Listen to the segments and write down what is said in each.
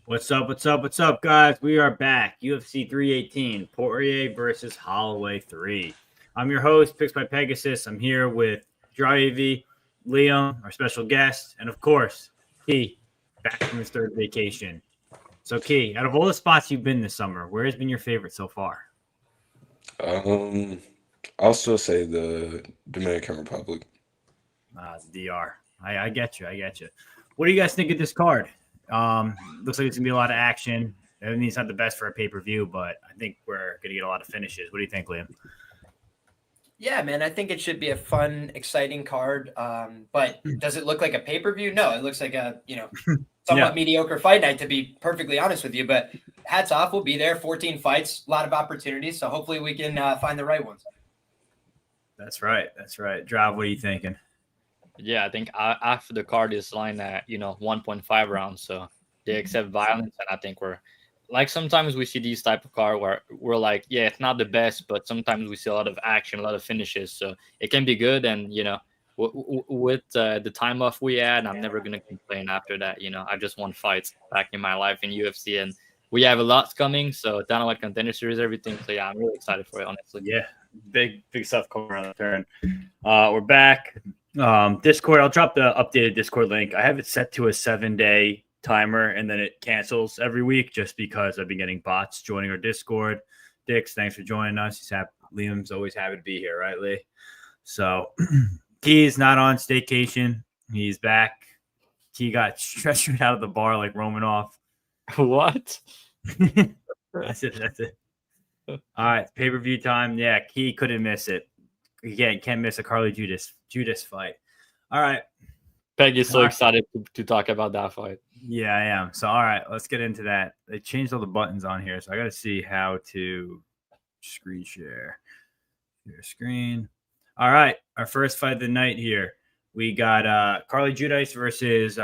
What's up? What's up? What's up, guys? We are back. UFC 318, Poirier versus Holloway 3. I'm your host, Picks by Pegasus. I'm here with Dravhy, Liam, our special guest, and of course, Key, back from his third vacation. So, Key, out of all the spots you've been this summer, where has been your favorite so far? Um, I'll still say the Dominican Republic. It's DR. I get you. I get you. What do you guys think of this card? Looks like it's gonna be a lot of action. I mean, it's not the best for a pay per view, but I think we're gonna get a lot of finishes. What do you think, Liam? Yeah, man, I think it should be a fun, exciting card. But does it look like a pay-per-view? No, it looks like a, Yeah, somewhat mediocre fight night, to be perfectly honest with you. But hats off, we'll be there. 14 fights, a lot of opportunities. So hopefully we can find the right ones. that's right. That's right. Drav, what are you thinking? Yeah, I think after the card is line at 1.5 rounds, so they accept violence, and I think we're like sometimes we see these type of card where we're like, yeah, it's not the best, but sometimes we see a lot of action, a lot of finishes, so it can be good. And with the time off we had, I'm never gonna complain after that. I just won fights back in my life in UFC, and we have a lot coming. So Dynamite Contender Series, everything. So yeah, I'm really excited for it, honestly. Yeah, big stuff coming around the turn. We're back. Discord. I'll drop the updated Discord link. I have it set to a 7-day timer, and then it cancels every week just because I've been getting bots joining our Discord. Dix, thanks for joining us. Liam's always happy to be here, right, Lee? So Key's not on staycation. He's back. Key got stretchered out of the bar like Romanoff. What? That's it. That's it. All right, pay-per-view time. Yeah, Key couldn't miss it. Again, can't miss a Carly Judice fight. All right. Peg is so excited to talk about that fight. Yeah, I am. So, all right, let's get into that. They changed all the buttons on here, so I got to see how to screen share your screen. All right, our first fight of the night here. We got Carly Judice versus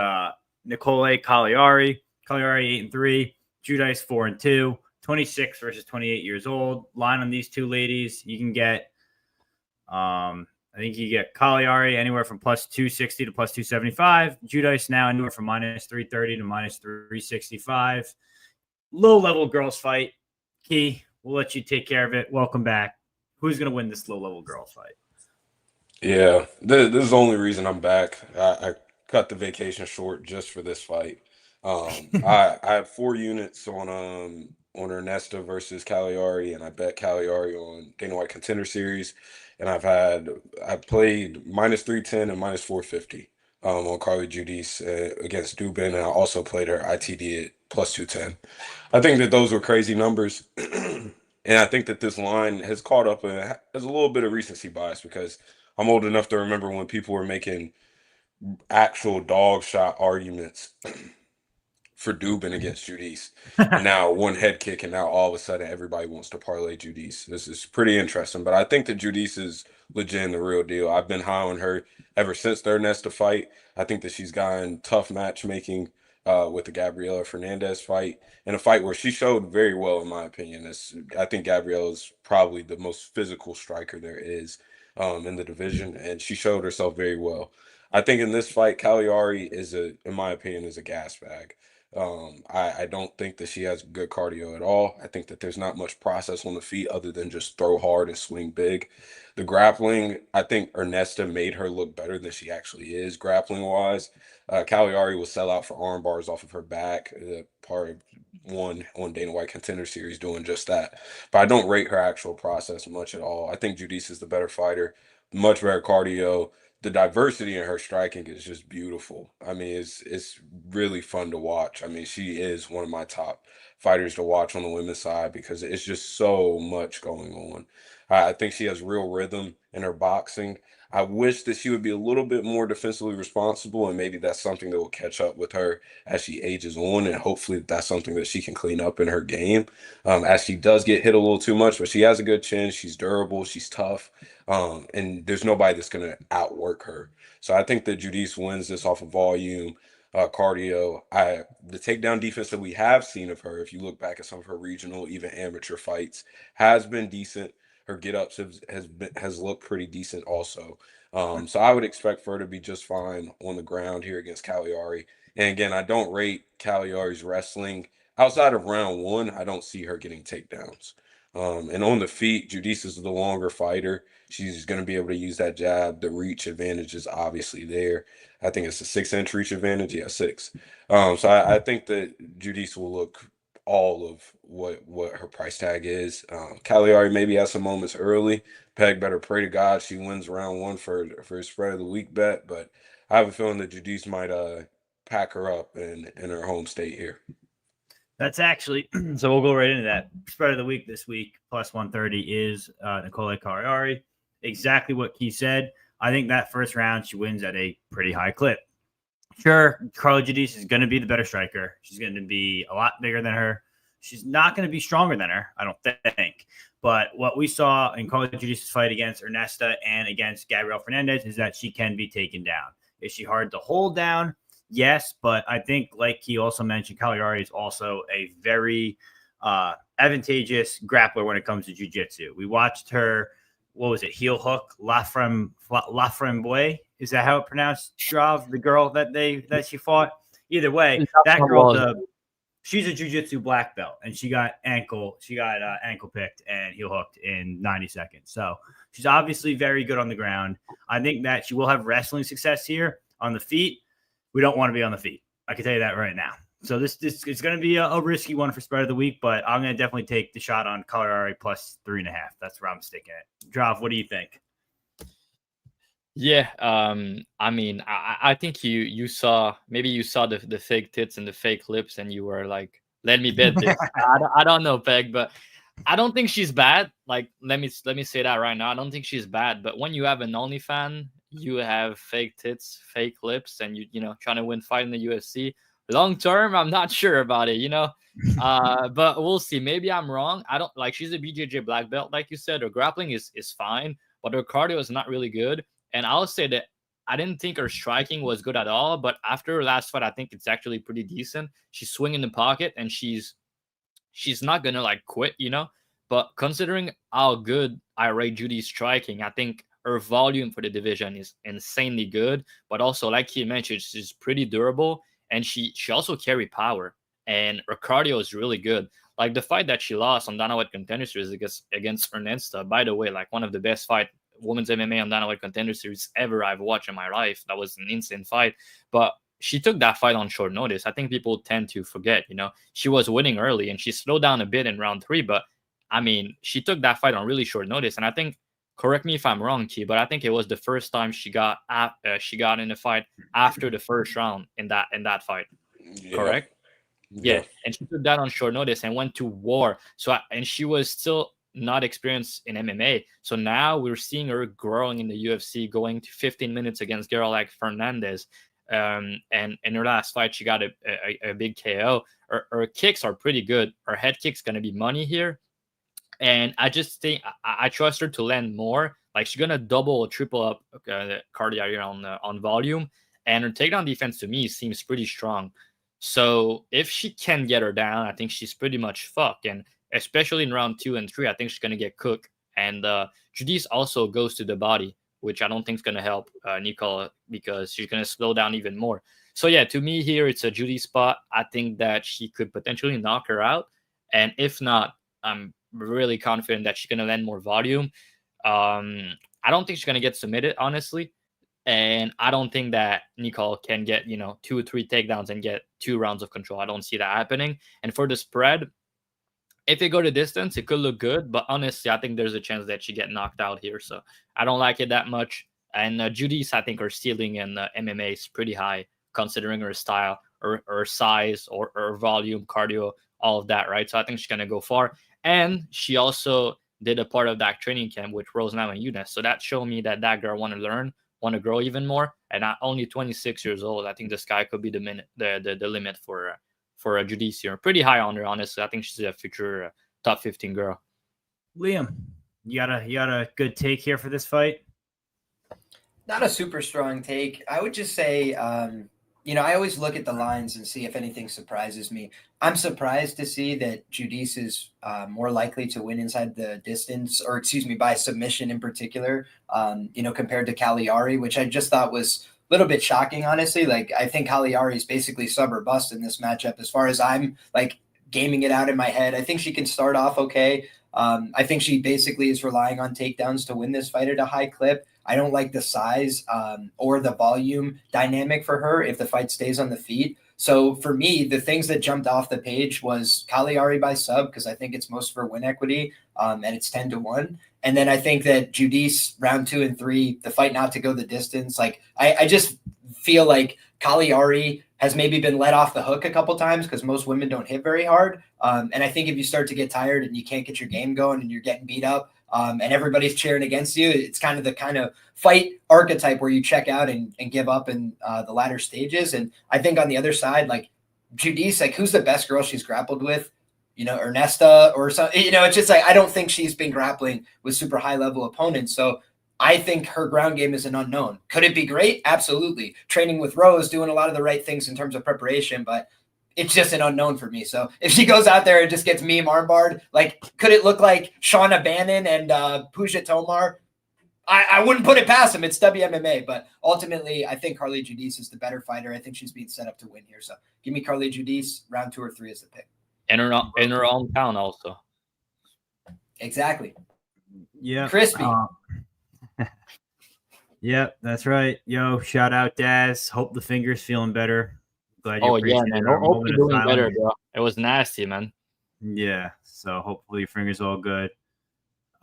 Nicole Caliari. Caliari 8-3, Judice 4-2. 26 versus 28 years old. Line on these two ladies, you can get I think you get Caliari anywhere from plus 260 to plus 275. Judice now anywhere from minus 330 to minus 365. Low level girls fight. Key, we'll let you take care of it. Welcome back. Who's going to win this low level girls fight? Yeah, this is the only reason I'm back. I cut the vacation short just for this fight. I have 4 units on Ernesta versus Caliari, and I bet Caliari on Dana White Contender Series, and I played minus 310 and minus 450 on Carly Judice against Dubin, and I also played her ITD at plus 210. I think that those were crazy numbers, and I think that this line has caught up and has a little bit of recency bias because I'm old enough to remember when people were making actual dog shot arguments for Dubin against Judice. And now one head kick, and now all of a sudden everybody wants to parlay Judice. This is pretty interesting. But I think that Judice is legit and the real deal. I've been high on her ever since their Nesta fight. I think that she's gotten tough matchmaking with the Gabriela Fernandez fight, in a fight where she showed very well, in my opinion. I think Gabriela is probably the most physical striker there is in the division, and she showed herself very well. I think in this fight, Cagliari in my opinion, is a gas bag. I don't think that she has good cardio at all. I think that there's not much process on the feet other than just throw hard and swing big. The grappling, I think Ernesta made her look better than she actually is grappling wise. Cagliari will sell out for arm bars off of her back. Part of one on Dana White Contender Series doing just that. But I don't rate her actual process much at all. I think Judice is the better fighter, much better cardio. The diversity in her striking is just beautiful. I mean, it's really fun to watch. I mean, she is one of my top fighters to watch on the women's side because it's just so much going on. I think she has real rhythm in her boxing. I wish that she would be a little bit more defensively responsible, and maybe that's something that will catch up with her as she ages on, and hopefully that's something that she can clean up in her game. As she does get hit a little too much, but she has a good chin. She's durable. She's tough. And there's nobody that's going to outwork her. So I think that Judice wins this off of volume, cardio. The takedown defense that we have seen of her, if you look back at some of her regional, even amateur fights, has been decent. Her get ups has looked pretty decent also. So I would expect for her to be just fine on the ground here against Cagliari. And again, I don't rate Caliari's wrestling outside of round 1. I don't see her getting takedowns. And on the feet, Judice is the longer fighter. She's going to be able to use that jab. The reach advantage is obviously there. I think it's a 6-inch reach advantage. Yeah, 6. So I think that Judice will look all of what her price tag is. Caliari maybe has some moments early. Peg better pray to God she wins round 1 for a spread of the week bet. But I have a feeling that Judice might pack her up in her home state here. That's actually, so we'll go right into that. Spread of the week this week, plus 130 is Nicole Caliari. Exactly what he said. I think that first round, she wins at a pretty high clip. Sure, Carla Judice is going to be the better striker. She's going to be a lot bigger than her. She's not going to be stronger than her, I don't think. But what we saw in Carla Judice's fight against Ernesta and against Gabriel Fernandez is that she can be taken down. Is she hard to hold down? Yes, but I think, like he also mentioned, Caliari is also a very advantageous grappler when it comes to jiu-jitsu. We watched her, what was it, heel hook, La Framboise? Is that how it pronounced? Dravhy, the girl that she fought? Either way, that girl, she's a jiu-jitsu black belt, and she got ankle picked and heel hooked in 90 seconds. So she's obviously very good on the ground. I think that she will have wrestling success here. On the feet, we don't want to be on the feet. I can tell you that right now. So this is going to be a risky one for spread of the week, but I'm going to definitely take the shot on Caliari plus 3.5. That's where I'm sticking it. Dravhy, what do you think? Yeah, I mean, I think you saw the fake tits and the fake lips, and you were like, "Let me bet this." I don't know, Peg, but I don't think she's bad. Like, let me say that right now. I don't think she's bad, but when you have an OnlyFans, you have fake tits, fake lips, and you know trying to win fight in the UFC. Long term, I'm not sure about it, but we'll see. Maybe I'm wrong. I don't like. She's a BJJ black belt, like you said. Her grappling is fine, but her cardio is not really good. And I'll say that I didn't think her striking was good at all, but after her last fight, I think it's actually pretty decent. She's swinging the pocket, and she's not gonna like quit, But considering how good I rate Judy's striking, I think her volume for the division is insanely good. But also, like he mentioned, she's pretty durable, and she also carry power, and her cardio is really good. Like the fight that she lost on Dana White Contender Series against Ernesta, by the way, like one of the best fight women's MMA on Dana White Contender Series ever I've watched in my life. That was an insane fight, but she took that fight on short notice. I think people tend to forget, she was winning early and she slowed down a bit in round 3, but I mean, she took that fight on really short notice. And I think, correct me if I'm wrong, T, but I think it was the first time she got in a fight after the first round in that fight. Yeah. Correct? Yeah. And she took that on short notice and went to war. And she was still not experienced in MMA. So now we're seeing her growing in the UFC, going to 15 minutes against girl like Fernandez. And in her last fight, she got a big KO. Her kicks are pretty good. Her head kick's going to be money here. And I just think I trust her to land more. Like she's going to double or triple up Caliari on volume. And her takedown defense to me seems pretty strong. So if she can get her down, I think she's pretty much fucked. And especially in round 2 and 3, I think she's going to get cooked. And Judice also goes to the body, which I don't think is going to help Nicole because she's going to slow down even more. So yeah, to me here, it's a Judice spot. I think that she could potentially knock her out. And if not, I'm really confident that she's going to land more volume. I don't think she's going to get submitted, honestly. And I don't think that Nicole can get, 2 or 3 takedowns and get 2 rounds of control. I don't see that happening. And for the spread, if they go to distance, it could look good. But honestly, I think there's a chance that she get knocked out here. So I don't like it that much. And Judice, I think her ceiling in MMA is pretty high, considering her style, her size, or her volume, cardio, all of that, right? So I think she's going to go far. And she also did a part of that training camp with Rosenau and Judice. So that showed me that girl want to learn, want to grow even more. And at only 26 years old, I think the sky could be the limit for a Judice here. Pretty high on her, honestly. I think she's a future top 15 girl. Liam, you got a good take here for this fight? Not a super strong take. I would just say, I always look at the lines and see if anything surprises me. I'm surprised to see that Judice is more likely to win inside the distance, or by submission in particular, compared to Caliari, which I just thought was little bit shocking, honestly. Like, I think Caliari is basically sub or bust in this matchup as far as I'm like gaming it out in my head. I think she can start off okay. I think she basically is relying on takedowns to win this fight at a high clip. I don't like the size or the volume dynamic for her if the fight stays on the feet. So for me, the things that jumped off the page was Caliari by sub, because I think it's most of her win equity, and it's 10-1. And then I think that Judice round 2 and 3, the fight not to go the distance. Like I just feel like Caliari has maybe been let off the hook a couple times because most women don't hit very hard. And I think if you start to get tired and you can't get your game going and you're getting beat up, and everybody's cheering against you, it's kind of the kind of fight archetype where you check out and give up in the latter stages. And I think on the other side, like Judice, like who's the best girl she's grappled with? You know, Ernesta or something. You know, it's just like I don't think she's been grappling with super high level opponents. So I think her ground game is an unknown. Could it be great? Absolutely. Training with Rose, doing a lot of the right things in terms of preparation, but it's just an unknown for me. So if she goes out there and just gets meme armbarred, like, could it look like Shauna Bannon and Fugitt Tomar? I wouldn't put it past him. It's WMMA, but ultimately, I think Carly Judice is the better fighter. I think she's being set up to win here. So give me Carly Judice, round 2 or 3 as the pick. In her own town also. Exactly. Yeah. Crispy. Yep, that's right. Yo, shout out Daz. Hope the finger's feeling better. Glad you appreciated man. our Hope moment you're of doing better, silence. bro. It was nasty, man. Yeah, so hopefully your finger's all good.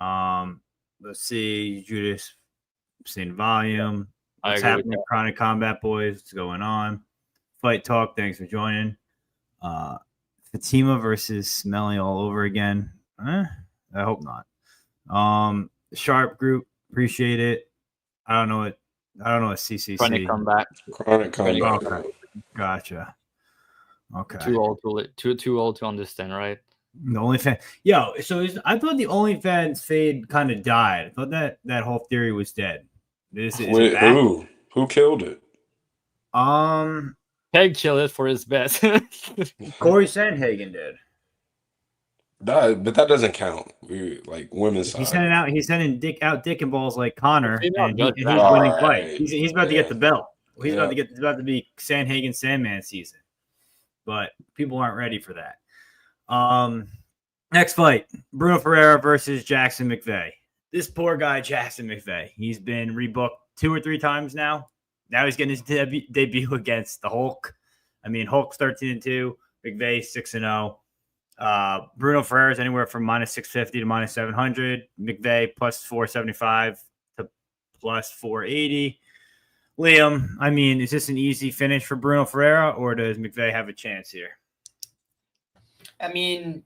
Let's see, Judice, same volume. What's happening? Chronic Combat Boys, what's going on? Fight Talk, thanks for joining. Fatima versus Smelly all over again. I hope not. Sharp Group, appreciate it. I don't know what CCC. Chronic Comeback. Okay. Gotcha. Okay. Too old to understand, right? The OnlyFans. I thought the OnlyFans fade kind of died. I thought that whole theory was dead. Is it back? Who killed it? Peg killed it for his best. Corey Sandhagen did. But that doesn't count. We like women's side. He's sending dick and balls like Connor, and he's winning right. fight. He's about to get the belt. It's about to be Sandhagen Sandman season. But people aren't ready for that. Next fight, Bruno Ferreira versus Jackson McVey. This poor guy, Jackson McVey. He's been rebooked 2 or 3 times now. Now he's getting his debut against the Hulk. I mean, Hulk's 13-2, McVey 6-0. Bruno Ferreira is anywhere from -650 to -700. McVey +475 to +480. Liam, I mean, is this an easy finish for Bruno Ferreira, or does McVey have a chance here? I mean,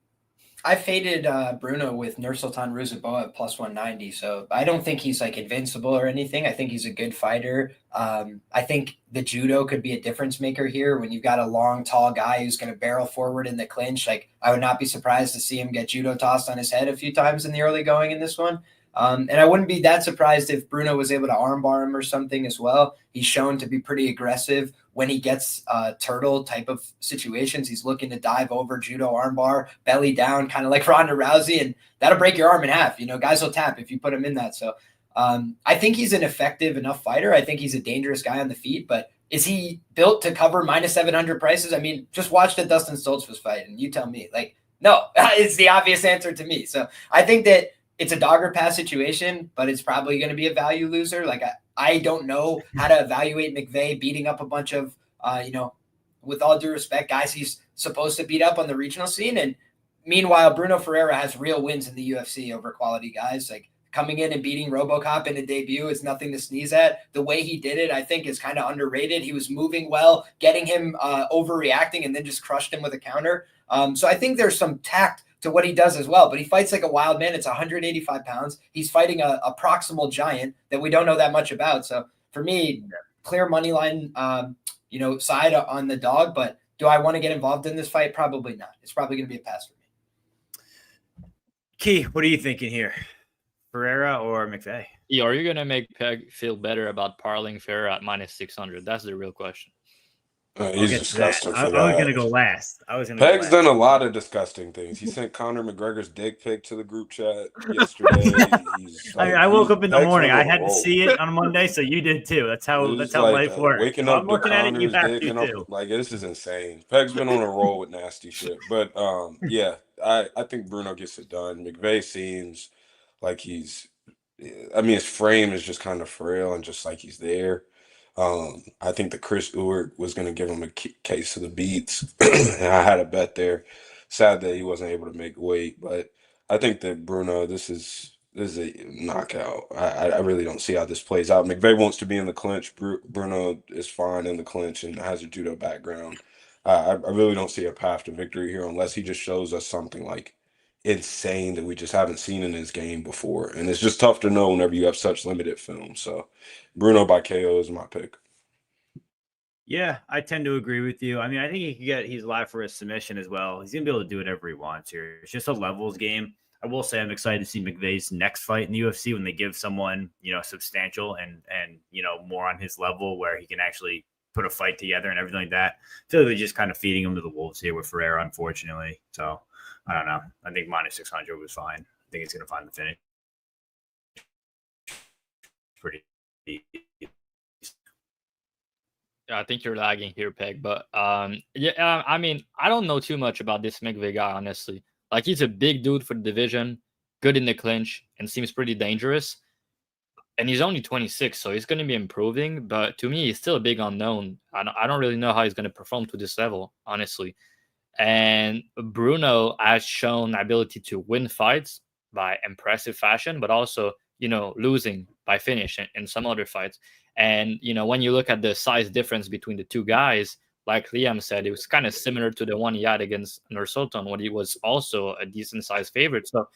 I faded Bruno with Nursultan Ruziboa at +190, so I don't think he's like invincible or anything. I think he's a good fighter. I think the judo could be a difference maker here when you've got a long, tall guy who's going to barrel forward in the clinch. Like, I would not be surprised to see him get judo tossed on his head a few times in the early going in this one. And I wouldn't be that surprised if Bruno was able to armbar him or something as well. He's shown to be pretty aggressive when he gets turtle type of situations. He's looking to dive over, judo armbar, belly down, kind of like Ronda Rousey, and that'll break your arm in half. You know, guys will tap if you put him in that. So I think he's an effective enough fighter. I think he's a dangerous guy on the feet, but is he built to cover -700 prices? I mean, just watch the Dustin Stoltzfus fight and you tell me. Like, no, it's the obvious answer to me. So I think that it's a dogger pass situation, but it's probably going to be a value loser. Like, I don't know how to evaluate McVey beating up a bunch of, with all due respect, guys he's supposed to beat up on the regional scene. And meanwhile, Bruno Ferreira has real wins in the UFC over quality guys. Like, coming in and beating RoboCop in a debut is nothing to sneeze at. The way he did it, I think, is kind of underrated. He was moving well, getting him overreacting, and then just crushed him with a counter. So I think there's some tact to what he does as well, but he fights like a wild man. It's 185 pounds. He's fighting a proximal giant that we don't know that much about. So for me, clear money line, side on the dog, but do I want to get involved in this fight? Probably not. It's probably going to be a pass for me. Key, what are you thinking here? Ferreira or McVey? Yeah, are you going to make Peg feel better about parlaying Ferreira at -600? That's the real question. I'll He's get to that. disgusting I for was gonna that. go last. I was gonna go Peg's last. done a lot of disgusting things. He sent Conor McGregor's dick pic to the group chat yesterday. He's I mean, like, I woke up in the Peg's morning. on a I had to roll. see it on Monday, so you did too. That's It's how like life works. If waking I'm up to looking at it, you Connor's have dick to and up too. like this is insane. Peg's been on a roll with nasty shit. But yeah, I think Bruno gets it done. McVey seems like I mean his frame is just kind of frail and just like he's there. I think the Chris Ewart was gonna give him a case of the beats. And I had a bet there. Sad that he wasn't able to make weight, but I think that Bruno, this is a knockout. I really don't see how this plays out. McVey wants to be in the clinch. Bruno is fine in the clinch and has a judo background. I really don't see a path to victory here unless he just shows us something like insane that we just haven't seen in his game before. And it's just tough to know whenever you have such limited film. So Bruno by KO is my pick. Yeah, I tend to agree with you. I mean, I think he's live for a submission as well. He's gonna be able to do whatever he wants here. It's just a levels game. I will say I'm excited to see McVey's next fight in the UFC when they give someone, substantial and more on his level where he can actually put a fight together and everything like that. I feel like they're just kind of feeding him to the wolves here with Ferreira, unfortunately. So I don't know. I think minus 600 was fine. I think it's gonna find the finish pretty easy. Yeah, I think you're lagging here, Peg. But yeah, I mean, I don't know too much about this McVey guy, honestly. Like, he's a big dude for the division, good in the clinch, and seems pretty dangerous. And he's only 26, so he's going to be improving. But to me, he's still a big unknown. I don't really know how he's going to perform to this level, honestly. And Bruno has shown ability to win fights by impressive fashion, but also, losing by finish in some other fights. And, when you look at the size difference between the two guys, like Liam said, it was kind of similar to the one he had against Nursultan when he was also a decent sized favorite. So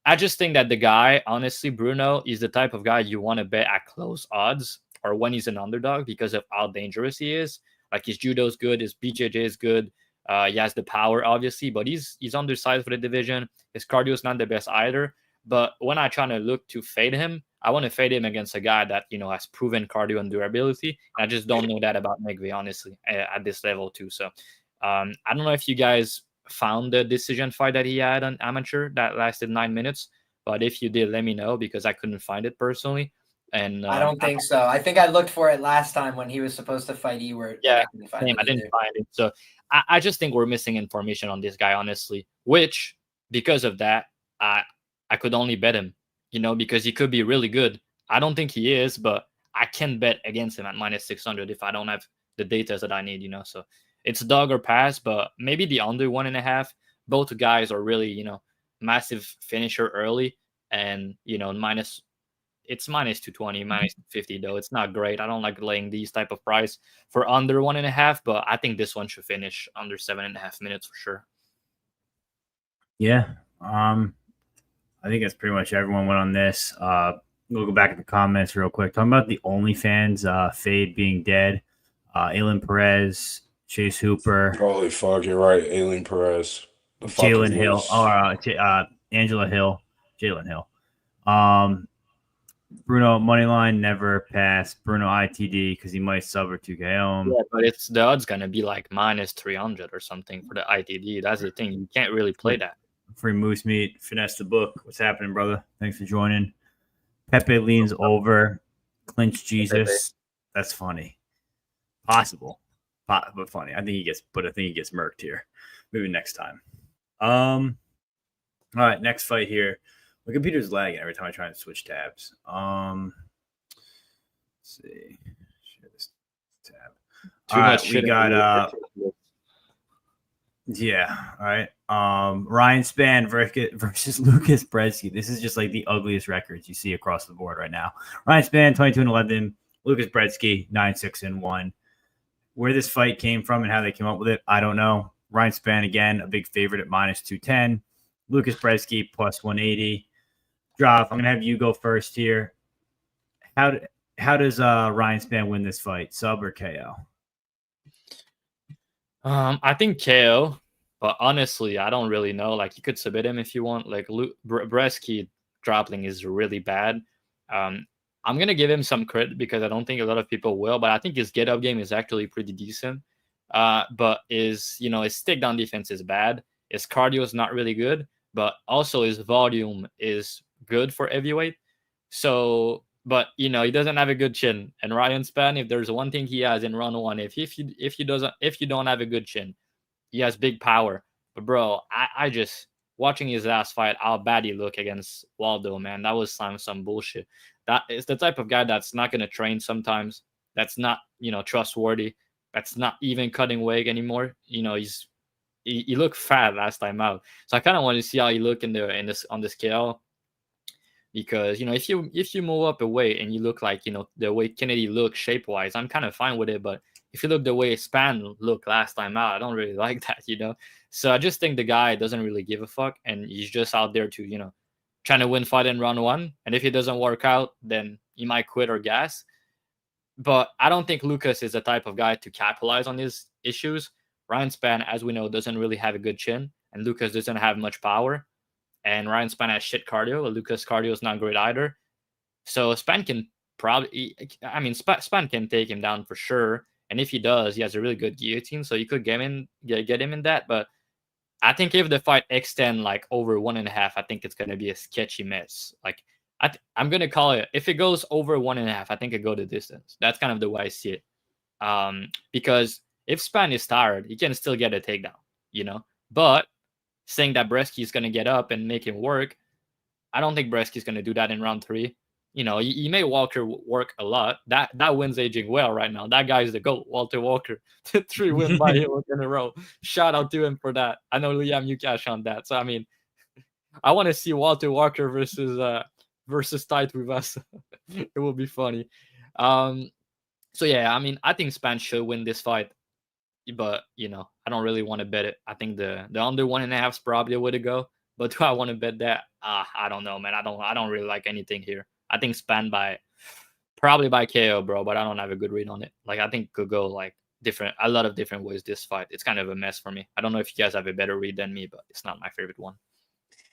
I just think that the guy, honestly, Bruno, is the type of guy you want to bet at close odds or when he's an underdog because of how dangerous he is. Like, his judo's good, his BJJ is good. He has the power, obviously, but he's undersized for the division. His cardio is not the best either. But when I try to look to fade him, I want to fade him against a guy that, has proven cardio and durability. And I just don't know that about McVey, honestly, at this level too. So I don't know if you guys found the decision fight that he had on amateur that lasted 9 minutes. But if you did, let me know because I couldn't find it personally. And I don't think so. I think I looked for it last time when he was supposed to fight Ewart. Yeah, I didn't find it. So I just think we're missing information on this guy, honestly, which because of that, I could only bet him, because he could be really good. I don't think he is, but I can bet against him at minus 600 if I don't have the data that I need, So it's dog or pass, but maybe the under 1.5. Both guys are really, massive finisher early and, it's minus 220, minus 50 though. It's not great. I don't like laying these type of price for under 1.5, but I think this one should finish under 7.5 minutes for sure. Yeah. I think that's pretty much everyone went on this. We'll go back in the comments real quick. Talking about the OnlyFans fade being dead. Aylin Perez, Chase Hooper. Holy fuck, you're right. Aylin Perez. Jalen Hill. Angela Hill. Jalen Hill. Bruno Moneyline never pass. Bruno ITD because he might sub or 2KO him. Yeah, but it's the odds gonna be like minus 300 or something for the ITD. That's the thing. You can't really play that. Free moose meat. Finesse the book. What's happening, brother? Thanks for joining. Pepe leans over. Clinch Jesus. That's funny. Possible. But funny. I think he gets murked here. Maybe next time. All right, next fight here. My computer's lagging every time I try and switch tabs. Let's see. Share this tab. Too much shit. We got yeah. All right. Ryan Spann versus Lucas Brzeski. This is just like the ugliest records you see across the board right now. Ryan Spann 22-11. Lucas Brzeski 9-6-1. Where this fight came from and how they came up with it, I don't know. Ryan Spann again, a big favorite at minus 210. Lucas Brzeski plus 180. Dravhy, I'm gonna have you go first here. How does Ryan Spann win this fight? Sub or KO? I think KO, but honestly, I don't really know. Like, you could submit him if you want. Like, Brzeski grappling is really bad. I'm gonna give him some credit because I don't think a lot of people will, but I think his get up game is actually pretty decent. but his takedown defense is bad. His cardio is not really good, but also his volume is good for heavyweight. So, but he doesn't have a good chin. And Ryan Spann, if there's one thing he has in round one, if you don't have a good chin, he has big power. But bro, I just watching his last fight, how bad he looked against Waldo, man, that was some bullshit. That is the type of guy that's not gonna train sometimes. That's not trustworthy. That's not even cutting weight anymore. He looked fat last time out. So I kind of want to see how he look on the scale, because if you move up a weight and you look like the way Kennedy looked shape wise, I'm kind of fine with it. But if you look the way Spann looked last time out, I don't really like that. So I just think the guy doesn't really give a fuck, and he's just out there to trying to win fight in round one. And if it doesn't work out, then he might quit or gas. But I don't think Lucas is the type of guy to capitalize on his issues. Ryan Spann, as we know, doesn't really have a good chin, and Lucas doesn't have much power. And Ryan Spann has shit cardio. Lucas' cardio is not great either. So Spann can Spann can take him down for sure. And if he does, he has a really good guillotine, so you could get him in that. But I think if the fight extend like over 1.5, I think it's going to be a sketchy mess. Like I'm going to call it, if it goes over 1.5, I think it go the distance. That's kind of the way I see it. Because if Spann is tired, he can still get a takedown, But saying that Brzeski is going to get up and make him work, I don't think Brzeski is going to do that in round 3. He made Walker work a lot. That win's aging well right now. That guy is the GOAT, Walter Walker. 3 wins by him in a row. Shout out to him for that. I know Liam, you cash on that. So, I want to see Walter Walker versus Tite with us. It will be funny. So, yeah, I think Spann should win this fight. But, I don't really want to bet it. I think the under 1.5 is probably the way to go. But do I want to bet that? I don't know, man. I don't really like anything here. I think Spann probably by KO, bro, but I don't have a good read on it. Like, I think it could go like a lot of different ways this fight. It's kind of a mess for me. I don't know if you guys have a better read than me, but it's not my favorite one.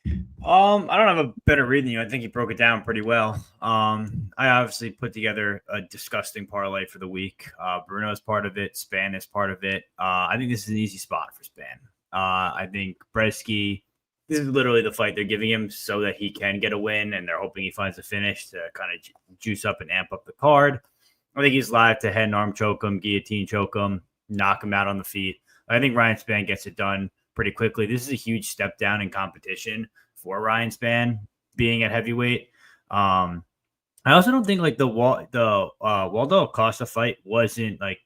I don't have a better read than you. I think you broke it down pretty well. I obviously put together a disgusting parlay for the week. Bruno is part of it. Spann is part of it. I think this is an easy spot for Spann. I think Brzeski, this is literally the fight they're giving him so that he can get a win, and they're hoping he finds a finish to kind of juice up and amp up the card. I think he's live to head and arm choke him, guillotine choke him, knock him out on the feet. I think Ryan Spann gets it done pretty quickly. This is a huge step down in competition for Ryan Spann being at heavyweight. I also don't think like the Waldo Costa fight wasn't like,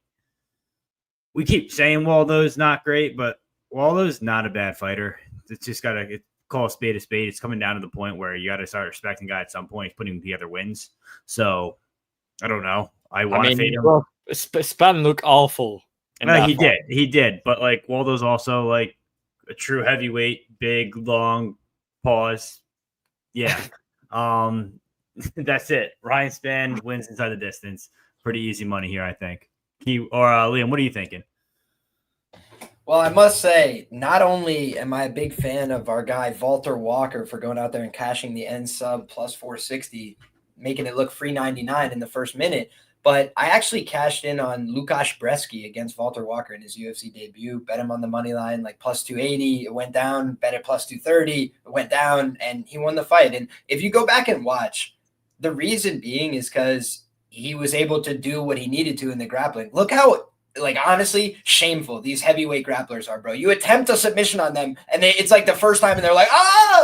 we keep saying Waldo's not great, but Waldo's not a bad fighter. It's just got to call a spade a spade. It's coming down to the point where you got to start respecting guy at some point. He's putting together wins. So I don't know. I want to fade him. Spann looked awful. He did. But like Waldo's also like a true heavyweight, big, long pause. Yeah. That's it. Ryan Spann wins inside the distance. Pretty easy money here, I think. Liam, what are you thinking? Well, I must say, not only am I a big fan of our guy Walter Walker for going out there and cashing the end sub plus 460, making it look free 99 in the first minute, but I actually cashed in on Lukasz Brzeski against Walter Walker in his UFC debut, bet him on the money line like plus 280, it went down, bet it plus 230, it went down, and he won the fight. And if you go back and watch, the reason being is because he was able to do what he needed to in the grappling. Look how, like, honestly, shameful these heavyweight grapplers are, bro. You attempt a submission on them, and it's like the first time, and they're like,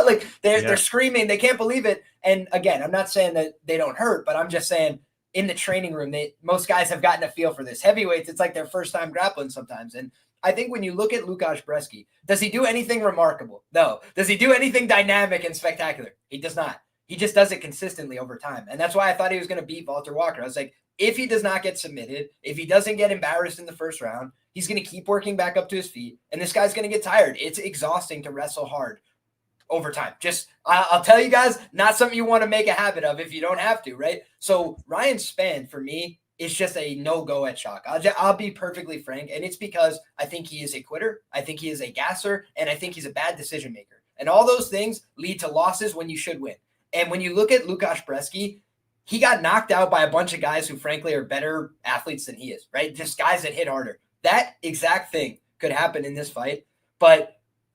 like they're screaming, they can't believe it. And again, I'm not saying that they don't hurt, but I'm just saying in the training room, most guys have gotten a feel for this. Heavyweights, it's like their first time grappling sometimes. And I think when you look at Lukasz Brzeski, does he do anything remarkable? No. Does he do anything dynamic and spectacular? He does not. He just does it consistently over time. And that's why I thought he was going to beat Walter Walker. I was like, if he does not get submitted, if he doesn't get embarrassed in the first round, he's going to keep working back up to his feet, and this guy's going to get tired. It's exhausting to wrestle hard over time. Just, I'll tell you guys, not something you want to make a habit of if you don't have to, right? So Ryan Spann, for me, is just a no-go at Shock. I'll be perfectly frank, and it's because I think he is a quitter, I think he is a gasser, and I think he's a bad decision maker. And all those things lead to losses when you should win. And when you look at Lukasz Brzeski, he got knocked out by a bunch of guys who, frankly, are better athletes than he is, right? Just guys that hit harder. That exact thing could happen in this fight. But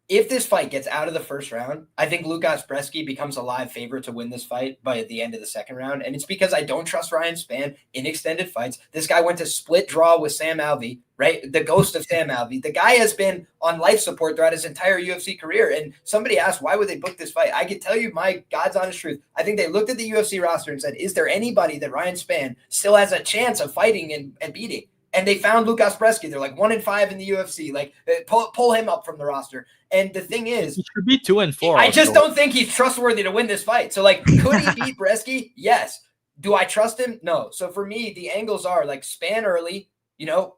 if this fight gets out of the first round, I think Łukasz Brzeski becomes a live favorite to win this fight by the end of the second round. And it's because I don't trust Ryan Spann in extended fights. This guy went to split draw with Sam Alvey, right? The ghost of Sam Alvey. The guy has been on life support throughout his entire UFC career. And somebody asked, why would they book this fight? I can tell you my God's honest truth. I think they looked at the UFC roster and said, is there anybody that Ryan Spann still has a chance of fighting and beating? And they found Łukasz Brzeski. They're like 1-5 in the UFC. Like pull him up from the roster. And the thing is, he should be 2-4. I just don't think he's trustworthy to win this fight. So like, could he beat Brzeski? Yes. Do I trust him? No. So for me, the angles are like Spann early,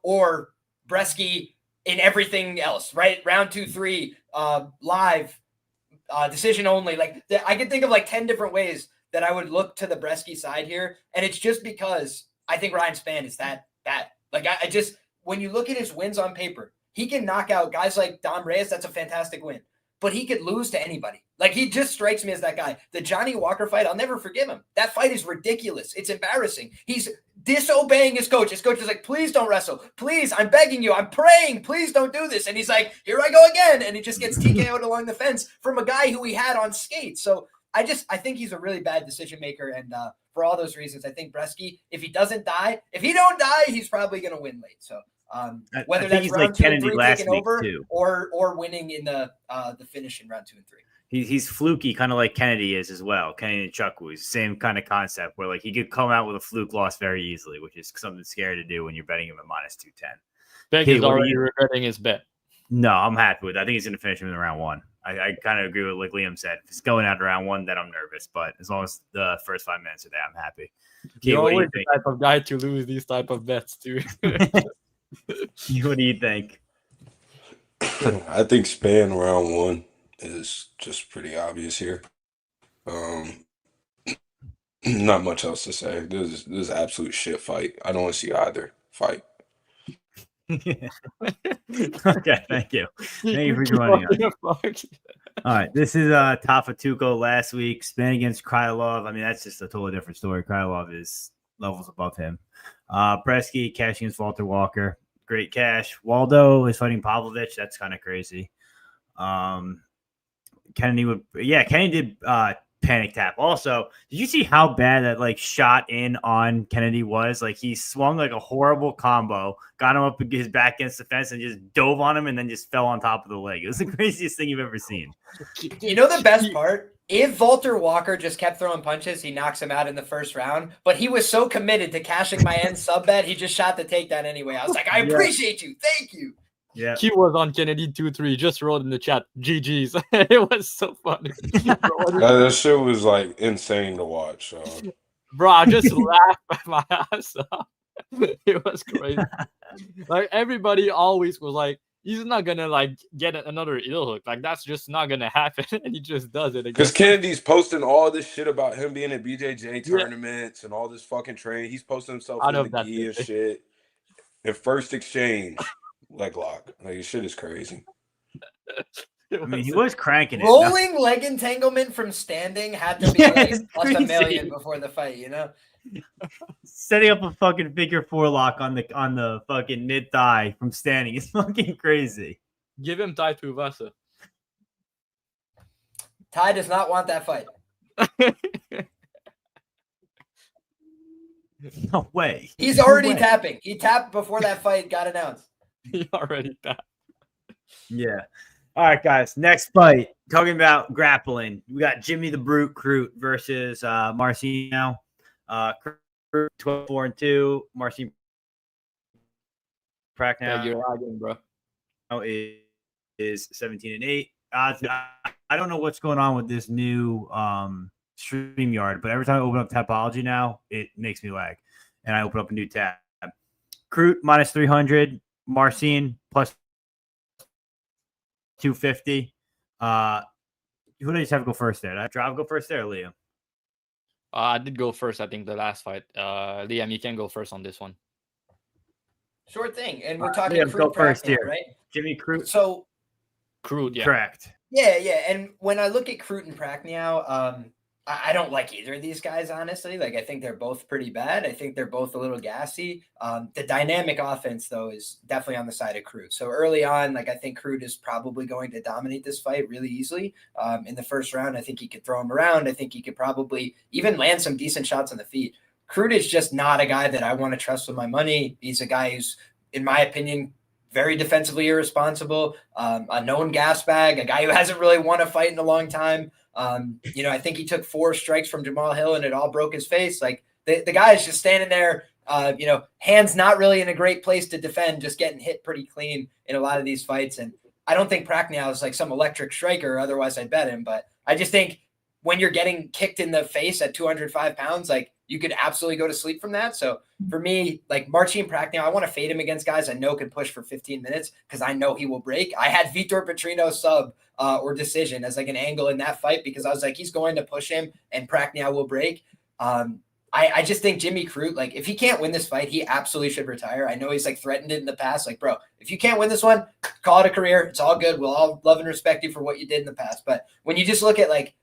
or Brzeski in everything else, right? Round 2, 3, live, decision only. Like I could think of like 10 different ways that I would look to the Brzeski side here. And it's just because I think Ryan Spann is that bad. Like I just, when you look at his wins on paper, he can knock out guys like Dom Reyes. That's a fantastic win, but he could lose to anybody. Like he just strikes me as that guy. The Johnny Walker fight, I'll never forgive him. That fight is ridiculous. It's embarrassing. He's disobeying his coach. His coach is like, please don't wrestle. Please, I'm begging you. I'm praying. Please don't do this. And he's like, here I go again. And he just gets TKO'd along the fence from a guy who he had on skates. So I think he's a really bad decision maker. And for all those reasons, I think Brzeski, if he don't die, he's probably going to win late. So whether that's round 2 and 3 taking over or winning in the finish in round 2 and 3. He's fluky, kind of like Kennedy is as well. Kennedy and Chukwueze, same kind of concept where like he could come out with a fluke loss very easily, which is something scary to do when you're betting him at -210. Beck is already regretting his bet. No, I'm happy with it. I think he's going to finish him in round 1. I kind of agree with like Liam said. If it's going out to round 1, then I'm nervous. But as long as the first 5 minutes are there, I'm happy. You're always the type of guy to lose these type of bets too. What do you think? I think Spann round 1 is just pretty obvious here. Not much else to say. This is an absolute shit fight. I don't want to see either fight. Okay, thank you. Thank you for joining us. All right, this is Tafa Tuco last week. Spann against Krylov. I mean, that's just a totally different story. Krylov is levels above him. Brzeski cashing against Walter Walker. Great cash. Waldo is fighting Pavlovich. That's kind of crazy. Kennedy did panic tap. Also, did you see how bad that like shot in on Kennedy was? Like he swung like a horrible combo, got him up his back against the fence and just dove on him and then just fell on top of the leg. It was the craziest thing you've ever seen. You know the best part? If Walter Walker just kept throwing punches, he knocks him out in the first round. But he was so committed to cashing my end sub bet, he just shot the takedown anyway. I was like, I appreciate you. Thank you. Yeah, he was on Kennedy 2-3. Just wrote in the chat, GG's. It was so funny. That shit was like insane to watch. So. Bro, I just laughed my ass off. It was crazy. Like everybody always was like, he's not gonna like get another heel hook. Like that's just not gonna happen, and he just does it. Because Kennedy's posting all this shit about him being at BJJ tournaments and all this fucking training. He's posting himself in the gi and shit. And first exchange. Leg lock. Like, shit is crazy. I mean, he was cranking it. Rolling leg entanglement from standing had to be like plus $1 million before the fight, Setting up a fucking figure 4 lock on the fucking mid thigh from standing is fucking crazy. Give him Tai Tuivasa. Tai does not want that fight. No way. He's already tapping. He tapped before that fight got announced. He already tapped. Yeah. All right, guys. Next fight. Talking about grappling. We got Jimmy the Brute Crute versus Marcino. Crute 12-4-2. Marcin Prachnio. Yeah, you're lagging, bro. Is 17-8. I don't know what's going on with this new StreamYard, but every time I open up Tapology now, it makes me lag, and I open up a new tab. Crute -300. Marcin plus 250. Who did I just have to go first there? Did I drive go first there, or Liam? I did go first, I think, the last fight. Liam, you can go first on this one. Sure thing. And we're talking Liam, go first here, right? Jimmy Crute. So Crute, yeah. Correct. Yeah. And when I look at Crute and Prachnio, I don't like either of these guys, honestly. Like, I think they're both pretty bad. I think they're both a little gassy. The dynamic offense, though, is definitely on the side of Crute. So early on, like, I think Crute is probably going to dominate this fight really easily. In the first round, I think he could throw him around. I think he could probably even land some decent shots on the feet. Crute is just not a guy that I want to trust with my money. He's a guy who's, in my opinion, very defensively irresponsible, a known gas bag, a guy who hasn't really won a fight in a long time. I think he took 4 strikes from Jamal Hill and it all broke his face. Like the guy is just standing there, hands not really in a great place to defend, just getting hit pretty clean in a lot of these fights. And I don't think Prachnio is like some electric striker. Otherwise I'd bet him. But I just think when you're getting kicked in the face at 205 pounds, like you could absolutely go to sleep from that. So for me, like Marcin Prachnio, I want to fade him against guys I know can push for 15 minutes because I know he will break. I had Vitor Petrino sub or decision as like an angle in that fight because I was like, he's going to push him and Prachnio will break. I just think Jimmy Crute, like if he can't win this fight, he absolutely should retire. I know he's like threatened it in the past. Like, bro, if you can't win this one, call it a career. It's all good. We'll all love and respect you for what you did in the past. But when you just look at like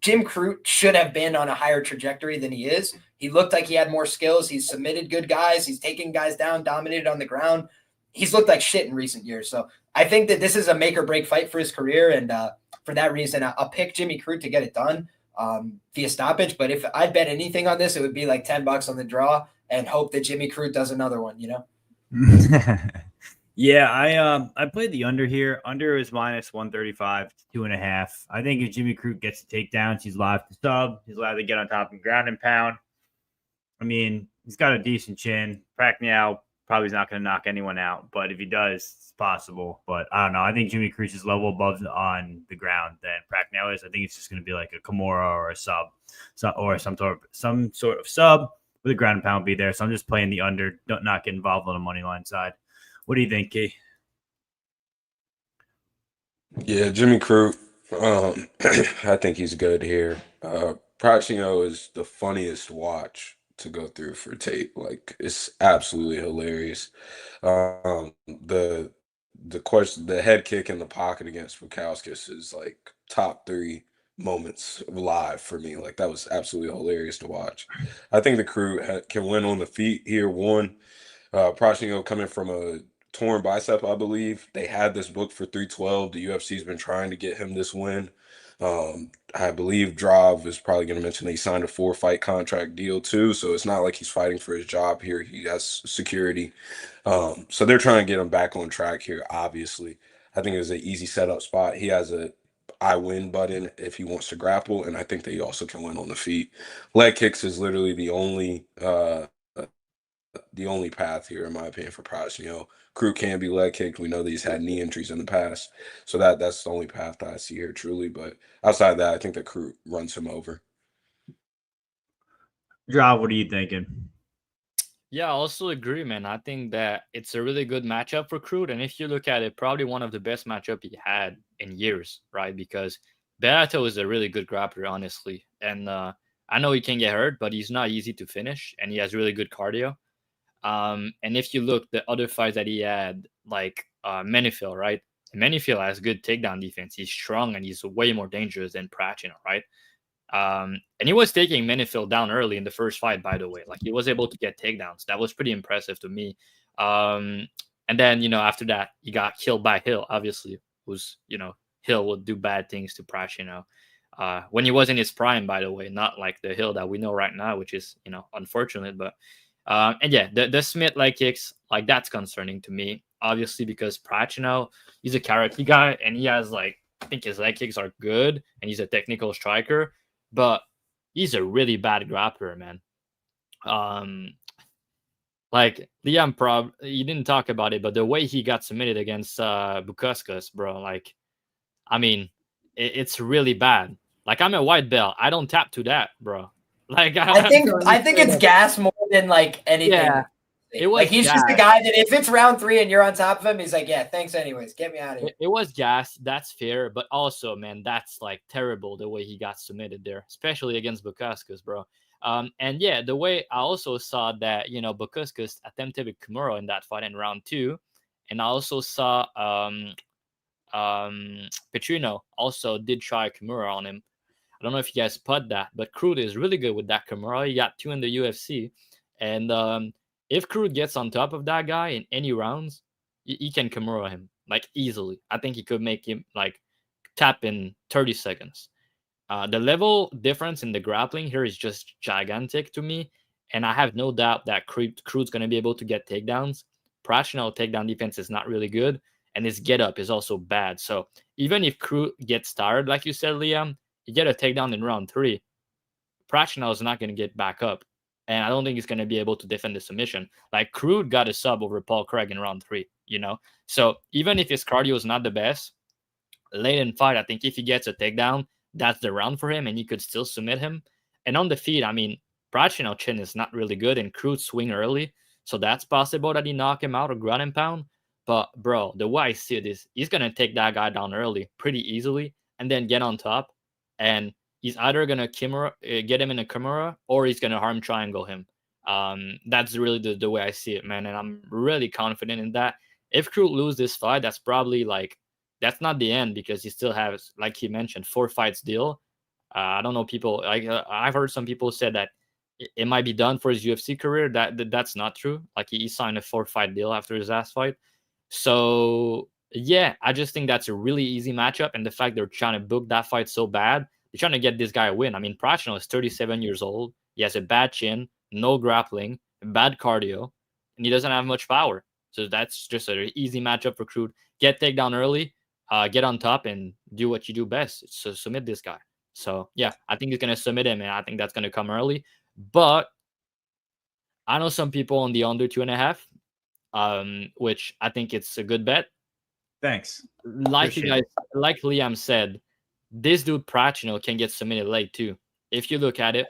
Jim Crute should have been on a higher trajectory than he is. He looked like he had more skills. He's submitted good guys. He's taken guys down, dominated on the ground. He's looked like shit in recent years. So I think that this is a make or break fight for his career. And for that reason, I'll pick Jimmy Crute to get it done via stoppage. But if I'd bet anything on this, it would be like $10 on the draw and hope that Jimmy Crute does another one, Yeah, I played the under here. Under is minus 135, 2.5. I think if Jimmy Crute gets the takedowns, he's allowed to sub. He's allowed to get on top and ground and pound. I mean, he's got a decent chin. Prachnio probably is not going to knock anyone out, but if he does, it's possible. But I don't know. I think Jimmy Crute is level above on the ground than Prachnio is. I think it's just going to be like a Kimura or a sub, or some sort of sub with a ground and pound be there. So I'm just playing the under, not get involved on the money line side. What do you think, Key? Yeah, Jimmy Crute. I think he's good here. Prachnio is the funniest watch to go through for tape. Like it's absolutely hilarious. The head kick in the pocket against Bukauskas is like top 3 moments live for me. Like that was absolutely hilarious to watch. I think the Crute can win on the feet here. Prachnio coming from a torn bicep, I believe. They had this book for 312. The UFC's been trying to get him this win. I believe Dravhy is probably going to mention that he signed a 4-fight contract deal too, so it's not like he's fighting for his job here. He has security. So they're trying to get him back on track here, obviously. I think it was an easy setup spot. He has a I win button if he wants to grapple, and I think that he also can win on the feet. Leg kicks is literally the only path here, in my opinion, for Prachnio. Crute can be leg kicked. We know that he's had knee injuries in the past. So that's the only path that I see here, truly. But outside of that, I think that Crute runs him over. Dravhy, what are you thinking? Yeah, I also agree, man. I think that it's a really good matchup for Crute. And if you look at it, probably one of the best matchup he had in years, right? Because Beato is a really good grappler, honestly. And I know he can get hurt, but he's not easy to finish. And he has really good cardio. And if you look the other fights that he had, like Menifil, right? Menifil has good takedown defense. He's strong and he's way more dangerous than Prachnio, right? And he was taking Menifil down early in the first fight, by the way. Like he was able to get takedowns. That was pretty impressive to me. And then, after that, he got killed by Hill, obviously, who's, Hill would do bad things to Prachnio. When he was in his prime, by the way, not like the Hill that we know right now, which is, unfortunate, but and yeah, the Smith leg kicks, like that's concerning to me, obviously, because Prachnio, he's a karate guy and he has I think his leg kicks are good and he's a technical striker, but he's a really bad grappler, man. Like Liam he didn't talk about it, but the way he got submitted against Bukauskas, bro, like, I mean, it's really bad. Like I'm a white belt, I don't tap to that, bro. Like I think it's gas more than like anything. Yeah, it was like he's gas. just a guy that if it's round 3 and you're on top of him, he's like, yeah, thanks anyways, get me out of here. It was gas, that's fair, but also, man, that's like terrible the way he got submitted there, especially against Bukauskas, bro. And yeah, the way I also saw that, Bukauskas attempted with Kimura in that fight in round 2, and I also saw Petrino also did try Kimura on him. don't know if you guys spot that, but Crute is really good with that Kimura. He got 2 in the UFC. And if Crute gets on top of that guy in any rounds, he can Kimura him like easily. I think he could make him like tap in 30 seconds. The level difference in the grappling here is just gigantic to me. And I have no doubt that Crute's going to be able to get takedowns. Prachnio takedown defense is not really good. And his get up is also bad. So even if Crute gets tired, like you said, Liam, you get a takedown in round 3. Prachnio is not going to get back up. And I don't think he's going to be able to defend the submission. Like Crute got a sub over Paul Craig in round 3, you know? So even if his cardio is not the best, late in fight, I think if he gets a takedown, that's the round for him and he could still submit him. And on the feet, I mean, Prachnio chin is not really good and Crute swing early. So that's possible that he knock him out or ground and pound. But bro, the way I see it is he's going to take that guy down early pretty easily and then get on top. And he's either going to get him in a Kimura or he's going to harm triangle him. That's really the way I see it, man. And I'm really confident in that. If Crute lose this fight, that's probably like, that's not the end because he still has, like he mentioned, 4 fights deal. I don't know, people, like I've heard some people said that it might be done for his UFC career. That's not true. Like he signed a 4-fight deal after his last fight. So yeah, I just think that's a really easy matchup. And the fact they're trying to book that fight so bad, they're trying to get this guy a win. I mean, Prachnio is 37 years old. He has a bad chin, no grappling, bad cardio, and he doesn't have much power. So that's just an easy matchup for Crute. Get takedown early, get on top, and do what you do best. So submit this guy. So yeah, I think he's gonna submit him, and I think that's gonna come early. But I know some people on the under 2.5, which I think it's a good bet. Thanks. Like you guys, like Liam said, this dude Prachnio can get submitted late too. If you look at it,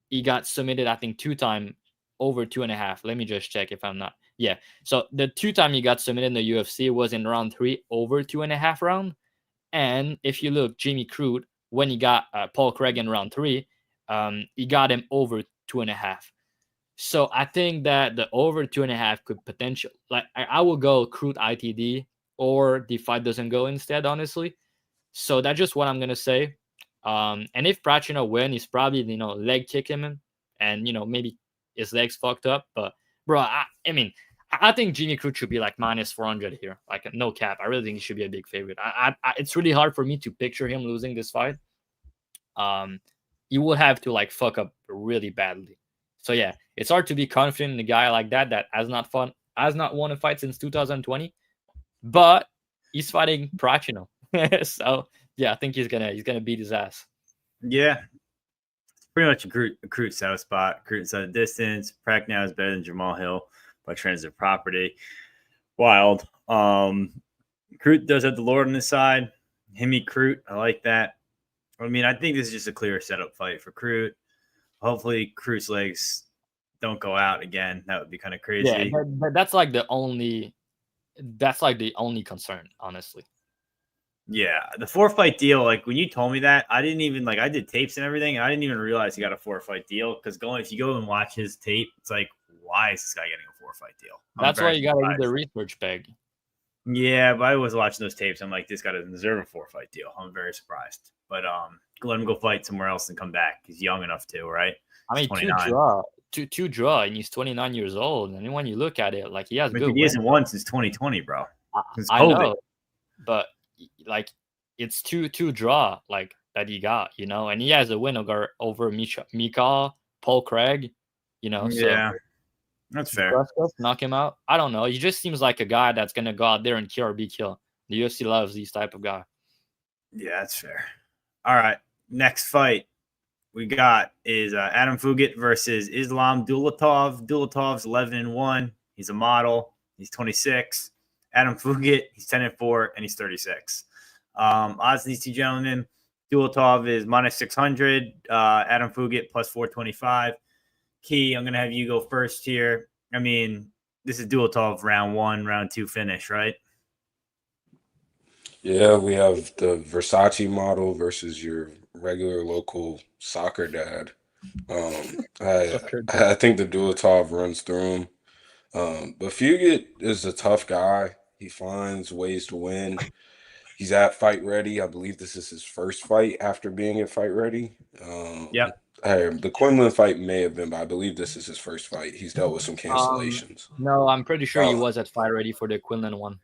he got submitted, I think, 2 times over 2.5. Let me just check if I'm not. Yeah. So the 2 times he got submitted in the UFC was in round 3 over 2.5 round. And if you look, Jimmy Crute, when he got Paul Craig in round 3, he got him over 2.5. So I think that the over 2.5 could potentially, like I will go Crute ITD or the fight doesn't go instead, honestly. So that's just what I'm gonna say. And if Prachnio win, he's probably leg kick him and maybe his legs fucked up. But bro, I mean, I think Jimmy Crute should be like minus 400 here, like no cap. I really think he should be a big favorite. It's really hard for me to picture him losing this fight. You will have to like fuck up really badly. So yeah, it's hard to be confident in a guy like that has not won a fight since 2020, but he's fighting Prachnio. So yeah, I think he's gonna beat his ass. Yeah, it's pretty much a Crute south spot. Crute south distance. Prachnio is better than Jamal Hill by transitive property. Wild. Crute does have the Lord on his side. Himmy Crute, I like that. I mean, I think this is just a clear setup fight for Crute. Hopefully, Crute's legs don't go out again. That would be kind of crazy. Yeah, but that's like the only concern, honestly. Yeah, the 4-fight deal. Like when you told me that, I didn't even I did tapes and everything, and I didn't even realize he got a 4-fight deal. Because if you go and watch his tape, it's like, why is this guy getting a 4-fight deal? That's why you got to do the research, Peg. Yeah, but I was watching those tapes. I'm like, this guy doesn't deserve a 4-fight deal. I'm very surprised. But let him go fight somewhere else and come back. He's young enough to, right? I mean, two draw, and he's 29 years old. And when you look at it, like he has good. He hasn't won since 2020, bro. I know, but like it's two draw like that he got, and he has a win over Mika, Paul Craig, So yeah, that's fair. Knock him out. I don't know. He just seems like a guy that's gonna go out there and kill or be killed. The UFC loves these type of guy. Yeah, that's fair. All right, next fight we got is Adam Fugitt versus Islam Dulatov. Dulatov's 11-1. He's a model. He's 26. Adam Fugitt, he's 10-4, and he's 36. Odds these two gentlemen. Dulatov is minus 600. Adam Fugitt plus 425. Key, I'm gonna have you go first here. I mean, this is Dulatov round 1, round 2 finish, right? Yeah, we have the Versace model versus your regular local soccer dad. I think the Dulatov runs through him. But Fugitt is a tough guy. He finds ways to win. He's at Fight Ready. I believe this is his first fight after being at Fight Ready. Yep. The Quinlan fight may have been, but I believe this is his first fight. He's dealt with some cancellations. No, I'm pretty sure he Oh. was at Fight Ready for the Quinlan one.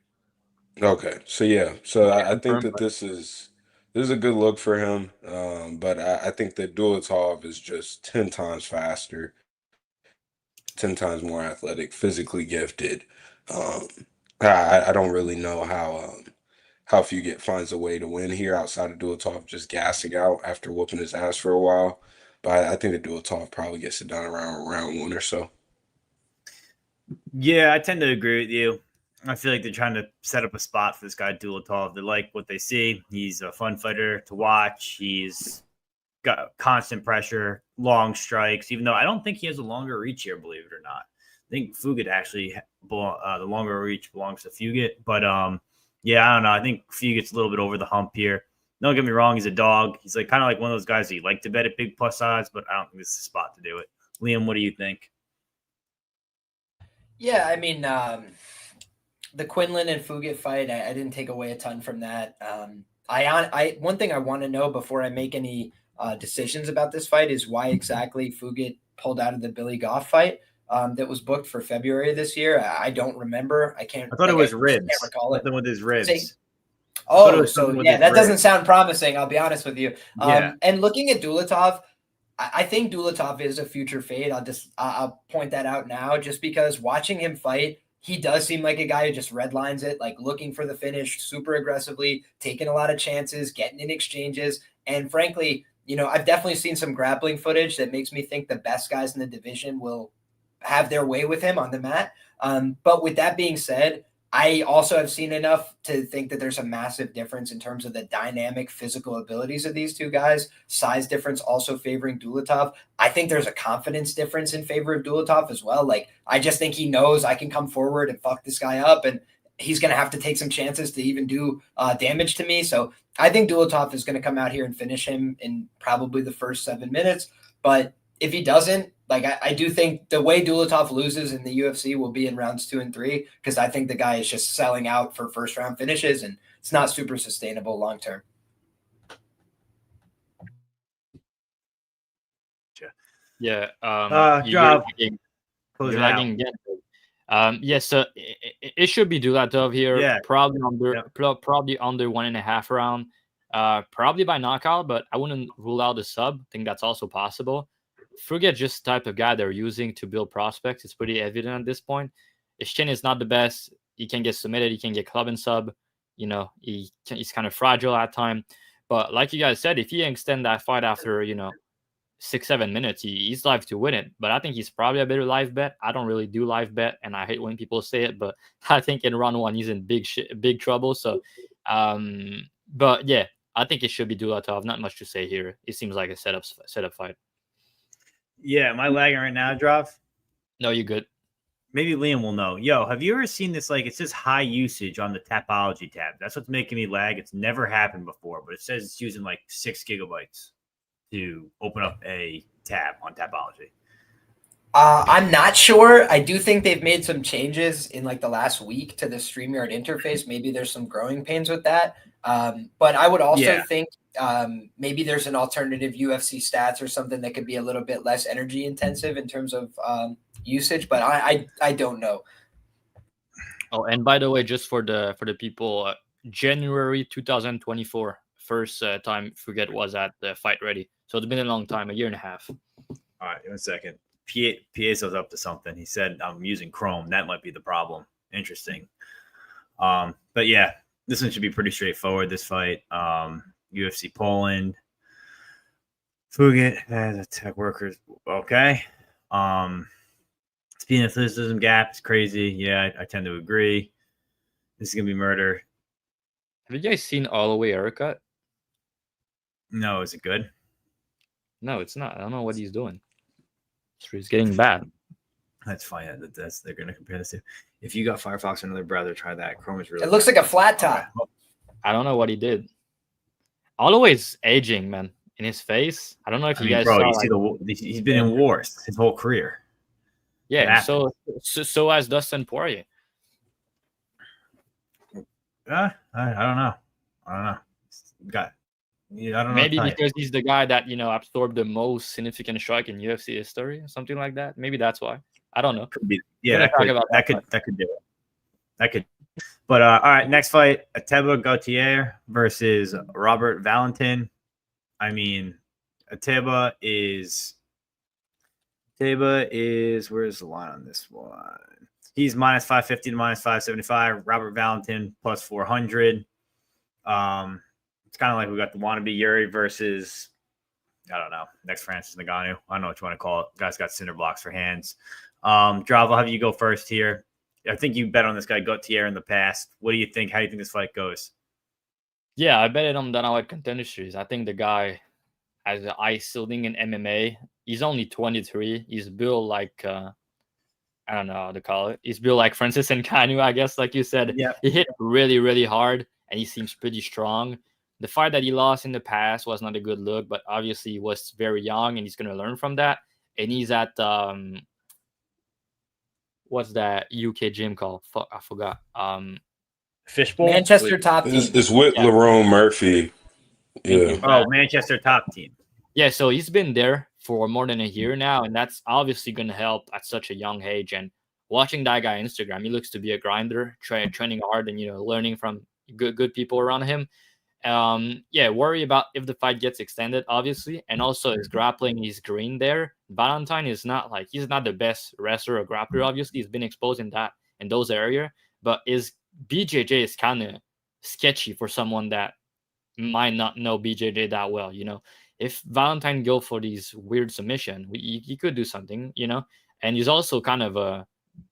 Okay, so yeah, so Yeah, I think that but this is a good look for him. But I think that Dulatov is just 10 times faster, 10 times more athletic, physically gifted. Um, I don't really know how Fugitt finds a way to win here outside of Dulatov just gassing out after whooping his ass for a while. But I think that Dulatov probably gets it done around round 1 or so. Yeah, I tend to agree with you. I feel like they're trying to set up a spot for this guy Dulatov. They like what they see. He's a fun fighter to watch. He's got constant pressure, long strikes, even though I don't think he has a longer reach here, believe it or not. I think Fugitt actually, the longer reach belongs to Fugitt. But yeah, I don't know. I think Fugitt's a little bit over the hump here. Don't get me wrong, he's a dog. He's like kind of like one of those guys that you like to bet at big plus odds, but I don't think this is the spot to do it. Liam, what do you think? Yeah, I mean, the Quinlan and Fugitt fight, I didn't take away a ton from that. One thing I want to know before I make any decisions about this fight is why exactly Fugitt pulled out of the Billy Goff fight that was booked for February this year. I don't remember. I thought it was ribs. Can't recall it. Something with his ribs. So yeah, that doesn't sound promising. I'll be honest with you. Yeah. And looking at Dulatov, I think Dulatov is a future fade. I'll point that out now, just because watching him fight, he does seem like a guy who just redlines it, like looking for the finish super aggressively, taking a lot of chances, getting in exchanges. And frankly, I've definitely seen some grappling footage that makes me think the best guys in the division will have their way with him on the mat. But with that being said, I also have seen enough to think that there's a massive difference in terms of the dynamic physical abilities of these two guys. Size difference also favoring Dulatov. I think there's a confidence difference in favor of Dulatov as well. Like, I just think he knows I can come forward and fuck this guy up, and he's going to have to take some chances to even do damage to me. So I think Dulatov is going to come out here and finish him in probably the first 7 minutes. But if he doesn't, like, I do think the way Dulatov loses in the UFC will be in rounds 2 and 3, because I think the guy is just selling out for first round finishes, and it's not super sustainable long term. Yeah. Job. You're lagging again. Yeah, so it should be Dulatov here. Yeah. Probably under 1.5 round. Probably by knockout, but I wouldn't rule out the sub. I think that's also possible. Forget just the type of guy they're using to build prospects. It's pretty evident at this point. His chin is not the best. He can get submitted. He can get club and sub. He's kind of fragile at time. But like you guys said, if he extend that fight after 6-7 minutes, he's live to win it. But I think he's probably a better live bet. I don't really do live bet, and I hate when people say it, but I think in round 1 he's in big trouble. So, but yeah, I think it should be Dulatov. Not much to say here. It seems like a setup fight. Yeah, am I lagging right now, Dravhy? No, you're good. Maybe Liam will know. Yo, have you ever seen this? Like, it says high usage on the Tapology tab. That's what's making me lag. It's never happened before, but it says it's using like 6 gigabytes to open up a tab on Tapology. I'm not sure. I do think they've made some changes in like the last week to the StreamYard interface. Maybe there's some growing pains with that. But I would also think maybe there's an alternative UFC stats or something that could be a little bit less energy intensive in terms of usage. But I don't know. Oh, and by the way, just for the people, January 2024, first time Fugitt was at the Fight Ready. So it's been a long time, 1.5 years. All right, 1 second. Piezo's up to something. He said, I'm using Chrome. That might be the problem. Interesting. But yeah, this one should be pretty straightforward, this fight. UFC Poland. Fugitt as a tech workers. Okay. Speed and athleticism gap is crazy. Yeah, I tend to agree. This is going to be murder. Have you guys seen Holloway haircut? No, is it good? No, it's not. I don't know what he's doing. He's getting bad. That's fine. They're going to compare this to. If you got Firefox or another browser, try that. Chrome is really. It looks like a flat top. I don't know what he did. Holloway's aging, man. In his face. I don't know if you guys saw. He's been in wars his whole career. Yeah, so has Dustin Poirier. I don't know. I don't know. I don't know. Maybe what to tell you. because he's the guy that absorbed the most significant strike in UFC history, or something like that. Maybe that's why. I don't know. Could be. Yeah, We're that gonna could, talk about that could that could do it. That could. But all right, next fight: Ateba Gautier versus Robert Valentin. I mean, Ateba is where's the line on this one? He's minus 550 to minus 575. Robert Valentin plus 400. It's kind of like we got the wannabe Yuri versus, I don't know, next Francis Ngannou. I don't know what you want to call it. Guy's got cinder blocks for hands. Dravhy, I'll have you go first here. I think you bet on this guy Gautier in the past. What do you think? How do you think this fight goes? Yeah, I bet it on Dana White Contender Series. I think the guy has an ice ceiling in MMA. He's only 23. He's built like I don't know how to call it. He's built like Francis Ngannou, I guess, like you said. Yeah. He hit really, really hard, and he seems pretty strong. The fight that he lost in the past was not a good look, but obviously he was very young, and he's going to learn from that. And he's at what's that UK gym called? Fuck, I forgot. Fishbowl? Manchester top team. It's with Lerone Murphy. Yeah. Oh, Manchester top team. Yeah, so he's been there for more than a year now, and that's obviously going to help at such a young age. And watching that guy on Instagram, he looks to be a grinder, training hard, and learning from good people around him. Worry about if the fight gets extended, obviously, and also his grappling is green there. Valentin is not he's not the best wrestler or grappler. Obviously, he's been exposed in those areas, but his BJJ is kind of sketchy for someone that might not know BJJ that well. If Valentin go for these weird submission, he could do something, and he's also kind of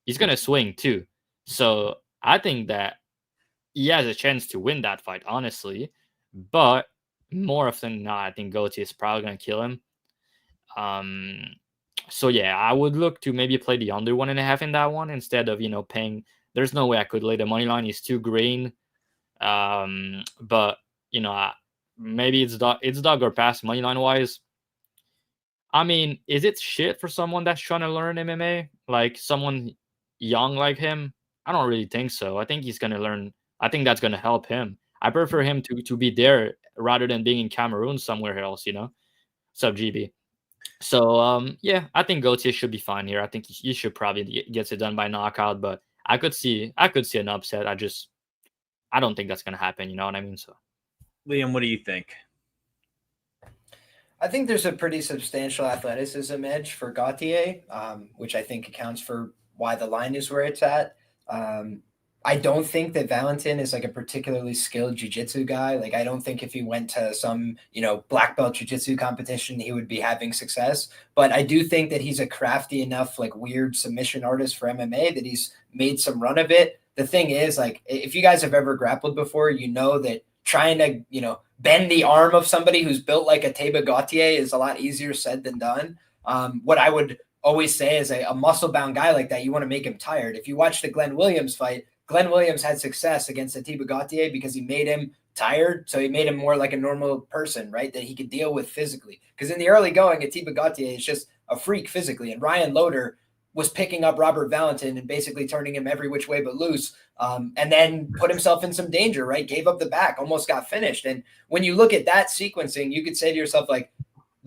he's gonna swing too. So I think that he has a chance to win that fight, honestly. But more often than not, I think Gautier is probably gonna kill him. So yeah, I would look to maybe play the under 1.5 in that one instead of paying. There's no way I could lay the money line. He's too green. But maybe it's dog or pass money line wise. I mean, is it shit for someone that's trying to learn MMA? Like someone young like him? I don't really think so. I think he's gonna learn. I think that's gonna help him. I prefer him to be there rather than being in Cameroon somewhere else, sub GB. So yeah, I think Gautier should be fine here. I think he should probably get it done by knockout, but I could see an upset. I don't think that's gonna happen. You know what I mean? So, Liam, what do you think? I think there's a pretty substantial athleticism edge for Gautier, which I think accounts for why the line is where it's at. I don't think that Valentin is like a particularly skilled jiu-jitsu guy. Like, I don't think if he went to some, black belt jiu-jitsu competition, he would be having success. But I do think that he's a crafty enough, like weird submission artist for MMA that he's made some run of it. The thing is, like, if you guys have ever grappled before, you know that trying to, bend the arm of somebody who's built like Ateba Gautier is a lot easier said than done. What I would always say is a muscle-bound guy like that, you want to make him tired. If you watch the Glenn Williams fight, Glenn Williams had success against Ateba Gautier because he made him tired, so he made him more like a normal person, right, that he could deal with physically. Because in the early going, Ateba Gautier is just a freak physically, and Ryan Loder was picking up Robert Valentin and basically turning him every which way but loose, and then put himself in some danger, right? Gave up the back, almost got finished. And when you look at that sequencing, you could say to yourself, like,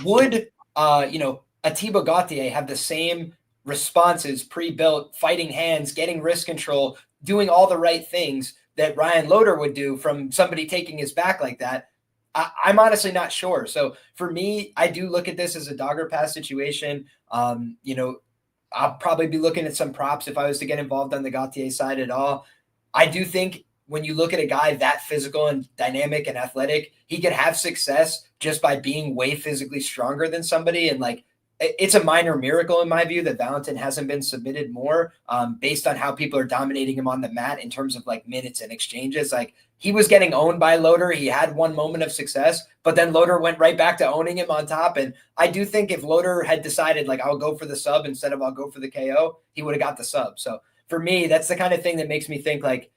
would, Ateba Gautier have the same responses, pre-built, fighting hands, getting wrist control, doing all the right things that Ryan Loder would do from somebody taking his back like that? I'm honestly not sure. So for me, I do look at this as a dogger pass situation. I'll probably be looking at some props if I was to get involved on the Gautier side at all. I do think when you look at a guy that physical and dynamic and athletic, he could have success just by being way physically stronger than somebody. And like, it's a minor miracle in my view that Valentin hasn't been submitted more based on how people are dominating him on the mat in terms of like minutes and exchanges. Like, he was getting owned by Loder. He had one moment of success, but then Loder went right back to owning him on top. And I do think if Loder had decided like, I'll go for the sub instead of I'll go for the KO, he would have got the sub. So for me, that's the kind of thing that makes me think like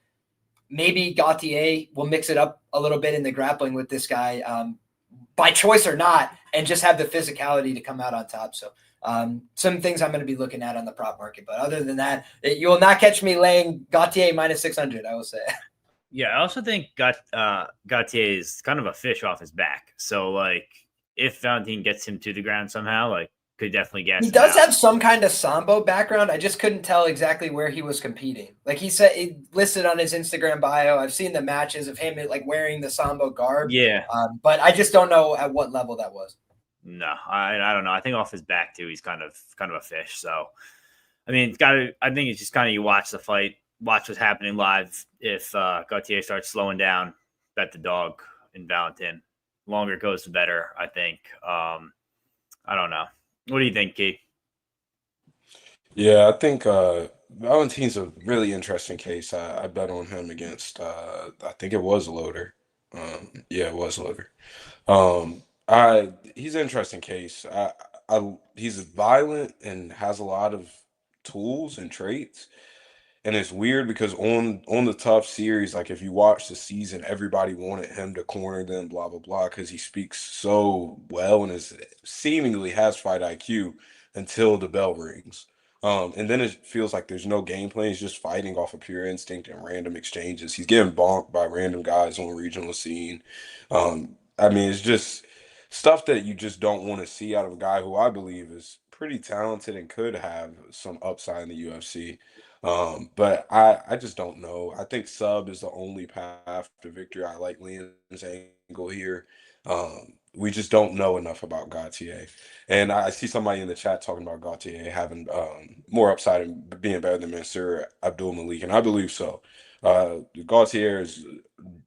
maybe Gautier will mix it up a little bit in the grappling with this guy by choice or not, and just have the physicality to come out on top. So some things I'm going to be looking at on the prop market. But other than that, you will not catch me laying Gautier minus 600, I will say. Yeah, I also think Gautier is kind of a fish off his back. So, like, if Valentin gets him to the ground somehow, like, could definitely gas He him does out. have some kind of sambo background. I just couldn't tell exactly where he was competing. Like he said, he listed on his Instagram bio. I've seen the matches of him like wearing the sambo garb. Yeah. But I just don't know at what level that was. No, I don't know. I think off his back too, he's kind of a fish. So, I mean, it's got to. I think it's just kind of you watch the fight, watch what's happening live. If Gautier starts slowing down, bet the dog in Valentin. Longer it goes, the better. I think. I don't know. What do you think, Keith? Yeah, I think Valentin's a really interesting case. I bet on him against I think it was Loader. Yeah, it was Loader. I He's an interesting case. He's violent and has a lot of tools and traits. And it's weird because on the tough series, like if you watch the season, everybody wanted him to corner them, blah blah blah, because he speaks so well and is seemingly has fight IQ until the bell rings. And then it feels like there's no game plan. He's just fighting off of pure instinct and random exchanges. He's getting bonked by random guys on the regional scene. I mean, it's just stuff that you just don't want to see out of a guy who I believe is pretty talented and could have some upside in the UFC. But I just don't know. I think sub is the only path to victory. I like Liam's angle here. We just don't know enough about Gautier. And I see somebody in the chat talking about Gautier having more upside and being better than Mansour Abdul Malik, and I believe so. Gautier is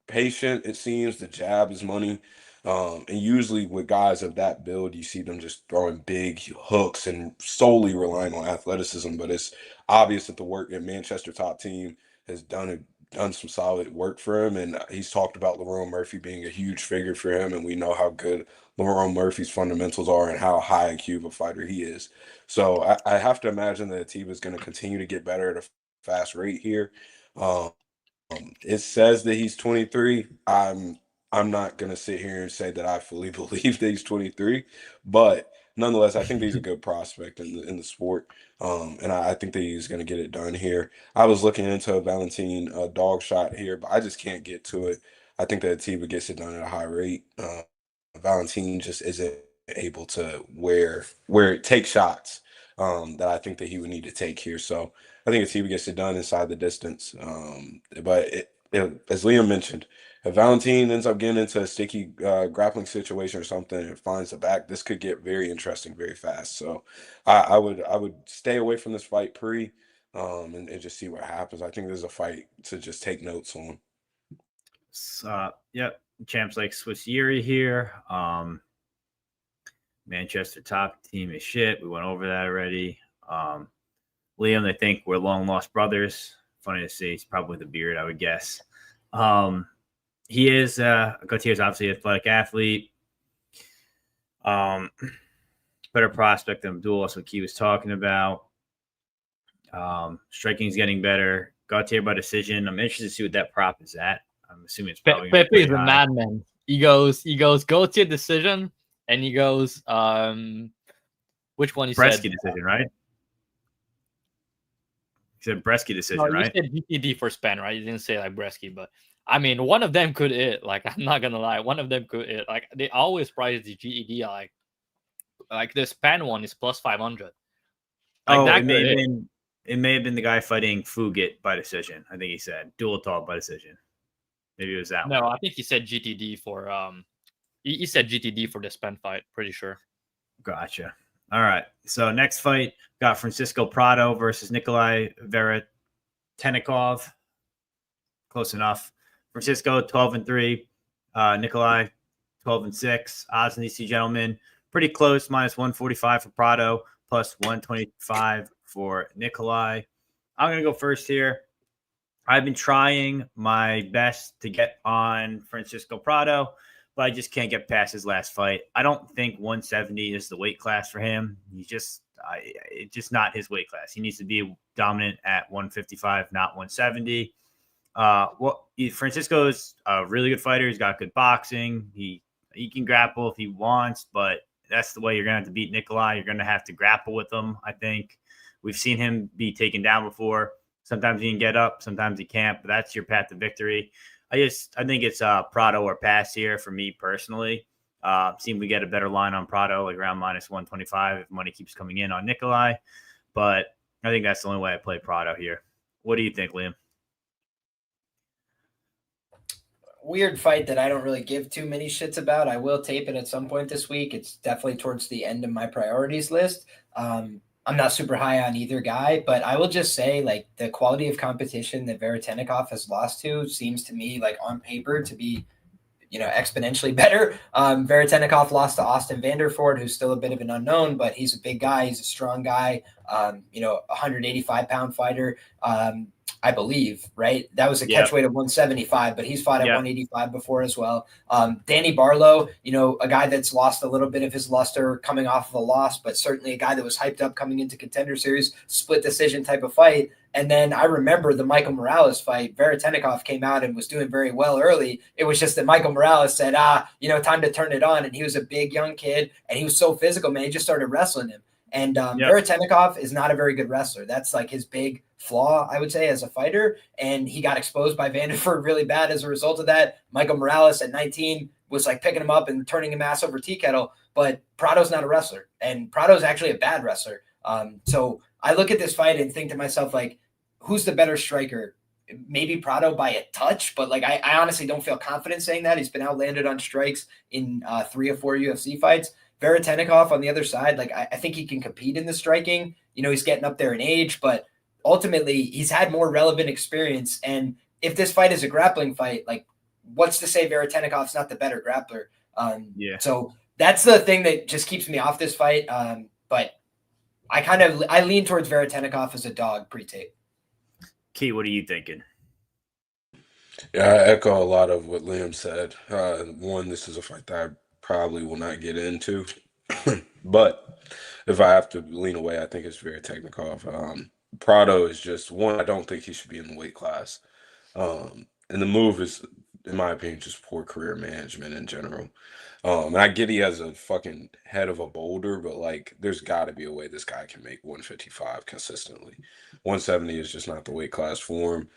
patient, it seems. The jab is money. And usually with guys of that build, you see them just throwing big hooks and solely relying on athleticism. But it's obvious that the work at Manchester top team has done some solid work for him. And he's talked about Lerone Murphy being a huge figure for him. And we know how good Lerone Murphy's fundamentals are and how high IQ of a fighter he is. So I have to imagine that Atiba is going to continue to get better at a fast rate here. Um, it says that he's 23. I'm not gonna sit here and say that I fully believe that he's 23, but nonetheless, I think that he's a good prospect in the sport. And I think that he's gonna get it done here. I was looking into a Valentin dog shot here, but I just can't get to it. I think that Atiba gets it done at a high rate. Valentin just isn't able to where take shots that I think that he would need to take here. So I think Atiba gets it done inside the distance. But as Liam mentioned, if Valentin ends up getting into a sticky grappling situation or something and finds the back, this could get very interesting very fast. So I would stay away from this fight and just see what happens. I think there's a fight to just take notes on. Yep. Champs like Swiss Yuri here. Manchester top team is shit. We went over that already. Liam, they think we're long lost brothers. Funny to see. He's probably the beard, I would guess. He is Gautier's obviously an athletic athlete. Better prospect than Abdul, that's what Key was talking about. Striking is getting better. Gautier by decision. I'm interested to see what that prop is at. I'm assuming it's probably Pepe is a madman. He goes Gautier decision, and he goes which one he Brzeski said? Decision, right? He said Brzeski decision, No, right? You said GTD for Spann, right? You didn't say like Brzeski, but I mean, one of them could hit. Like, I'm not gonna lie, one of them could hit. Like, they always price the GED like the Spann one is plus 500. Like, it may have been the guy fighting Fugitt by decision. I think he said Dulatov by decision. Maybe it was that one. No, I think he said GTD for he said GTD for the Spann fight. Pretty sure. Gotcha. All right. So next fight got Francisco Prado versus Nikolai Veretennikov. Close enough. Francisco 12-3. Nikolai 12-6. Odds on these two gentlemen pretty close. Minus 145 for Prado, plus 125 for Nikolai. I'm gonna go first here. I've been trying my best to get on Francisco Prado, but I just can't get past his last fight. I don't think 170 is the weight class for him. He's just it's just not his weight class. He needs to be dominant at 155, not 170. Francisco's a really good fighter. He's got good boxing. He can grapple if he wants, but that's the way you're going to have to beat Nikolai. You're going to have to grapple with him, I think. We've seen him be taken down before. Sometimes he can get up, sometimes he can't, but that's your path to victory. I think it's Prado or pass here for me personally. Seem we get a better line on Prado, like around -125 if money keeps coming in on Nikolai. But I think that's the only way I play Prado here. What do you think, Liam? Weird fight that I don't really give too many shits about. I will tape it at some point this week. It's definitely towards the end of my priorities list. I'm not super high on either guy, but I will just say, like, the quality of competition that Veretennikov has lost to seems to me, like, on paper to be, exponentially better. Veretennikov lost to Austin Vanderford, who's still a bit of an unknown, but he's a big guy. He's a strong guy, 185-pound fighter. I believe, right? That was a catch weight of 175, but he's fought at 185 before as well. Danny Barlow, a guy that's lost a little bit of his luster coming off of a loss, but certainly a guy that was hyped up coming into Contender Series, split decision type of fight. And then I remember the Michael Morales fight. Veretennikov came out and was doing very well early. It was just that Michael Morales said, time to turn it on. And he was a big young kid, and he was so physical, man. He just started wrestling him. And Veretennikov is not a very good wrestler. That's like his big flaw, I would say, as a fighter. And he got exposed by Vanderford really bad as a result of that. Michael Morales at 19 was like picking him up and turning him ass over tea kettle. But Prado's not a wrestler, and Prado's actually a bad wrestler. So I look at this fight and think to myself, like, who's the better striker? Maybe Prado by a touch, but like I honestly don't feel confident saying that. He's been outlanded on strikes in 3 or 4 UFC fights. Veretennikov on the other side, like I think he can compete in the striking. He's getting up there in age, but ultimately he's had more relevant experience. And if this fight is a grappling fight, like what's to say Veretennikov's not the better grappler? So that's the thing that just keeps me off this fight. But I lean towards Veretennikov as a dog pre-tape. Key, what are you thinking? Yeah, I echo a lot of what Liam said. One, this is a fight that I probably will not get into. But if I have to lean away, I think it's Veretennikov. Prado is just one. I don't think he should be in the weight class. And the move is, in my opinion, just poor career management in general. And I get he has a fucking head of a boulder, but like, there's got to be a way this guy can make 155 consistently. 170 is just not the weight class for him.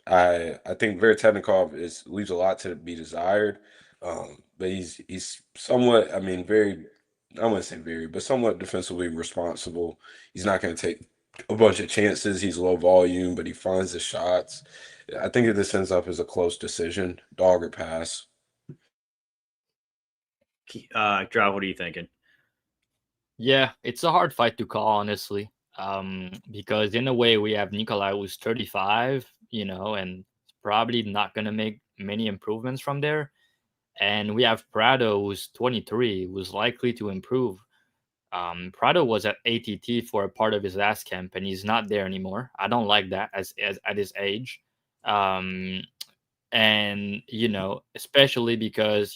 I think Veretennikov leaves a lot to be desired, but he's somewhat, I mean, I wouldn't say very, but somewhat defensively responsible. He's not going to take a bunch of chances. He's low volume, but he finds the shots. I think if this ends up as a close decision, dog or pass. Dravhy, what are you thinking? Yeah, it's a hard fight to call, honestly. Because in a way we have Nikolai who's 35, and probably not going to make many improvements from there. And we have Prado who's 23, who's likely to improve. Prado was at ATT for a part of his last camp, and he's not there anymore. I don't like that as at his age. And especially because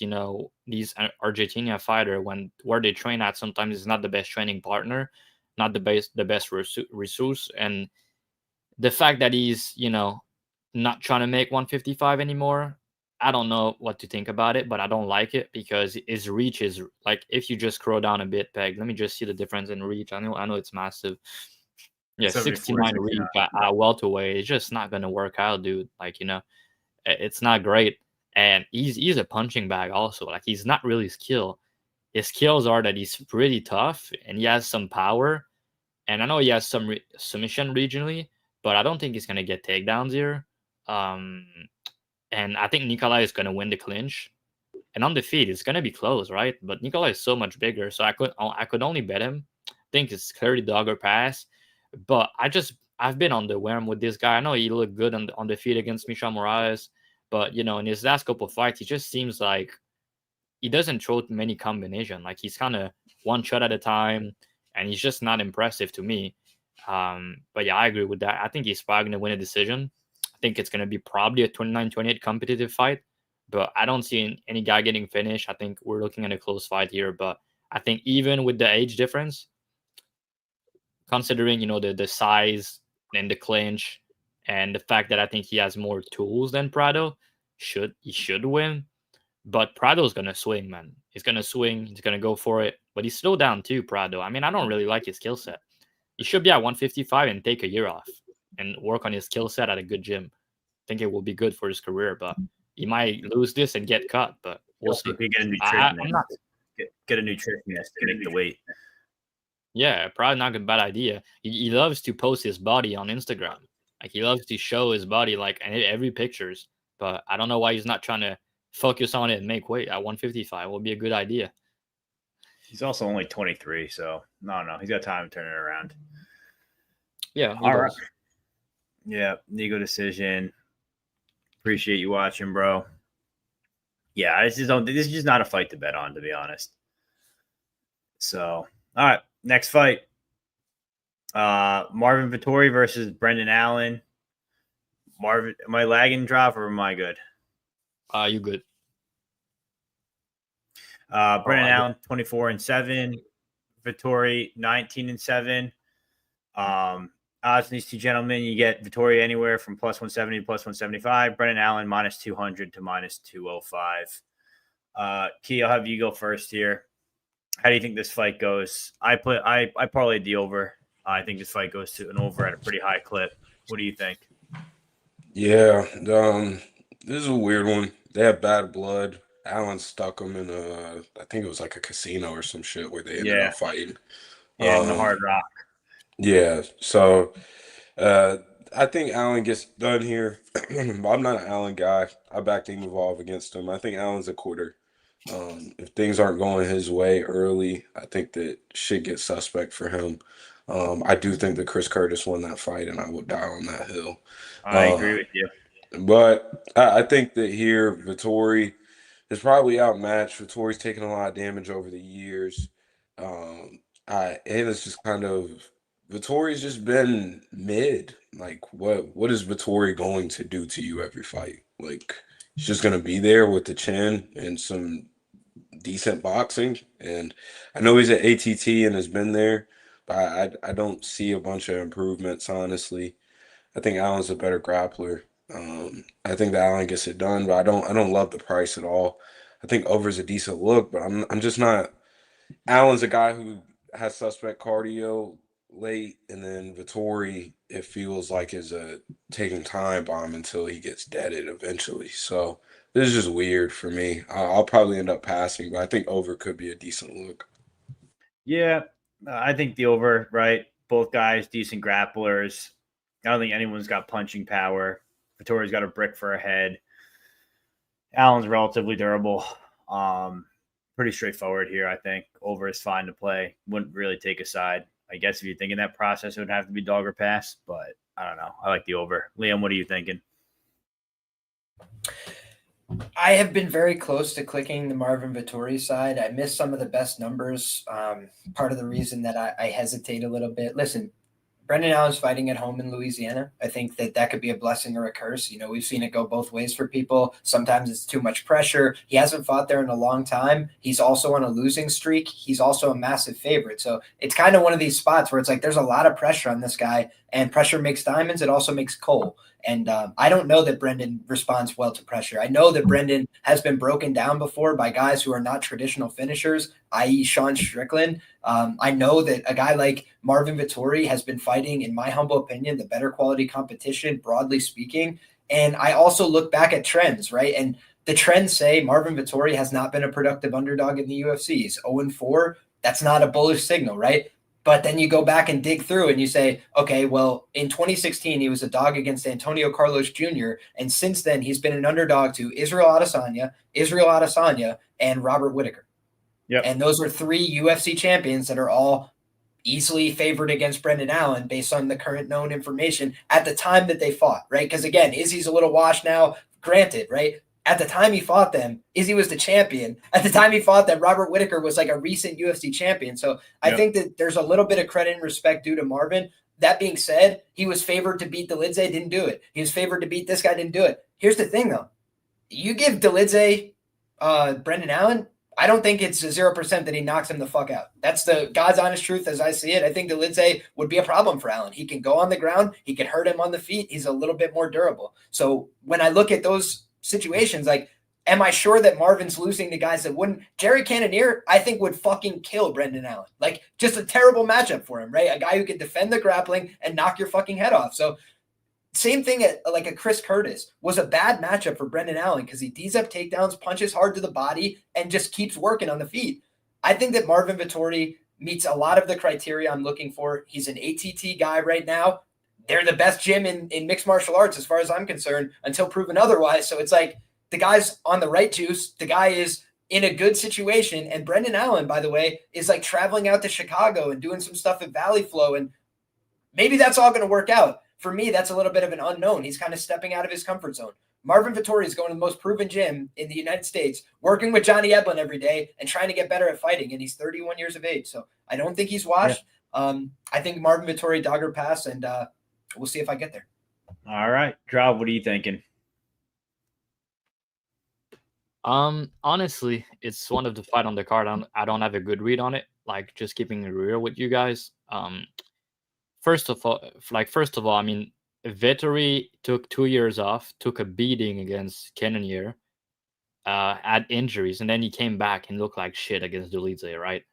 these Argentina fighter, where they train at, sometimes is not the best training partner, not the best resource. And the fact that he's not trying to make 155 anymore, I don't know what to think about it, but I don't like it because his reach is like, if you just scroll down a bit, Peg, let me just see the difference in reach. I know it's massive. Yeah, 69 reach at welterweight. It's just not gonna work out, dude. Like, it's not great. And he's a punching bag also. Like, he's not really skilled. His skills are that he's pretty tough and he has some power. And I know he has some submission regionally, but I don't think he's gonna get takedowns here. And I think Nikolai is gonna win the clinch. And on the feet, it's gonna be close, right? But Nikolai is so much bigger, so I could only bet him. I think it's clearly dog or pass. But I've been on the worm with this guy. I know he looked good on the feet against Michel Moraes, but in his last couple of fights, he just seems like he doesn't throw many combination. Like, he's kind of one shot at a time, and he's just not impressive to me. But yeah, I agree with that. I think he's probably going to win a decision. I think it's going to be probably a 29-28 competitive fight, but I don't see any guy getting finished. I think we're looking at a close fight here, but I think even with the age difference, considering the size and the clinch and the fact that I think he has more tools than Prado, he should win. But Prado's gonna swing, man. He's gonna swing. He's gonna go for it. But he's slowed down too, Prado. I mean, I don't really like his skill set. He should be at 155 and take a year off. and work on his skill set at a good gym. I think it will be good for his career, but he might lose this and get cut, but we'll see. If you get a I'm nutritionist, not, get a nutritionist to make the weight. yeah, probably not a bad idea. He loves to post his body on Instagram. Like, he loves to show his body, like, in every pictures, but I don't know why he's not trying to focus on it and make weight at 155. Will be a good idea. He's also only 23, so no, he's got time to turn it around. Yeah. All right. Yeah, Nego decision. Appreciate you watching, bro. Yeah, this is just not a fight to bet on, to be honest. So, all right, next fight. Marvin Vettori versus Brendan Allen. Marvin, am I lagging, Drop, or am I good? You good? Brendan Allen 24-7, Vettori 19-7. Odds on these two gentlemen, you get Vettori anywhere from plus 170 to plus 175. Brendan Allen minus 200 to minus 205. Key, I'll have you go first here. How do you think this fight goes? I parlayed the over. I think this fight goes to an over at a pretty high clip. What do you think? Yeah, this is a weird one. They have bad blood. Allen stuck him in I think it was like a casino or some shit where they ended up fighting. Yeah, in the Hard Rock. Yeah, so I think Allen gets done here. I'm not an Allen guy. I backed him evolve against him. I think Allen's a quarter. If things aren't going his way early, I think that shit gets suspect for him. I do think that Chris Curtis won that fight, and I will die on that hill. I agree with you. But I think that here, Vettori is probably outmatched. Vettori's taken a lot of damage over the years. And it's just kind of Vettori's just been mid. Like, what is Vettori going to do to you every fight? Like, he's just going to be there with the chin and some decent boxing. And I know he's at ATT and has been there, but I don't see a bunch of improvements, honestly. I think Allen's a better grappler. I think that Allen gets it done, but I don't love the price at all. I think over's a decent look, but I'm just not. Allen's a guy who has suspect cardio late, and then Vettori, it feels like, is a taking time bomb until he gets deaded eventually. So this is just weird for me. I'll probably end up passing, but I think over could be a decent look. Yeah, I think the over, right? Both guys, decent grapplers. I don't think anyone's got punching power. Vettori's got a brick for a head. Allen's relatively durable. Pretty straightforward here, I think. Over is fine to play. Wouldn't really take a side. I guess if you're thinking that process, it would have to be dog or pass, but I don't know. I like the over. Liam, what are you thinking? I have been very close to clicking the Marvin Vettori side. I missed some of the best numbers. Part of the reason that I hesitate a little bit. Listen, Brendan Allen's fighting at home in Louisiana. I think that could be a blessing or a curse. You know, we've seen it go both ways for people. Sometimes it's too much pressure. He hasn't fought there in a long time. He's also on a losing streak. He's also a massive favorite. So it's kind of one of these spots where it's like there's a lot of pressure on this guy, and pressure makes diamonds. It also makes coal. And I don't know that Brendan responds well to pressure. I know that Brendan has been broken down before by guys who are not traditional finishers, i.e. Sean Strickland. I know that a guy like Marvin Vettori has been fighting, in my humble opinion, the better quality competition, broadly speaking. And I also look back at trends, right? And the trends say Marvin Vettori has not been a productive underdog in the UFC. He's 0-4. That's not a bullish signal, right? But then you go back and dig through and you say, okay, well, in 2016, he was a dog against Antonio Carlos Jr. And since then, he's been an underdog to Israel Adesanya, and Robert Whittaker. Yep. And those are three UFC champions that are all easily favored against Brendan Allen based on the current known information at the time that they fought, right? Because again, Izzy's a little washed now, granted, right? At the time he fought them, Izzy was the champion. At the time he fought them, Robert Whittaker was like a recent UFC champion. So I think that there's a little bit of credit and respect due to Marvin. That being said, he was favored to beat Dolidze, didn't do it. He was favored to beat this guy, didn't do it. Here's the thing, though. You give Dolidze Brendan Allen, I don't think it's a 0% that he knocks him the fuck out. That's the God's honest truth as I see it. I think Dolidze would be a problem for Allen. He can go on the ground. He can hurt him on the feet. He's a little bit more durable. So when I look at those situations, like, am I sure that Marvin's losing to guys that wouldn't? Jerry Cannonier, I think, would fucking kill Brendan Allen. Like, just a terrible matchup for him, right? A guy who can defend the grappling and knock your fucking head off. So Same thing at like a Chris Curtis was a bad matchup for Brendan Allen because he D's up takedowns, punches hard to the body, and just keeps working on the feet. I think that Marvin Vettori meets a lot of the criteria I'm looking for. He's an ATT guy right now. They're the best gym in mixed martial arts as far as I'm concerned until proven otherwise. So it's like the guy's on the right juice. The guy is in a good situation. And Brendan Allen, by the way, is like traveling out to Chicago and doing some stuff at Valley Flow. And maybe that's all going to work out. For me, that's a little bit of an unknown. He's kind of stepping out of his comfort zone. Marvin Vettori is going to the most proven gym in the United States, working with Johnny Eblen every day and trying to get better at fighting. And he's 31 years of age. So I don't think he's washed. Yeah. I think Marvin Vettori, dogger pass, and we'll see if I get there. All right. Dravhy, what are you thinking? Honestly, it's one of the fight on the card. I don't have a good read on it. Like, just keeping it real with you guys. First of all, I mean, Vettori took 2 years off, took a beating against Cannonier, had injuries, and then he came back and looked like shit against Dulatov, right?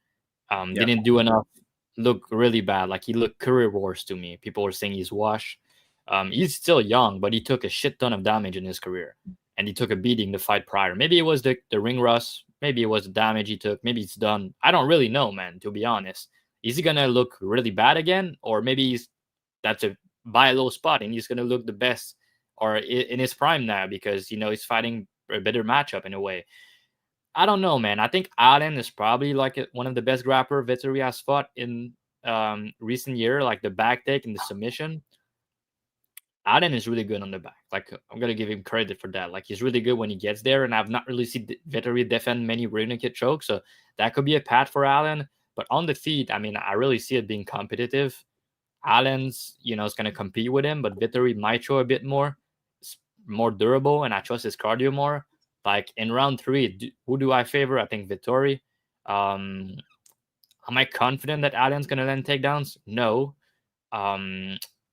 Didn't do enough, looked really bad. Like, he looked career worse to me. People were saying he's washed. He's still young, but he took a shit ton of damage in his career, and he took a beating the fight prior. Maybe it was the ring rust. Maybe it was the damage he took. Maybe it's done. I don't really know, man, to be honest. Is he going to look really bad again? Or maybe that's a buy low spot and he's going to look the best or in his prime now because, he's fighting a better matchup in a way. I don't know, man. I think Allen is probably like one of the best grappler Vettori has fought in recent year, like the back take and the submission. Allen is really good on the back. Like, I'm going to give him credit for that. Like, he's really good when he gets there, and I've not really seen Vettori defend many rear naked chokes, so that could be a path for Allen. But on the feet, I mean, I really see it being competitive. Allen's, is going to compete with him, but Vettori might show a bit more. It's more durable, and I trust his cardio more. Like, in round 3, who do I favor? I think Vettori. Am I confident that Allen's going to land takedowns? No.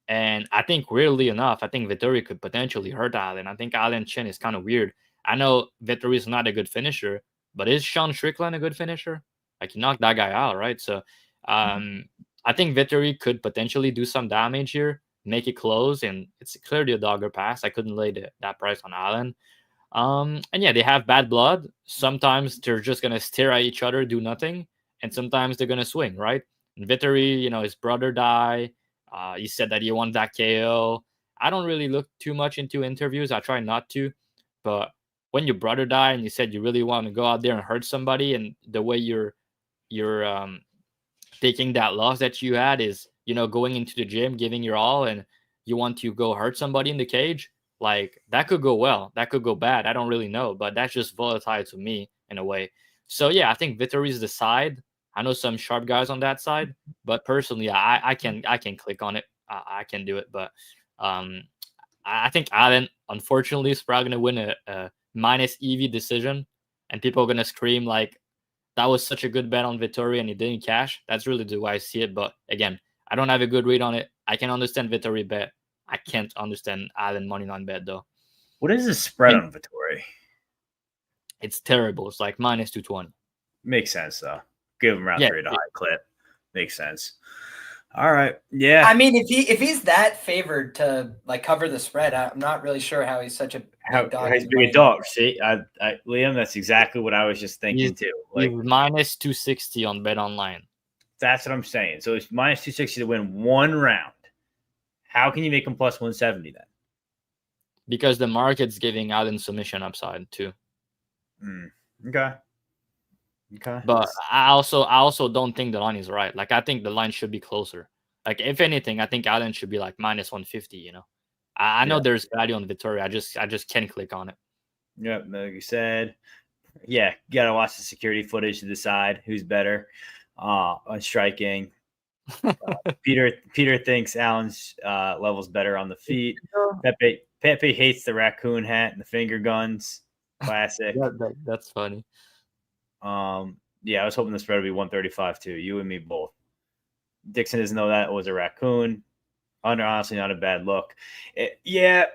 And I think, weirdly enough, I think Vettori could potentially hurt Allen. I think Allen's chin is kind of weird. I know Vettori is not a good finisher, but is Sean Strickland a good finisher? Like, he knocked that guy out, right? So I think Vettori could potentially do some damage here, make it close, and it's clearly a dogger pass. I couldn't lay that price on Allen. And yeah, they have bad blood. Sometimes they're just going to stare at each other, do nothing, and sometimes they're going to swing, right? And Vettori, his brother died. He said that he won that KO. I don't really look too much into interviews. I try not to. But when your brother died and you said you really want to go out there and hurt somebody, and the way you're taking that loss that you had is, going into the gym, giving your all, and you want to go hurt somebody in the cage, like, that could go well. That could go bad. I don't really know, but that's just volatile to me in a way. So, yeah, I think Vettori is the side. I know some sharp guys on that side, but personally, I can click on it. I can do it, but I think Allen, unfortunately, is probably going to win a minus EV decision, and people are going to scream like, that was such a good bet on Vettori and he didn't cash. That's really the way I see it. But again, I don't have a good read on it. I can understand Vettori bet. I can't understand Allen money line bet though. What is the spread on Vettori? It's terrible. It's like minus 220. Makes sense though. Give him round 3 at a high clip. Makes sense. All right. Yeah. I mean, if he's that favored to like cover the spread, I'm not really sure how he's such a big dog. He's big dog. See, Liam, that's exactly what I was just thinking too. Like minus 260 on Bet Online. That's what I'm saying. So it's minus 260 to win one round. How can you make him plus 170 then? Because the market's giving Allen submission upside too. Okay. But I also don't think the line is right. Like, I think the line should be closer. Like, if anything, I think Allen should be like minus 150. I know there's value on Vettori. I just can't click on it. Yep, like you said. Yeah, you gotta watch the security footage to decide who's better on striking. Peter thinks Allen's level's better on the feet. Pepe hates the raccoon hat and the finger guns. Classic. That's funny. Yeah, I was hoping the spread would be 135 too. You and me both. Dixon doesn't know that it was a raccoon. Honestly, not a bad look. Yeah,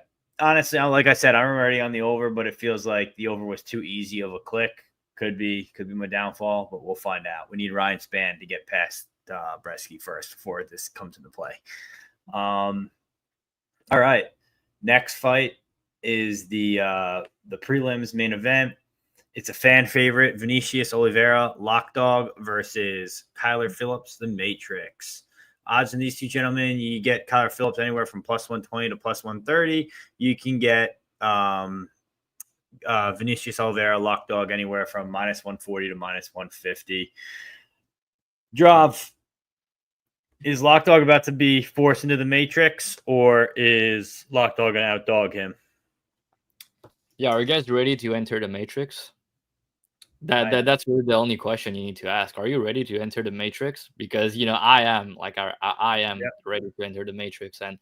honestly, like I said, I'm already on the over, but it feels like the over was too easy of a click. Could be my downfall, but we'll find out. We need Ryan Spann to get past Brzeski first before this comes into play. All right. Next fight is the prelims main event. It's a fan favorite, Vinicius Oliveira, lock dog versus Kyler Phillips, the Matrix. Odds in these two gentlemen, you get Kyler Phillips anywhere from plus 120 to plus 130. You can get Vinicius Oliveira, lock dog, anywhere from minus 140 to minus 150. Drav, is lock dog about to be forced into the Matrix, or is lock dog going to outdog him? Yeah, are you guys ready to enter the Matrix? That's really the only question you need to ask. Are you ready to enter the Matrix? Because I am. I am ready to enter the Matrix, and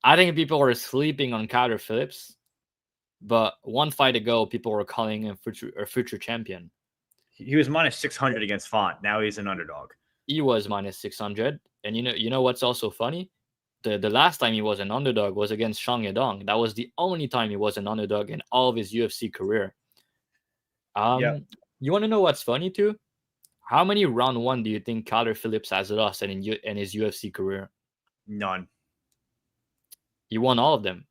I think people are sleeping on Kyler Phillips. But one fight ago, people were calling him a future champion. He was minus 600 against Font. Now he's an underdog. He was minus 600, and you know what's also funny? The last time he was an underdog was against Shang Yadong. That was the only time he was an underdog in all of his UFC career. You want to know what's funny too? How many round one do you think Kyler Phillips has lost in his UFC career? None. He won all of them.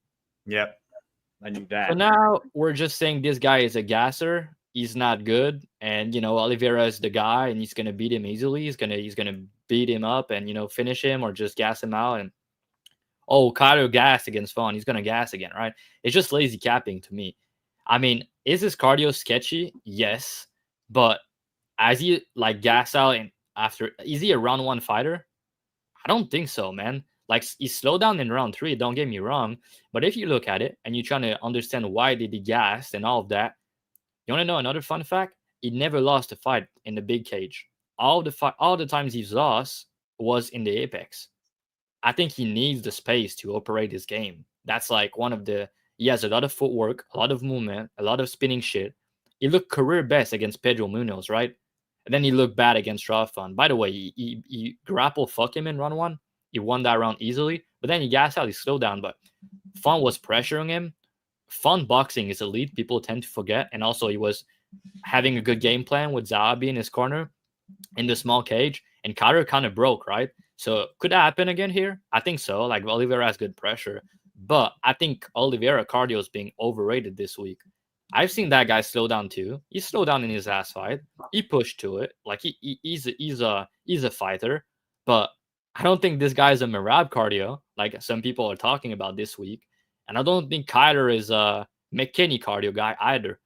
Yep, I knew that. So now we're just saying this guy is a gasser. He's not good, and Oliveira is the guy, and he's gonna beat him easily. He's gonna beat him up and finish him or just gas him out. And Kyler gassed against Vaughn. He's gonna gas again, right? It's just lazy capping to me. I mean, is his cardio sketchy? Yes, but as he gas out and after, is he a round one fighter? I don't think so, man. He slowed down in round 3. Don't get me wrong, but if you look at it and you're trying to understand why did he gas and all of that, you want to know another fun fact? He never lost a fight in the big cage. All the times he's lost was in the apex. I think he needs the space to operate his game. That's one of the. He has a lot of footwork, a lot of movement, a lot of spinning shit. He looked career best against Pedro Munoz, right? And then he looked bad against Rafa. By the way, he grapple fuck him in round 1. He won that round easily, but then he gassed out. He slowed down, but Font was pressuring him. Font boxing is elite. People tend to forget, and also he was having a good game plan with Zahabi in his corner in the small cage, and Kyler kind of broke, right? So could that happen again here? I think so. Oliveira has good pressure, but I think Oliveira cardio is being overrated this week. I've seen that guy slow down too. He slowed down in his last fight. He pushed to it. He's a fighter, but I don't think this guy is a Merab cardio like some people are talking about this week. And I don't think Kyler is a McKinney cardio guy either.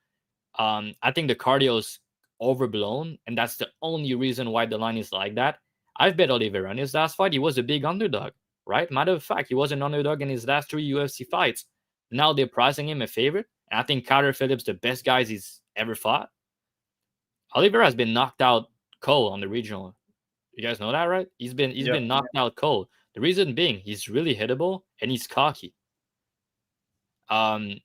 I think the cardio is overblown, and that's the only reason why the line is like that. I've bet Oliveira in his last fight. He was a big underdog, right? Matter of fact, he was an underdog in his last 3 UFC fights. Now they're pricing him a favorite. And I think Kyler Phillips, the best guys he's ever fought. Oliveira has been knocked out cold on the regional. You guys know that, right? He's been knocked out cold. The reason being, he's really hittable and he's cocky. I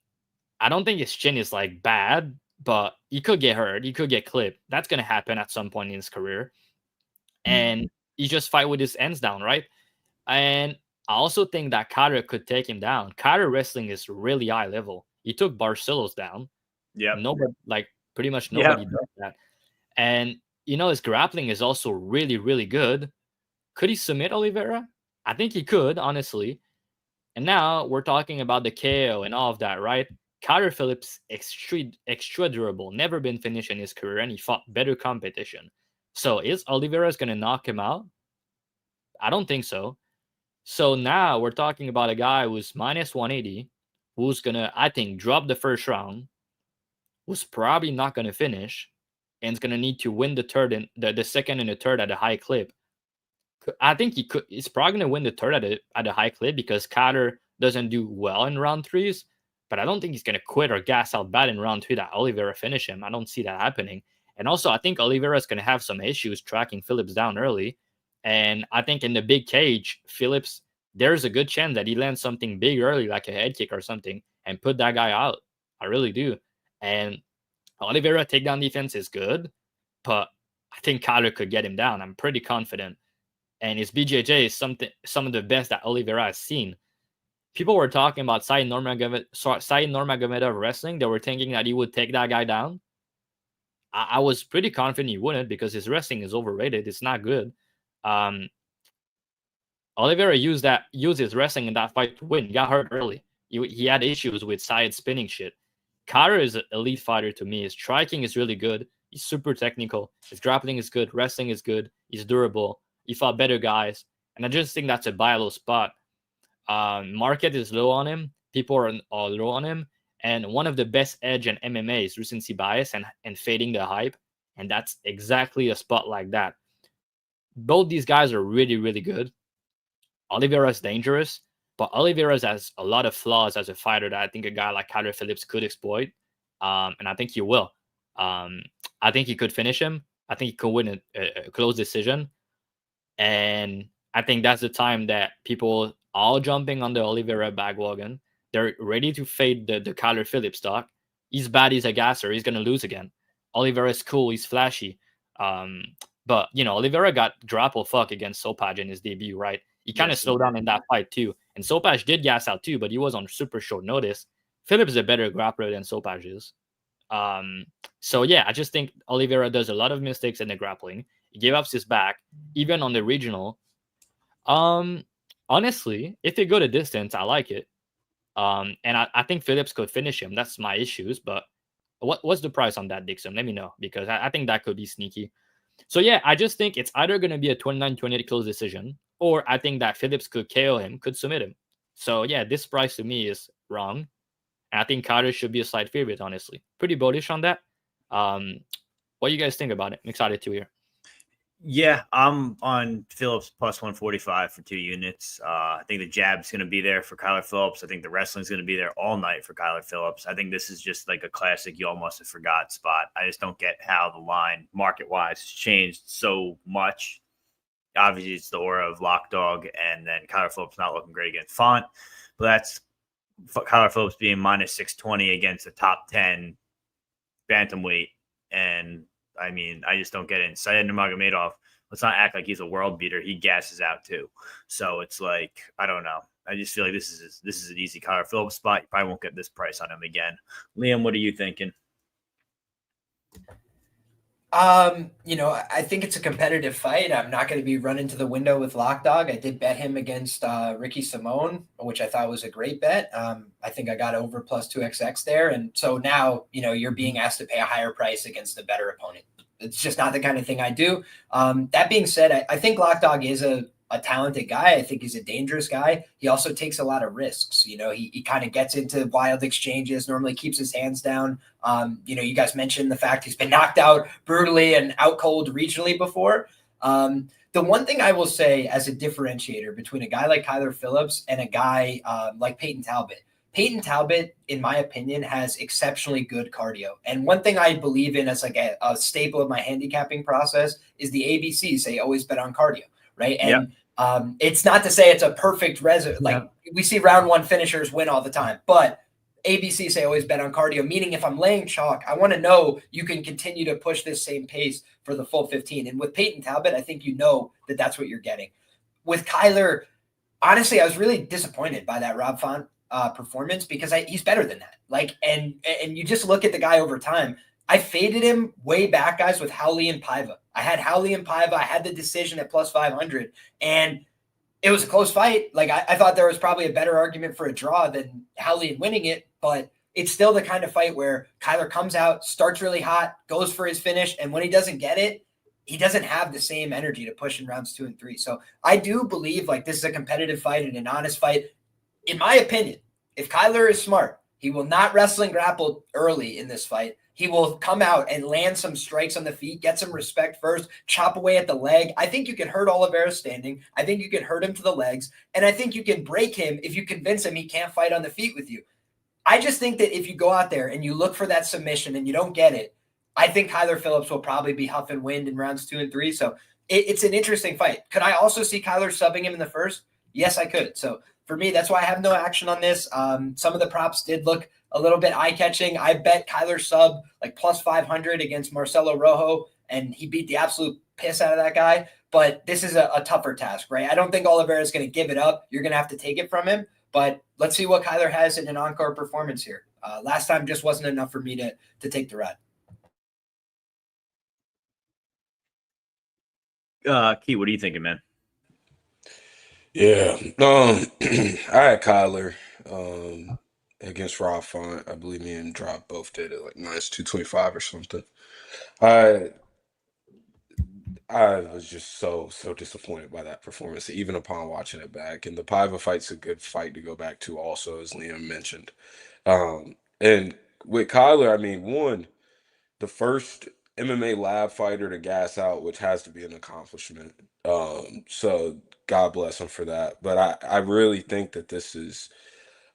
don't think his chin is bad, but he could get hurt. He could get clipped. That's gonna happen at some point in his career. And he just fight with his ends down, right? And I also think that Kyler could take him down. Kyler wrestling is really high level. He took Barcelos down. Yeah. Nobody, pretty much nobody does that. And his grappling is also really, really good. Could he submit Oliveira? I think he could, honestly. And now we're talking about the KO and all of that, right? Kyler Phillips, extra durable, never been finished in his career, and he fought better competition. So is Oliveira going to knock him out? I don't think so. So now we're talking about a guy who's minus 180, who's going to, I think, drop the first round, who's probably not going to finish, and is going to need to win the second and the third at a high clip. I think he's probably going to win the third at a high clip because Kyler doesn't do well in round 3s, but I don't think he's going to quit or gas out bad in round 2 that Oliveira finish him. I don't see that happening. And also, I think Oliveira is going to have some issues tracking Phillips down early. And I think in the big cage, Phillips, there's a good chance that he lands something big early, like a head kick or something, and put that guy out. I really do. And Oliveira takedown defense is good, but I think Kyler could get him down. I'm pretty confident. And his BJJ is some of the best that Oliveira has seen. People were talking about Said Nurmagomedov wrestling. They were thinking that he would take that guy down. I was pretty confident he wouldn't because his wrestling is overrated. It's not good. Oliveira used his wrestling in that fight to win. He got hurt early. he had issues with side spinning shit. Kyler is an elite fighter to me. His striking is really good. He's super technical. His grappling is good. Wrestling is good. He's durable. He fought better guys. And I just think that's a buy low spot. Market is low on him. People are low on him. And one of the best edge in MMA is recency bias and fading the hype. And that's exactly a spot like that. Both these guys are really, really good. Oliveira is dangerous, but Oliveira has a lot of flaws as a fighter that I think a guy like Kyler Phillips could exploit. And I think he will. I think he could finish him. I think he could win a close decision. And I think that's the time that people are jumping on the Oliveira bandwagon. They're ready to fade the Kyler Phillips stock. He's bad. He's a gasser. He's going to lose again. Oliveira is cool. He's flashy. But, Oliveira got grapple fuck against Sopaj in his debut, right? He kind of slowed down in that fight too. And Sopaj did gas out too, but he was on super short notice. Phillips is a better grappler than Sopaj is. So yeah, I just think Oliveira does a lot of mistakes in the grappling. He gave up his back, even on the regional. Honestly, if they go the distance, I like it. And I think Phillips could finish him. That's my issues. But what's the price on that, Dixon? Let me know, because I think that could be sneaky. So yeah, I just think it's either going to be a 29-28 close decision, or I think that Phillips could KO him, could submit him. So yeah, this price to me is wrong. And I think Carter should be a slight favorite, honestly. Pretty bullish on that. What do you guys think about it? I'm excited to hear. Yeah, I'm on Phillips plus 145 for 2 units. I think the jab's going to be there for Kyler Phillips. I think the wrestling's going to be there all night for Kyler Phillips. I think this is just like a classic you almost have forgot spot. I just don't get how the line market-wise has changed so much. Obviously, it's the aura of Lock Dog, and then Kyler Phillips not looking great against Font. But that's Kyler Phillips being minus 620 against the top 10 bantamweight. And I mean, I just don't get it. Said Nurmagomedov, let's not act like he's a world beater. He gasses out too. So it's like, I don't know. I just feel like this is an easy Kyler Phillips spot. You probably won't get this price on him again. Liam, what are you thinking? I think it's a competitive fight. I'm not going to be running to the window with Lock Dog. I did bet him against Ricky Simone, which I thought was a great bet. I think I got over plus 2XX there. And so now, you're being asked to pay a higher price against a better opponent. It's just not the kind of thing I do. That being said, I think Lock Dog is a talented guy. I think he's a dangerous guy. He also takes a lot of risks. He kind of gets into wild exchanges, normally keeps his hands down. You guys mentioned the fact he's been knocked out brutally and out cold regionally before. The one thing I will say as a differentiator between a guy like Kyler Phillips and a guy like Peyton Talbot, in my opinion, has exceptionally good cardio. And one thing I believe in as like a staple of my handicapping process is the ABCs. They always bet on cardio, right? And it's not to say it's a perfect we see round one finishers win all the time, but ABC say always bet on cardio, meaning if I'm laying chalk, I want to know you can continue to push this same pace for the full 15. And with Peyton Talbot, I think that that's what you're getting. With Kyler, honestly, I was really disappointed by that Rob Font performance because he's better than that. And you just look at the guy over time. I faded him way back, guys, with Howley and Paiva. I had Howley and Paiva. I had the decision at plus 500, and it was a close fight. I thought there was probably a better argument for a draw than Howley winning it, but it's still the kind of fight where Kyler comes out, starts really hot, goes for his finish, and when he doesn't get it, he doesn't have the same energy to push in rounds 2 and 3. So I do believe this is a competitive fight and an honest fight. In my opinion, if Kyler is smart, he will not wrestle and grapple early in this fight. He will come out and land some strikes on the feet, get some respect first, chop away at the leg. I think you can hurt Oliveira standing. I think you can hurt him to the legs. And I think you can break him if you convince him he can't fight on the feet with you. I just think that if you go out there and you look for that submission and you don't get it, I think Kyler Phillips will probably be huff and wind in rounds 2 and 3. So it's an interesting fight. Could I also see Kyler subbing him in the first? Yes, I could. So for me, that's why I have no action on this. Some of the props did look a little bit eye-catching. I bet Kyler sub plus 500 against Marcelo Rojo, and he beat the absolute piss out of that guy. But this is a tougher task, right? I don't think Oliveira is going to give it up. You're going to have to take it from him. But let's see what Kyler has in an encore performance here. Last time just wasn't enough for me to take the ride. Key, what are you thinking, man? Yeah. I had Kyler. against Rob Font. I believe me and Drop both did it like -225 or something. I I was just so disappointed by that performance, even upon watching it back. And the Paiva fight's a good fight to go back to, also, as Liam mentioned. And with Kyler, I mean, one, the first MMA lab fighter to gas out, which has to be an accomplishment. So God bless him for that. But I really think that this is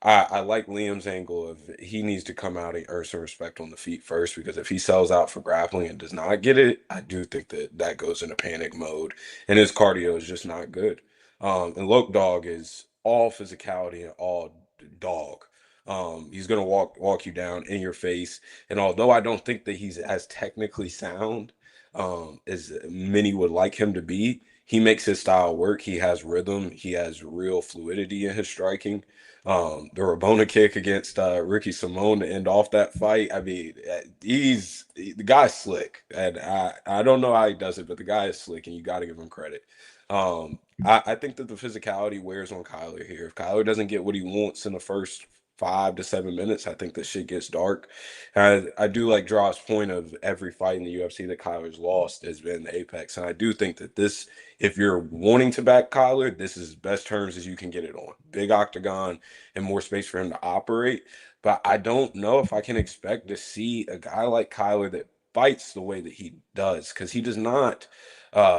I like Liam's angle of he needs to come out and earn some respect on the feet first, because if he sells out for grappling and does not get it, I do think that that goes into panic mode, and his cardio is just not good. And Loke Dog is all physicality and all dog. He's gonna walk you down in your face, and although I don't think that he's as technically sound as many would like him to be, he makes his style work. He has rhythm. He has real fluidity in his striking. The Rabona kick against Ricky Simone to end off that fight. I mean, the guy's slick, and I don't know how he does it, but the guy is slick, and you got to give him credit. I think that the physicality wears on Kyler here. If Kyler doesn't get what he wants in the first 5 to 7 minutes, I think the shit gets dark. And I do like Draw's point of every fight in the UFC that Kyler's lost has been the apex, and I do think that this, if you're wanting to back Kyler, this is best terms as you can get it on. Big octagon and more space for him to operate. But I don't know if I can expect to see a guy like Kyler that fights the way that he does, because he does not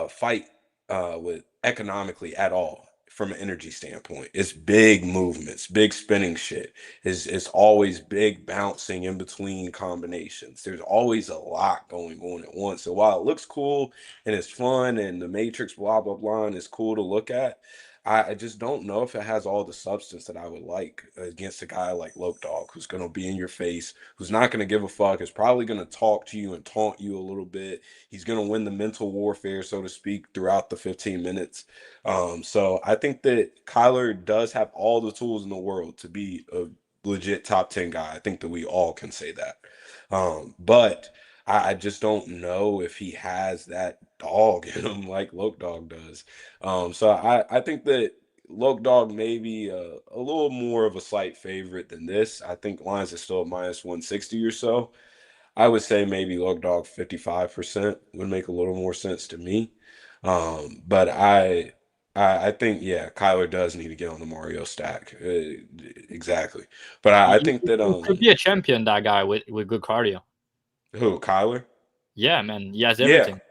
fight with economically at all from an energy standpoint. It's big movements, big spinning shit. It's always big bouncing in between combinations. There's always a lot going on at once. So while it looks cool and it's fun and the Matrix blah blah blah and it's cool to look at, I just don't know if it has all the substance that I would like against a guy like Loke Dog, who's going to be in your face, who's not going to give a fuck, is probably going to talk to you and taunt you a little bit. He's going to win the mental warfare, so to speak, throughout the 15 minutes. So I think that Kyler does have all the tools in the world to be a legit top 10 guy. I think that we all can say that. But I just don't know if he has that dog in him like Loke Dog does. So I think that Loke Dog may be a little more of a slight favorite than this. I think lines are still -160 or so. I would say maybe Loke Dog 55% would make a little more sense to me. But I think, yeah, Kyler does need to get on the Mario stack. Exactly. But I think that He could be a champion, that guy with good cardio. who, Kyler? Yeah, man, he has Yeah, everything.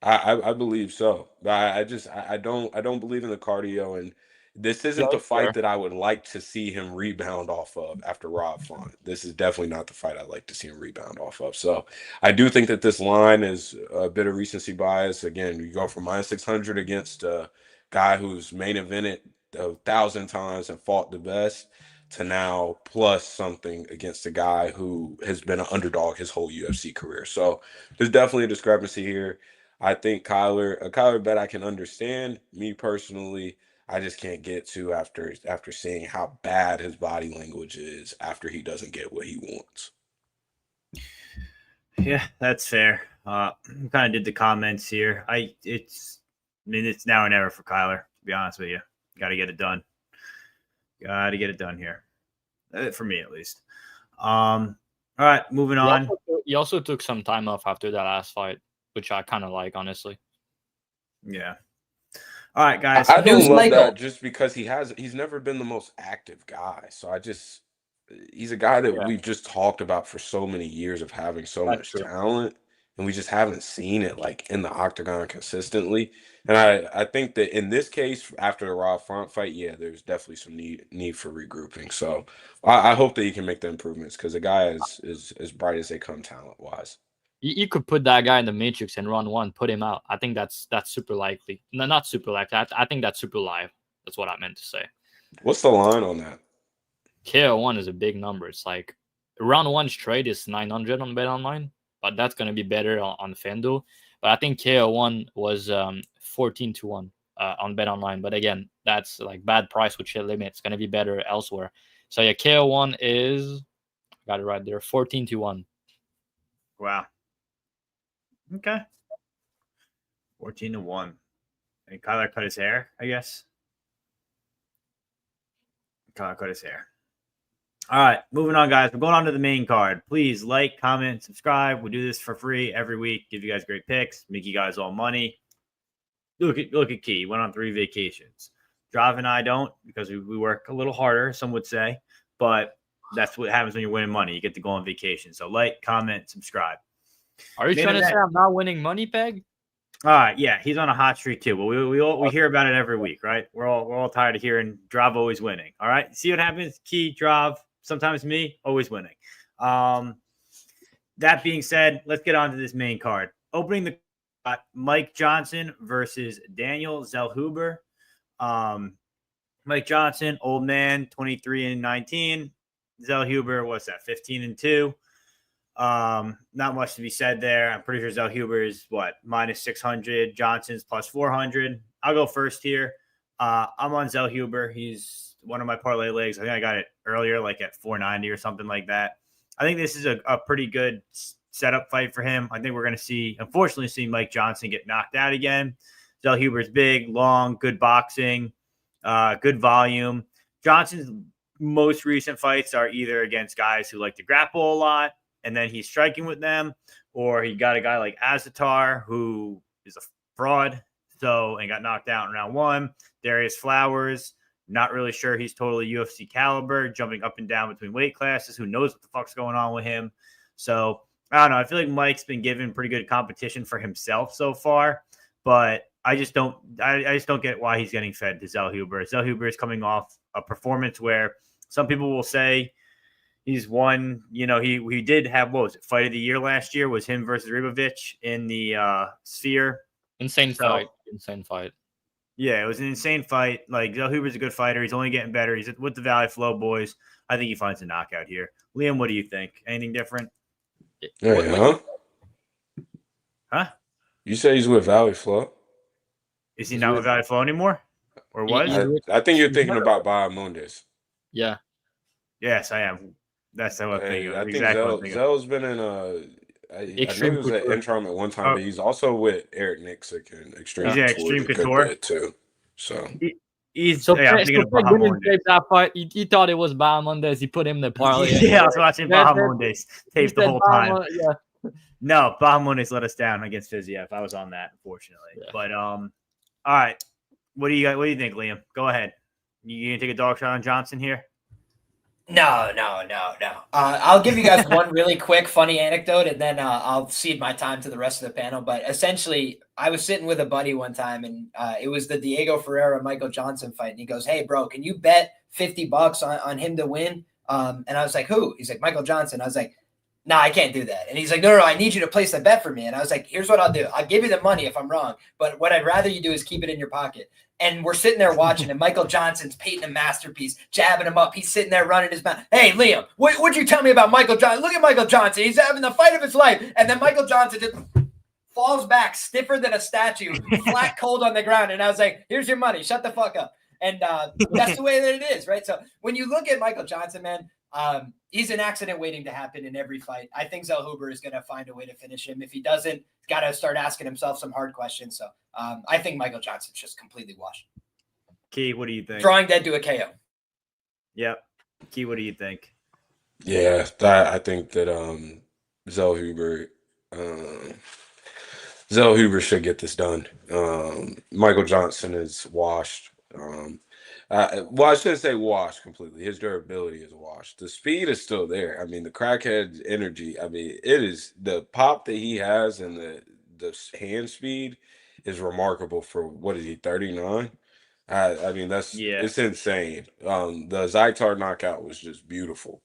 I believe so. But I don't believe in the cardio, and this isn't the That's fight fair. that I would like to see him rebound off of after Rob Font. This is definitely not the fight I'd like to see him rebound off of. So I do think that this line is a bit of recency bias. Again, you go from -600 against a guy who's main evented 1,000 times and fought the best, to now plus something against a guy who has been an underdog his whole UFC career. So there's definitely a discrepancy here. I think a Kyler bet I can understand. Me personally, I just can't get to after seeing how bad his body language is after he doesn't get what he wants. Yeah, that's fair. Kind of did the comments here. It's now or never for Kyler, to be honest with you. Got to get it done. Got to get it done here, for me at least. All right, moving on. He also took some time off after that last fight, which I kind of like, honestly. Yeah. All right, guys. I don't love Michael. that just because he's never been the most active guy. So he's a guy that we've just talked about for so many years of having so That's much true. talent, and we just haven't seen it like in the octagon consistently. And I think that in this case, after the Rob Font fight, yeah, there's definitely some need for regrouping. So I hope that he can make the improvements, because the guy is as bright as they come talent wise. You could put that guy in the Matrix in round one, put him out. I think that's super likely. No, not super likely. I think that's super live. That's what I meant to say. What's the line on that? KO1 is a big number. It's like round one straight is 900 on BetOnline, but that's going to be better on Fendo. But I think KO1 was 14-1 on BetOnline. But again, that's like bad price with shit limit. It's going to be better elsewhere. So yeah, KO1 is, I got it right there, 14-1. Wow. Okay. 14-1. And Kyler cut his hair, I guess. Kyler cut his hair. All right, moving on, guys. We're going on to the main card. Please like, comment, subscribe. We do this for free every week. Give you guys great picks. Make you guys all money. Look at Key. He went on 3 vacations. Dravhy and I don't because we work a little harder, some would say. But that's what happens when you're winning money. You get to go on vacation. So like, comment, subscribe. Are you trying to say I'm not winning money, Peg? All right, yeah, he's on a hot streak too. But we hear about it every week, right? We're all tired of hearing Drav always winning. All right, see what happens? Key, Drav, sometimes me, always winning. That being said, let's get on to this main card. Opening the Mike Johnson versus Daniel Zellhuber. Mike Johnson, old man, 23-19. Zellhuber, what's that? 15-2. Not much to be said there. I'm pretty sure Zellhuber is minus 600. Johnson's plus 400. I'll go first here. I'm on Zellhuber. He's one of my parlay legs. I think I got it earlier, like at 490 or something like that. I think this is a pretty good setup fight for him. I think we're going to unfortunately see Mike Johnson get knocked out again. Zellhuber's big, long, good boxing, good volume. Johnson's most recent fights are either against guys who like to grapple a lot, and then he's striking with them, or he got a guy like Azatar who is a fraud, and got knocked out in round 1. Darius Flowers, not really sure he's totally UFC caliber, jumping up and down between weight classes. Who knows what the fuck's going on with him? So I don't know. I feel like Mike's been given pretty good competition for himself so far, but I just don't get why he's getting fed to Zellhuber. Zellhuber is coming off a performance where some people will say he's won. He did have, what was it, fight of the year last year was him versus Ribovic in the Sphere. Insane fight. Yeah, it was an insane fight. Like, Zellhuber's a good fighter. He's only getting better. He's with the Valley Flow boys. I think he finds a knockout here. Liam, what do you think? Anything different? Huh? You say he's with Valley Flow? Is he not with Valley Flow anymore? Or was? I think you're thinking about Bahamondes. Yeah. Yes, I am. That's how I think. I think Zell's been in I know he was at interim at one time, but he's also with Eric Nixick and Extreme. He's Extreme Couture too. So he's I'm thinking of Bahamondes. That fight, he thought it was Bahamondes. He put him in the parlay. Yeah, I was watching Bahamondes tape the whole time. Yeah. No, Bahamondes let us down against Fiziev. I was on that, unfortunately. Yeah. But all right. What do you think, Liam? Go ahead. You gonna take a dog shot on Johnson here? No. I'll give you guys one really quick funny anecdote, and then I'll cede my time to the rest of the panel. But essentially, I was sitting with a buddy one time, and it was the Diego Ferreira Michael Johnson fight, and he goes, "Hey, bro, can you bet $50 on him to win?" And I was like, "Who?" He's like, "Michael Johnson." I was like, "Nah, I can't do that." And he's like, no, I need you to place a bet for me. And I was like, "Here's what I'll do. I'll give you the money if I'm wrong, but what I'd rather you do is keep it in your pocket." And we're sitting there watching, and Michael Johnson's painting a masterpiece, jabbing him up. He's sitting there running his mouth. "Hey, Liam, what'd you tell me about Michael Johnson? Look at Michael Johnson. He's having the fight of his life." And then Michael Johnson just falls back, stiffer than a statue, flat cold on the ground. And I was like, "Here's your money. Shut the fuck up." And that's the way that it is, right? So when you look at Michael Johnson, man, he's an accident waiting to happen in every fight. I think Zellhuber is going to find a way to finish him. If he doesn't, he's got to start asking himself some hard questions. So I think Michael Johnson's just completely washed. Key, what do you think? Drawing dead to a KO. Yep. Key, what do you think? Yeah, I think that Zellhuber should get this done. Michael Johnson is washed. I shouldn't say washed completely. His durability is washed. The speed is still there. I mean, the crackhead energy. I mean, it is the pop that he has, and the hand speed is remarkable for, what is he, 39? I mean, it's insane. The Zaitar knockout was just beautiful.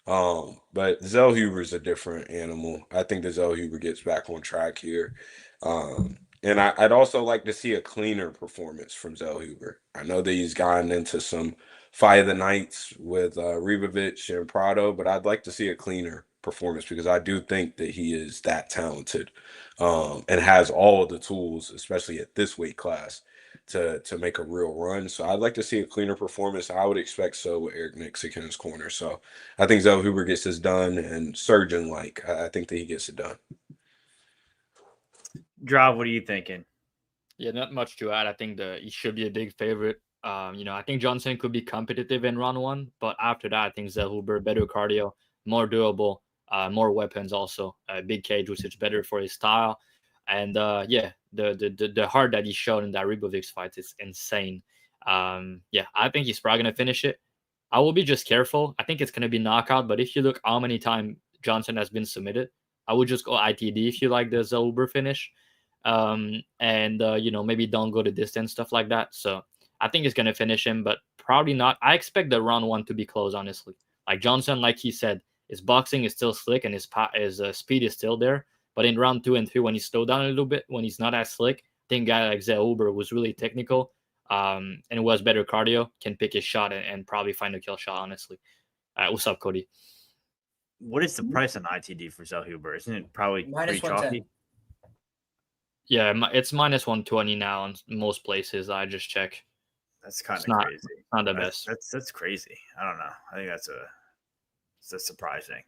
But Zellhuber's a different animal. I think that Zellhuber gets back on track here. And I'd also like to see a cleaner performance from Zellhuber. I know that he's gotten into some fight of the nights with Ribovic and Prado, but I'd like to see a cleaner performance because I do think that he is that talented and has all of the tools, especially at this weight class, to make a real run. So I'd like to see a cleaner performance. I would expect so with Eric Nixick in his corner. So I think Zellhuber gets this done, and surgeon-like, I think that he gets it done. Drav, what are you thinking? Yeah, not much to add. I think he should be a big favorite. I think Johnson could be competitive in round 1, but after that, I think Zellhuber, better cardio, more durable, more weapons also, big cage, which is better for his style. And the heart that he showed in that Ribovics fight is insane. I think he's probably going to finish it. I will be just careful. I think it's going to be knockout, but if you look how many times Johnson has been submitted, I would just go ITD if you like the Zellhuber finish. Maybe don't go the distance, stuff like that. So I think it's going to finish him, but probably not. I expect the round 1 to be close, honestly. Like Johnson, like he said, his boxing is still slick and his speed is still there. But in round 2 and 3, when he slowed down a little bit, when he's not as slick, I think a guy like Zellhuber was really technical and was better cardio, can pick his shot and probably find a kill shot, honestly. What's up, Cody? What is the price on ITD for Zellhuber? Isn't it probably Minus pretty chalky? Yeah, it's minus 120 now in most places. I just check. That's kind of crazy. Not the best. That's crazy. I don't know. I think that's surprising.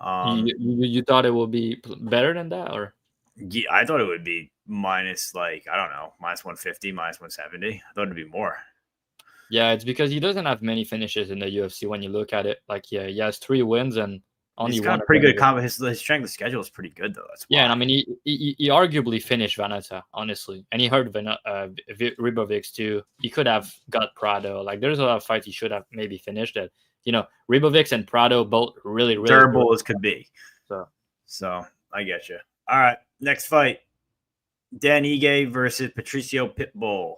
You thought it would be better than that, or? Yeah, I thought it would be minus minus 150, minus 170. I thought it'd be more. Yeah, it's because he doesn't have many finishes in the UFC when you look at it. Like, yeah, he has 3 wins and only he's one. got pretty good his strength of schedule is pretty good though. That's why. Yeah, and I mean he arguably finished Vanessa, honestly, and he hurt Ribovics too. He could have got Prado. Like, there's a lot of fights he should have maybe finished. That Ribovics and Prado both really durable good as could be. So I get you. All right, next fight: Dan Ige versus Patricio Pitbull.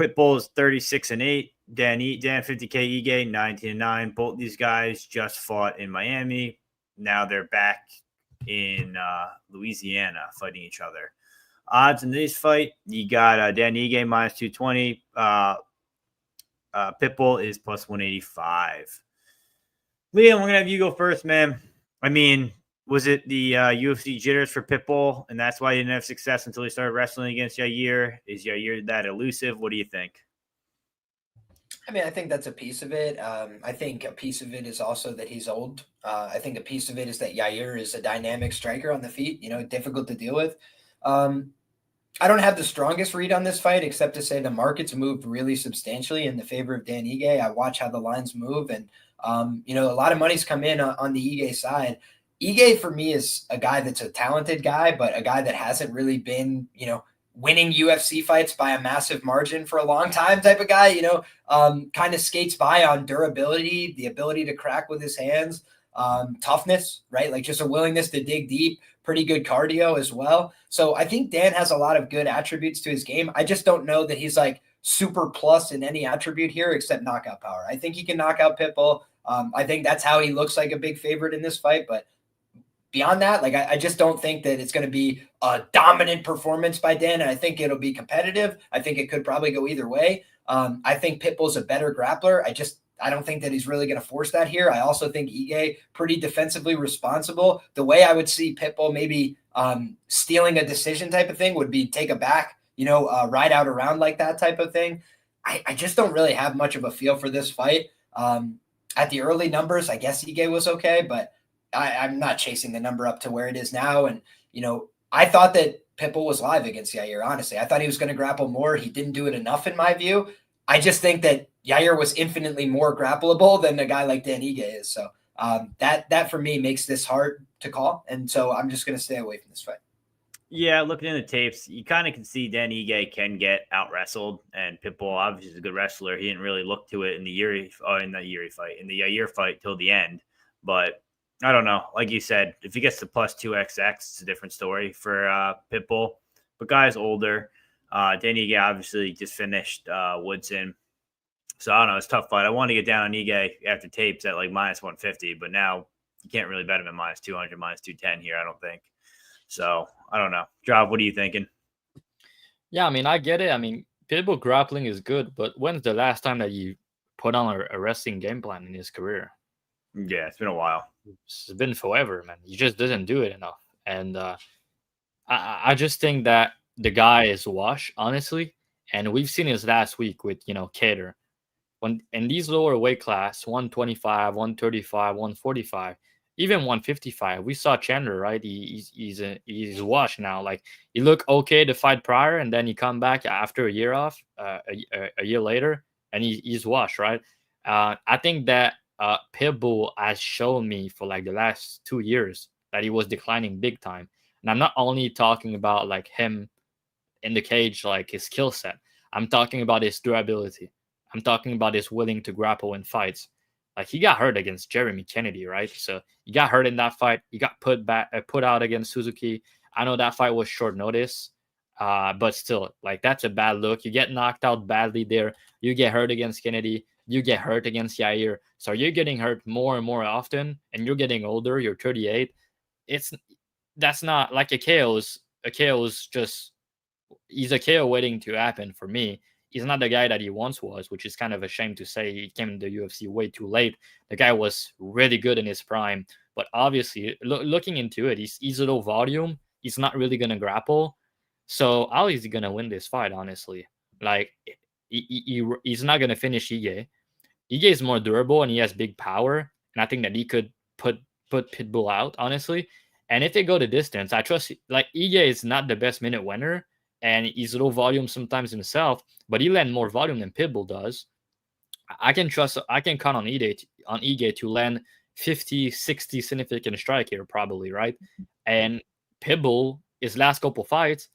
Pitbull is 36-8. Dan 50K, Ige 19-9. Both these guys just fought in Miami. Now they're back in Louisiana fighting each other. Odds in this fight: you got Dan Ige minus 220. Pitbull is plus 185. Liam, I'm gonna have you go first, man. I mean, was it the UFC jitters for Pitbull, and that's why he didn't have success until he started wrestling against Yair? Is Yair that elusive? What do you think? I mean, I think that's a piece of it. I think a piece of it is also that he's old. I think a piece of it is that Yair is a dynamic striker on the feet, difficult to deal with. I don't have the strongest read on this fight, except to say the markets moved really substantially in the favor of Dan Ige. I watch how the lines move, and, a lot of money's come in on the Ige side. Ige, for me, is a guy that's a talented guy, but a guy that hasn't really been, winning UFC fights by a massive margin for a long time type of guy, kind of skates by on durability, the ability to crack with his hands, toughness, right? Like just a willingness to dig deep, pretty good cardio as well. So I think Dan has a lot of good attributes to his game. I just don't know that he's like super plus in any attribute here except knockout power. I think he can knock out Pitbull. I think that's how he looks like a big favorite in this fight, but beyond that, like I just don't think that it's going to be a dominant performance by Dan, and I think it'll be competitive. I think it could probably go either way. I think Pitbull's a better grappler. I don't think that he's really going to force that here. I also think Ige pretty defensively responsible. The way I would see Pitbull maybe stealing a decision type of thing would be take a back, ride out around like that type of thing. I just don't really have much of a feel for this fight. At the early numbers, I guess Ige was okay, but I'm not chasing the number up to where it is now. And, I thought that Pitbull was live against Yair, honestly. I thought he was going to grapple more. He didn't do it enough in my view. I just think that Yair was infinitely more grappleable than a guy like Dan Ige is. So that for me makes this hard to call. And so I'm just going to stay away from this fight. Yeah, looking in the tapes, you kind of can see Dan Ige can get out wrestled, and Pitbull obviously is a good wrestler. He didn't really look to it in the Yair fight till the end. But I don't know. Like you said, if he gets to plus 2XX, it's a different story for Pitbull. But guy's older. Dan Ige obviously just finished Woodson. So I don't know. It's a tough fight. I wanted to get down on Ige after tapes at like minus 150, but now you can't really bet him at minus 200, minus 210 here, I don't think. So I don't know. Dravhy, what are you thinking? Yeah, I mean, I get it. I mean, Pitbull grappling is good, but when's the last time that you put on a wrestling game plan in his career? Yeah, it's been a while. It's been forever, man. He just doesn't do it enough. And I just think that the guy is washed, honestly. And we've seen his last week with, Cater. When in these lower weight class, 125, 135, 145, even 155. We saw Chandler, right? He's washed now. Like he looked okay to fight prior, and then he come back after a year off, a year later, and he's washed, right? I think that Pitbull has shown me for like the last 2 years that he was declining big time. And I'm not only talking about like him in the cage, like his skill set. I'm talking about his durability. I'm talking about his willing to grapple in fights. Like he got hurt against Jeremy Kennedy, right? So he got hurt in that fight. He got put out against Suzuki. I know that fight was short notice, but still, like that's a bad look. You get knocked out badly there. You get hurt against Kennedy. You get hurt against Yair. So you're getting hurt more and more often, and you're getting older. You're 38. That's not like a KO is just he's a KO waiting to happen for me. He's not the guy that he once was, which is kind of a shame to say. He came in the UFC way too late. The guy was really good in his prime, but obviously, looking into it, he's a low volume. He's not really going to grapple. So how is he going to win this fight, honestly? Like, he's not going to finish Ige. Ige is more durable and he has big power. And I think that he could put Pitbull out, honestly. And if they go the distance, I trust, like, Ige is not the best minute winner. And he's low volume sometimes himself, but he land more volume than Pitbull does. I can count on Ige to land 50, 60 significant strike here, probably, right? And Pitbull, his last couple fights,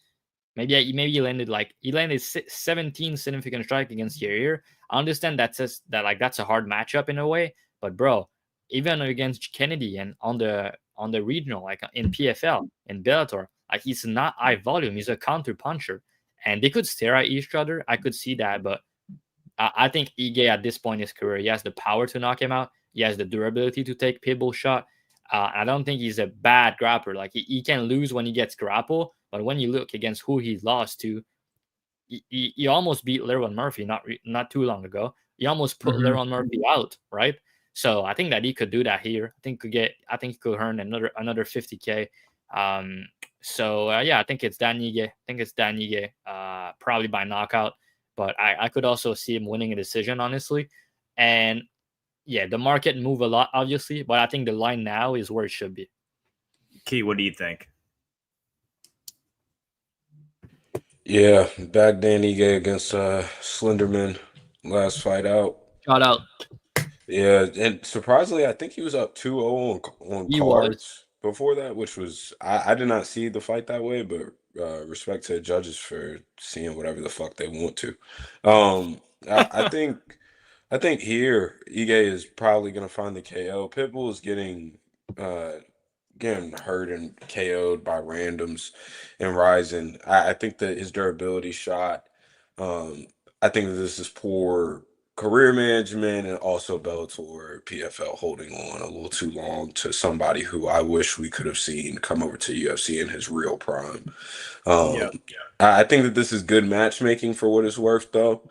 maybe he landed 17 significant strike against Yair. I understand that's a hard matchup in a way, but bro, even against Kennedy and on the regional, like in PFL and Bellator, like he's not high volume. He's a counter puncher, and they could stare at each other. I could see that, but I think Ige at this point in his career, he has the power to knock him out. He has the durability to take Pitbull shot. I don't think he's a bad grappler. Like he can lose when he gets grapple, but when you look against who he lost to, he almost beat Lerone Murphy not too long ago. He almost put Lerone Murphy out, right? So I think that he could do that here. I think he could earn another $50K. Yeah, I think it's Dan Ige. Probably by knockout, but I could also see him winning a decision, honestly. And yeah, the market move a lot, obviously, but I think the line now is where it should be. Key, what do you think? Yeah, back Dan Ige against Slenderman last fight out. Shout out. Yeah, and surprisingly, I think he was up 2-0 on cards before that, which was I did not see the fight that way, but respect to the judges for seeing whatever the fuck they want to. I think here Ige is probably gonna find the KO. Pitbull is getting hurt and KO'd by randoms and rising. I think that his durability shot. I think that this is poor career management and also Bellator PFL holding on a little too long to somebody who I wish we could have seen come over to UFC in his real prime. I think that this is good matchmaking for what it's worth, though.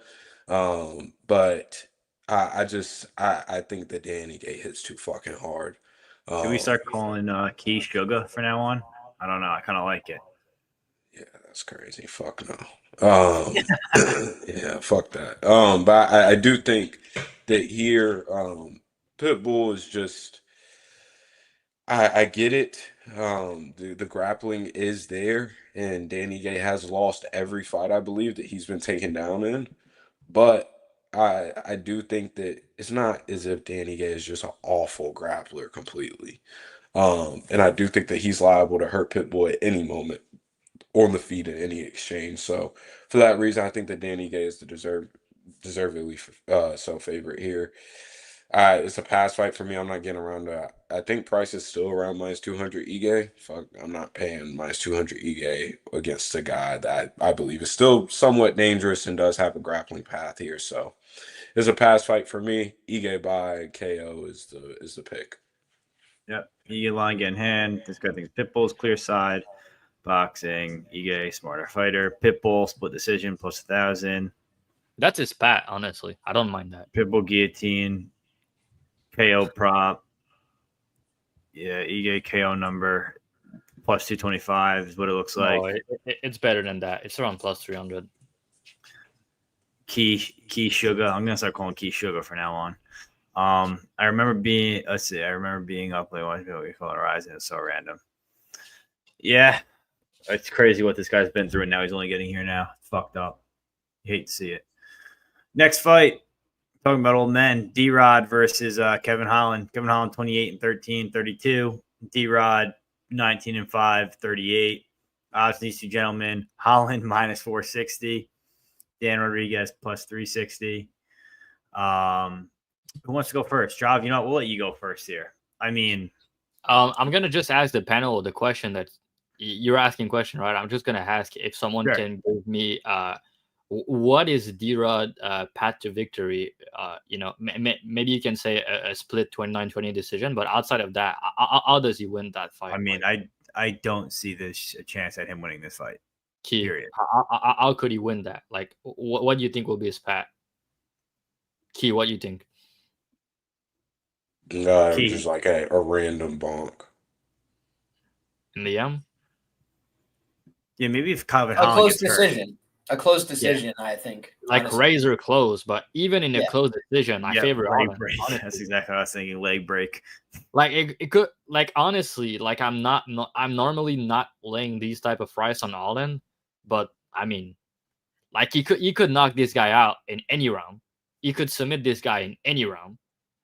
But I think that Dan Ige hits too fucking hard. Should we start calling Key Sugar from now on? I don't know. I kind of like it. Yeah, that's crazy. Fuck no. Yeah, fuck that. But I do think that here, Pitbull is just. I get it. The grappling is there, and Dan Ige has lost every fight I believe that he's been taken down in. But I do think that it's not as if Dan Ige is just an awful grappler completely. And I do think that he's liable to hurt Pitbull at any moment on the feet in any exchange. So for that reason, I think that Dan Ige is the deservedly so favorite here. It's a pass fight for me. I'm not getting around to. I think price is still around -200 Ige. Fuck, I'm not paying -200 Ige against a guy that I believe is still somewhat dangerous and does have a grappling path here. So it's a pass fight for me. Ige by KO is the pick. Yep. Ige line get in hand. This guy thinks Pitbull's clear side. Boxing. Ige smarter fighter. Pitbull split decision plus 1,000. That's his pat, honestly. I don't mind that. Pitbull guillotine. KO prop. Yeah, Ige KO number plus 225 is what it looks like. No, it's better than that. It's around plus 300. Key Sugar. I'm gonna start calling Key Sugar from now on. I remember being up like one we call it Horizon. It's so random. Yeah, it's crazy what this guy's been through, and now he's only getting here now. It's fucked up. You hate to see it. Next fight, talking about old men, D-Rod versus Kevin Holland. Kevin Holland 28-13, 32. D-Rod 19-5, 38. Odds these two gentlemen. Holland minus 460. Dan Rodriguez plus 360. Who wants to go first? Dravhy, you know what? We'll let you go first here. I mean, I'm gonna just ask the panel the question that you're asking question, right? I'm just gonna ask if someone can give me what is D-Rod path to victory? Maybe you can say a split 29-20 decision, but outside of that, how does he win that fight? I mean, I don't see this a chance at him winning this fight. Key. Period. How could he win that? Like, what do you think will be his path? Key, what do you think? Just like a random bonk. In the end? Yeah, maybe if Kevin A Holland close gets decision. Hurt. A close decision, I think. Like honestly. razor close, but even in a close decision, I favor Holland. That's exactly what I was thinking. Leg break. Like it could, like, honestly, like I'm normally not laying these type of price on Holland, but I mean, like you could knock this guy out in any round. You could submit this guy in any round,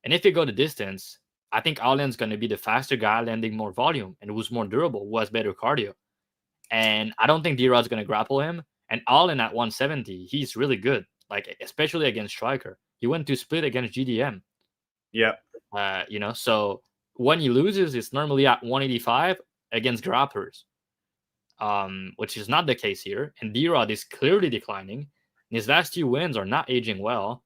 and if you go the distance, I think Holland's going to be the faster guy, landing more volume, and who's more durable, who has better cardio. And I don't think D-Rod's going to grapple him. And Holland at 170, he's really good, like especially against striker. He went to split against GDM. Yeah. So when he loses, it's normally at 185 against grapplers, which is not the case here. And D-Rod is clearly declining. His last 2 wins are not aging well.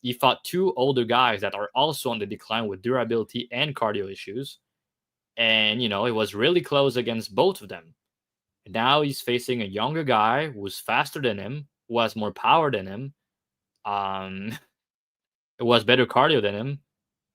He fought 2 older guys that are also on the decline with durability and cardio issues. And, it was really close against both of them. Now he's facing a younger guy who's faster than him, who has more power than him, who has better cardio than him.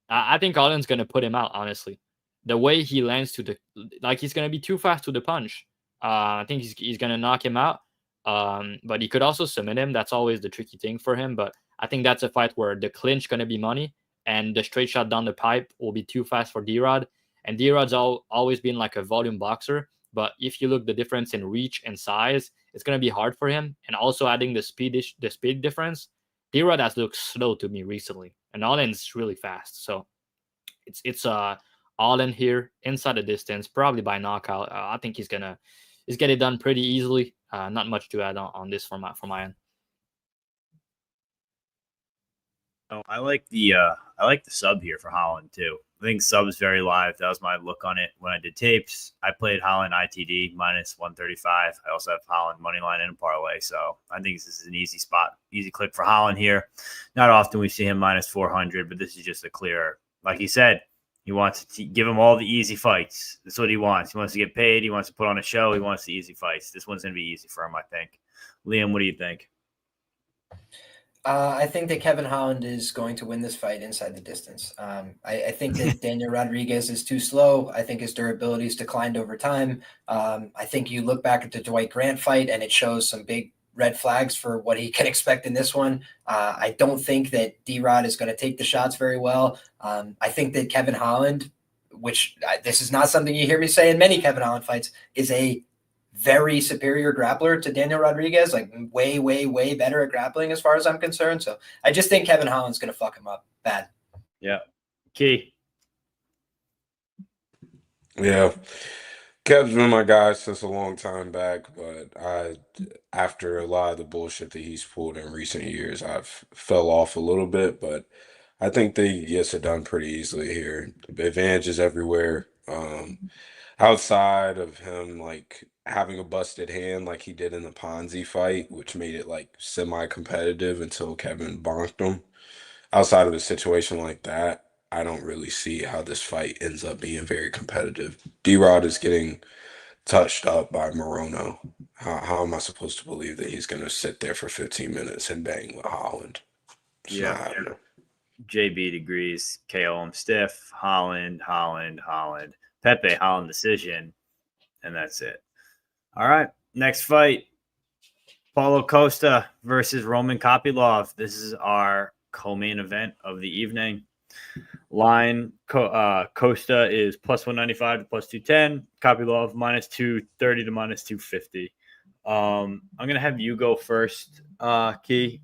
I think Holland's going to put him out, honestly. The way he lands he's going to be too fast to the punch. I think he's going to knock him out. But he could also submit him. That's always the tricky thing for him. But I think that's a fight where the clinch going to be money, and the straight shot down the pipe will be too fast for D-Rod. And D-Rod's always been like a volume boxer. But if you look the difference in reach and size, it's going to be hard for him. And also adding the speed difference, D-Rod has looked slow to me recently, and Holland's really fast. So it's Holland here inside the distance, probably by knockout. I think he's get it done pretty easily. Not much to add on this from my end. Oh, I like the sub here for Holland too. I think sub is very live. That was my look on it when I did tapes. I played Holland ITD minus 135. I also have Holland money line and a parlay. So I think this is an easy spot, easy click for Holland here. Not often we see him minus 400, but this is just a clear, like he said, he wants to give him all the easy fights. That's what he wants. He wants to get paid. He wants to put on a show. He wants the easy fights. This one's going to be easy for him, I think. Liam, what do you think? I think that Kevin Holland is going to win this fight inside the distance. I think that Daniel Rodriguez is too slow. I think his durability has declined over time. I think you look back at the Dwight Grant fight, and it shows some big red flags for what he can expect in this one. I don't think that D-Rod is going to take the shots very well. I think that Kevin Holland, this is not something you hear me say in many Kevin Holland fights, is a very superior grappler to Daniel Rodriguez, like way, way, way better at grappling as far as I'm concerned. So I just think Kevin Holland's going to fuck him up bad. Yeah. Key. Yeah. Kev's been my guy since a long time back, but after a lot of the bullshit that he's pulled in recent years, I've fell off a little bit, but I think that he gets it done pretty easily here. The advantage is everywhere. Outside of him like having a busted hand like he did in the Ponzi fight, which made it like semi-competitive until Kevin bonked him. Outside of a situation like that, I don't really see how this fight ends up being very competitive. D-Rod is getting touched up by Morono. How am I supposed to believe that he's going to sit there for 15 minutes and bang with Holland? It's not happening. JB agrees. KO him stiff. Holland. Pepe, Holland decision. And that's it. All right. Next fight. Paulo Costa versus Roman Kopylov. This is our co-main event of the evening. Line Costa is plus 195 to plus 210. Kopylov minus 230 to minus 250. I'm gonna have you go first, Key.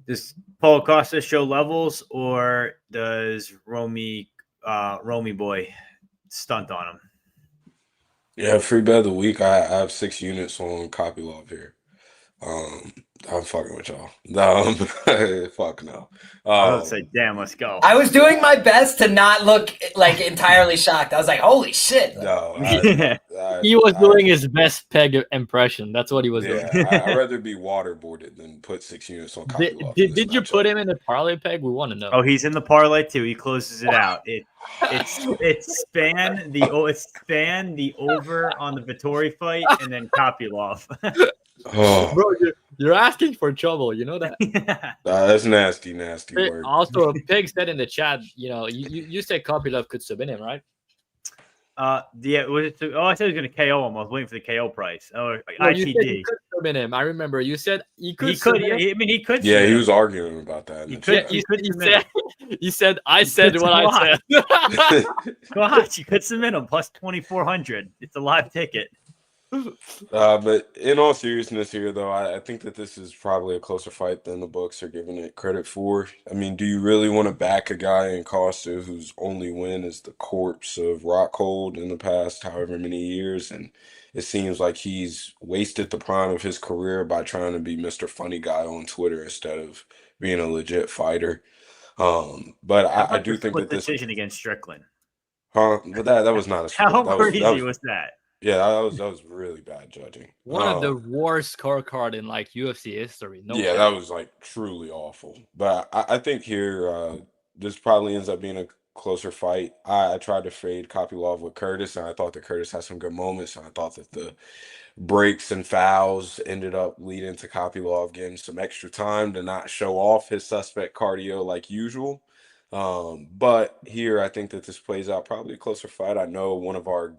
Does Paulo Costa show levels, or does Romy boy stunt on him? Yeah, free bet of the week. I have 6 units on Kopylov here. I'm fucking with y'all. Fuck no. I was say, damn, let's go. I was doing my best to not look like entirely shocked. I was like, holy shit. No, he was doing his best peg impression. That's what he was doing. I'd rather be waterboarded than put 6 units on Kopylov. Did you put him in the parlay peg? We want to know. Oh, he's in the parlay too. He closes it out. It's Spann the over on the Vettori fight, and then Kopylov. Oh. Bro, you're asking for trouble. You know that. That's nasty word. Also, Pig said in the chat, you said Kopylov could submit him, right? Yeah. I said he was going to KO him. I was waiting for the KO price. Oh, no, ITD. You said he could submit him. I remember you said he could. He could. Yeah, he was arguing about that. He said. I said what I said. Gosh, you could submit him plus 2,400. It's a live ticket. But in all seriousness here, though, I think that this is probably a closer fight than the books are giving it credit for. I mean, do you really want to back a guy in Costa whose only win is the corpse of Rockhold in the past however many years? And it seems like he's wasted the prime of his career by trying to be Mr. Funny Guy on Twitter instead of being a legit fighter. But I do think that this decision against Strickland. But that was not a split. How crazy was that? Yeah, that was really bad judging. One of the worst scorecard in like UFC history. That was like truly awful. But I think here this probably ends up being a closer fight. I tried to fade Kopylov with Curtis, and I thought that Curtis had some good moments, and I thought that the breaks and fouls ended up leading to Kopylov getting some extra time to not show off his suspect cardio like usual. But here I think that this plays out probably a closer fight. I know one of our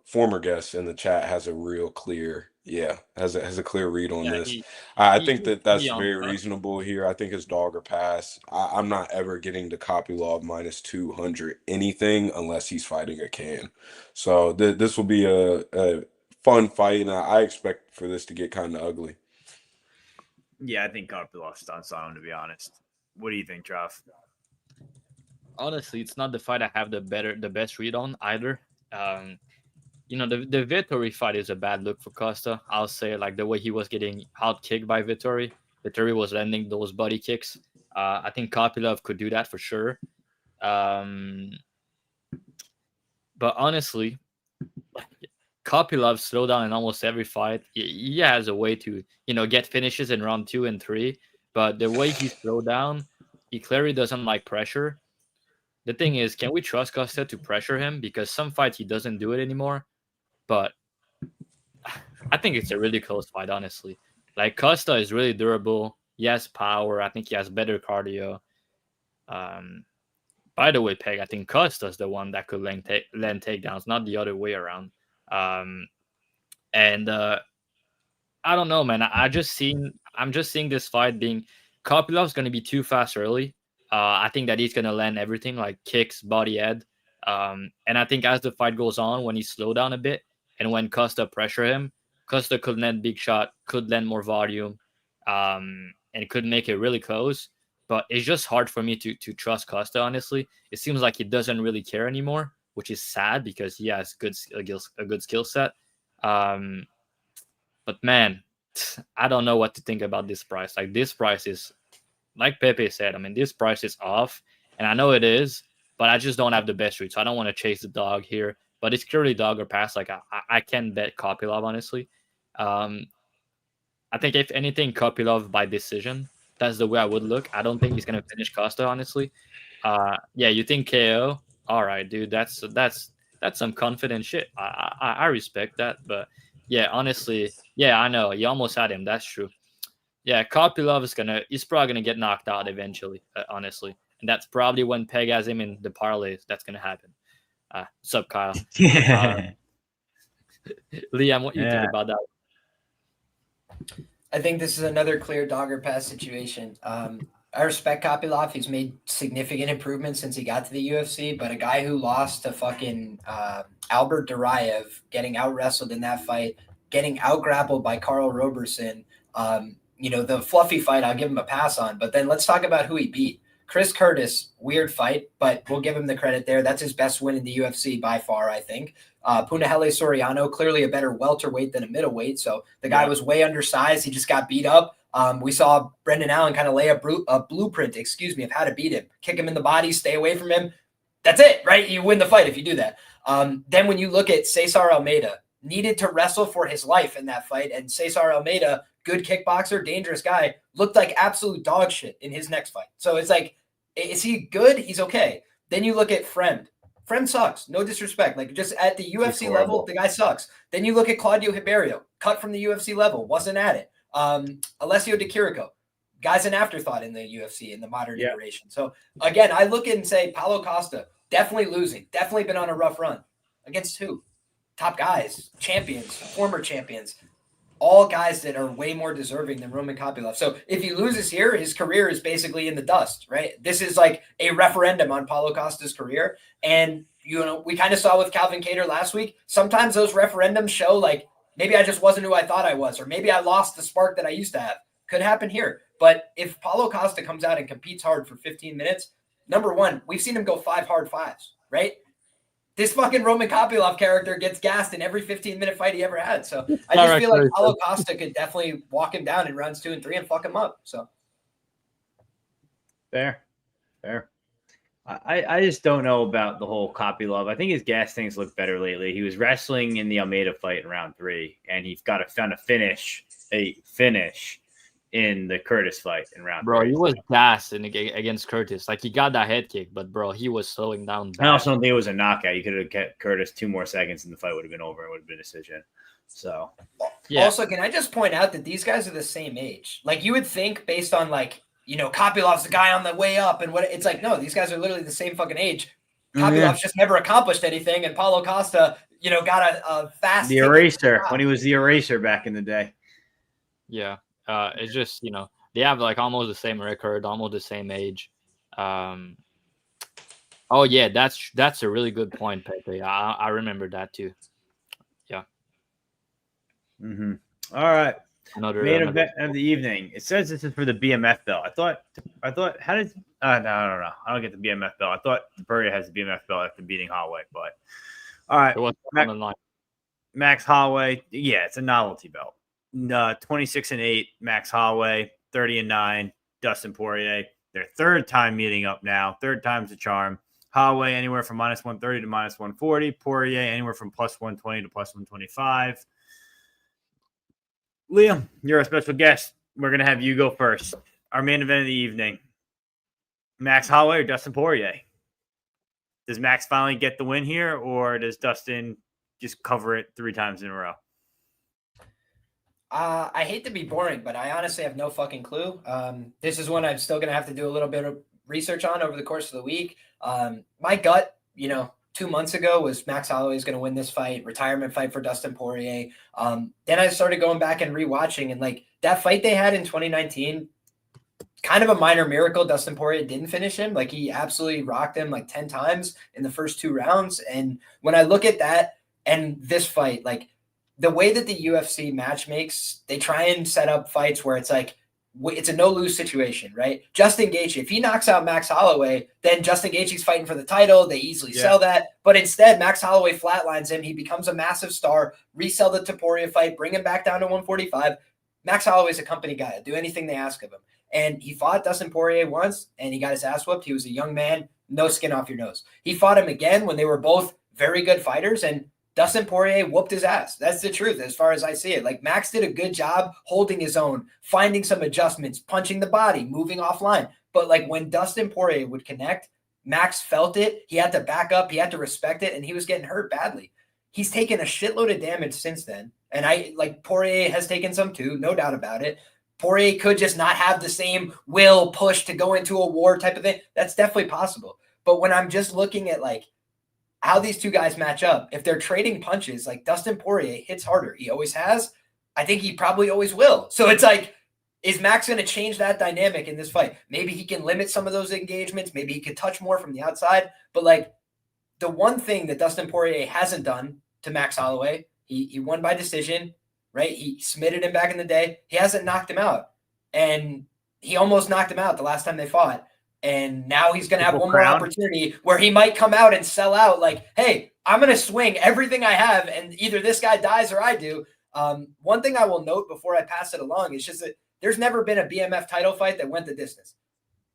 former guests in the chat has a real clear, has a clear read on this. I think that's very reasonable here. I think it's dog or pass. I'm not ever getting to Kopylov minus 200 anything unless he's fighting a can. So this will be a fun fight, and I expect for this to get kind of ugly. Yeah, I think Kopylov stunts on him, to be honest. What do you think, Dravhy? Honestly, it's not the fight I have the best read on either. The Vettori fight is a bad look for Costa. I'll say, like, the way he was getting out kicked by Vettori. Vettori was landing those body kicks. I think Kopylov could do that for sure. But honestly, Kopylov slowed down in almost every fight. He has a way to, get finishes in round 2 and 3. But the way he slowed down, he clearly doesn't like pressure. The thing is, can we trust Costa to pressure him? Because some fights he doesn't do it anymore. But I think it's a really close fight, honestly. Like, Costa is really durable. He has power. I think he has better cardio. By the way, Peg, I think Costa's the one that could land takedowns, not the other way around. I don't know, man. I'm just seeing this fight being Kopylov's going to be too fast early. I think that he's going to land everything, like kicks, body, head. And I think as the fight goes on, when he slow down a bit and when Costa pressure him, Costa could land big shot, could land more volume, and could make it really close. But it's just hard for me to trust Costa, honestly. It seems like he doesn't really care anymore, which is sad because he has a good skill set. But man, I don't know what to think about this price. Like, this price is, like Pepe said, I mean, this price is off, and I know it is, but I just don't have the best read, so I don't want to chase the dog here. But it's clearly dog or pass. Like, I can bet Kopylov, honestly. I think if anything, Kopylov by decision. That's the way I would look. I don't think he's gonna finish Costa, honestly. You think KO? All right, dude. That's some confident shit. I respect that, but yeah, honestly, I know you almost had him. That's true. Yeah, Kopylov he's probably gonna get knocked out eventually, honestly, and that's probably when Peg has him in the parlays. That's gonna happen. Sup, Kyle? Yeah. Liam, what you think about that? I think this is another clear dogger pass situation. I respect Kopylov. He's made significant improvements since he got to the UFC, but a guy who lost to fucking Albert Duraev, getting out wrestled in that fight, getting out grappled by Carl Roberson, the fluffy fight, I'll give him a pass on. But then let's talk about who he beat. Chris Curtis, weird fight, but we'll give him the credit there. That's his best win in the UFC by far, I think. Punahele Soriano, clearly a better welterweight than a middleweight. So the guy was way undersized. He just got beat up. We saw Brendan Allen kind of lay a blueprint, of how to beat him. Kick him in the body, stay away from him. That's it, right? You win the fight if you do that. Then when you look at Cesar Almeida, needed to wrestle for his life in that fight. And Cesar Almeida, good kickboxer, dangerous guy, looked like absolute dog shit in his next fight. So it's like, is he good? He's okay. Then you look at Fremd. Fremd sucks. No disrespect. Like, just at the UFC level, the guy sucks. Then you look at Claudio Ribeiro, cut from the UFC level, wasn't at it. Alessio Di Chirico, guy's an afterthought in the UFC in the modern iteration. So again, I look at and say Paulo Costa, definitely losing, definitely been on a rough run. Against who? Top guys, champions, former champions, all guys that are way more deserving than Roman Kopylov. So if he loses here, his career is basically in the dust, right? This is like a referendum on Paulo Costa's career. And, we kind of saw with Calvin Kattar last week, sometimes those referendums show like, maybe I just wasn't who I thought I was, or maybe I lost the spark that I used to have. Could happen here. But if Paulo Costa comes out and competes hard for 15 minutes, number one, we've seen him go 5 hard 5s, right? This fucking Roman Kopylov character gets gassed in every 15-minute fight he ever had. So I just feel like Paulo Costa could definitely walk him down in rounds 2 and 3 and fuck him up. So fair. I just don't know about the whole Kopylov. I think his gas things look better lately. He was wrestling in the Almeida fight in round 3, and he's found a finish in the Curtis fight in round 3. Bro, he was gassed against Curtis. Like, he got that head kick, but bro, he was slowing down. I also don't think it was a knockout. You could have kept Curtis 2 more seconds, and the fight would have been over. It would have been a decision. So, yeah. Also, can I just point out that these guys are the same age? Like, you would think based on like, Kopylov's the guy on the way up, and what it's like. No, these guys are literally the same fucking age. Kopylov's just never accomplished anything, and Paulo Costa, got a fast eraser when he was the eraser back in the day. Yeah, it's just they have like almost the same record, almost the same age. Oh yeah, that's a really good point, Pepe. I remember that too. Yeah. Mm-hmm. All right. Main event of the evening. It says this is for the BMF belt. I thought how did no, I don't get the BMF belt. I thought Porier has the BMF belt after beating Holloway, but all right. Max Holloway, yeah, it's a novelty belt. 26-8, Max Holloway, 30-9, Dustin Poirier. Their third time meeting up now. Third time's the charm. Holloway anywhere from -130 to -140. Poirier anywhere from +120 to +125. Liam, you're a special guest. We're going to have you go first. Our main event of the evening. Max Holloway or Dustin Poirier? Does Max finally get the win here, or does Dustin just cover it 3 times in a row? I hate to be boring, but I honestly have no fucking clue. This is one I'm still going to have to do a little bit of research on over the course of the week. My gut, 2 months ago was Max Holloway is going to win this fight, retirement fight for Dustin Poirier. Then I started going back and rewatching, and like that fight they had in 2019, kind of a minor miracle. Dustin Poirier didn't finish him. Like, he absolutely rocked him like 10 times in the first 2 rounds. And when I look at that and this fight, like the way that the UFC match makes, they try and set up fights where it's like, it's a no-lose situation, right? Justin Gaethje, if he knocks out Max Holloway, then Justin Gaethje's fighting for the title. They easily sell that. But instead, Max Holloway flatlines him. He becomes a massive star. Resell the Topuria fight. Bring him back down to 145. Max Holloway's a company guy. He'll do anything they ask of him. And he fought Dustin Poirier once, and he got his ass whooped. He was a young man. No skin off your nose. He fought him again when they were both very good fighters, and Dustin Poirier whooped his ass. That's the truth as far as I see it. Like, Max did a good job holding his own, finding some adjustments, punching the body, moving offline. But like when Dustin Poirier would connect, Max felt it. He had to back up. He had to respect it. And he was getting hurt badly. He's taken a shitload of damage since then. And Poirier has taken some too, no doubt about it. Poirier could just not have the same will push to go into a war type of thing. That's definitely possible. But when I'm just looking at like how these two guys match up, if they're trading punches, like Dustin Poirier hits harder. He always has. I think he probably always will. So it's like, is Max going to change that dynamic in this fight? Maybe he can limit some of those engagements. Maybe he could touch more from the outside. But like the one thing that Dustin Poirier hasn't done to Max Holloway, he won by decision, right? He submitted him back in the day. He hasn't knocked him out. And he almost knocked him out the last time they fought. And now he's going to have one more opportunity where he might come out and sell out like, hey, I'm going to swing everything I have and either this guy dies or I do. One thing I will note before I pass it along is just that there's never been a BMF title fight that went the distance.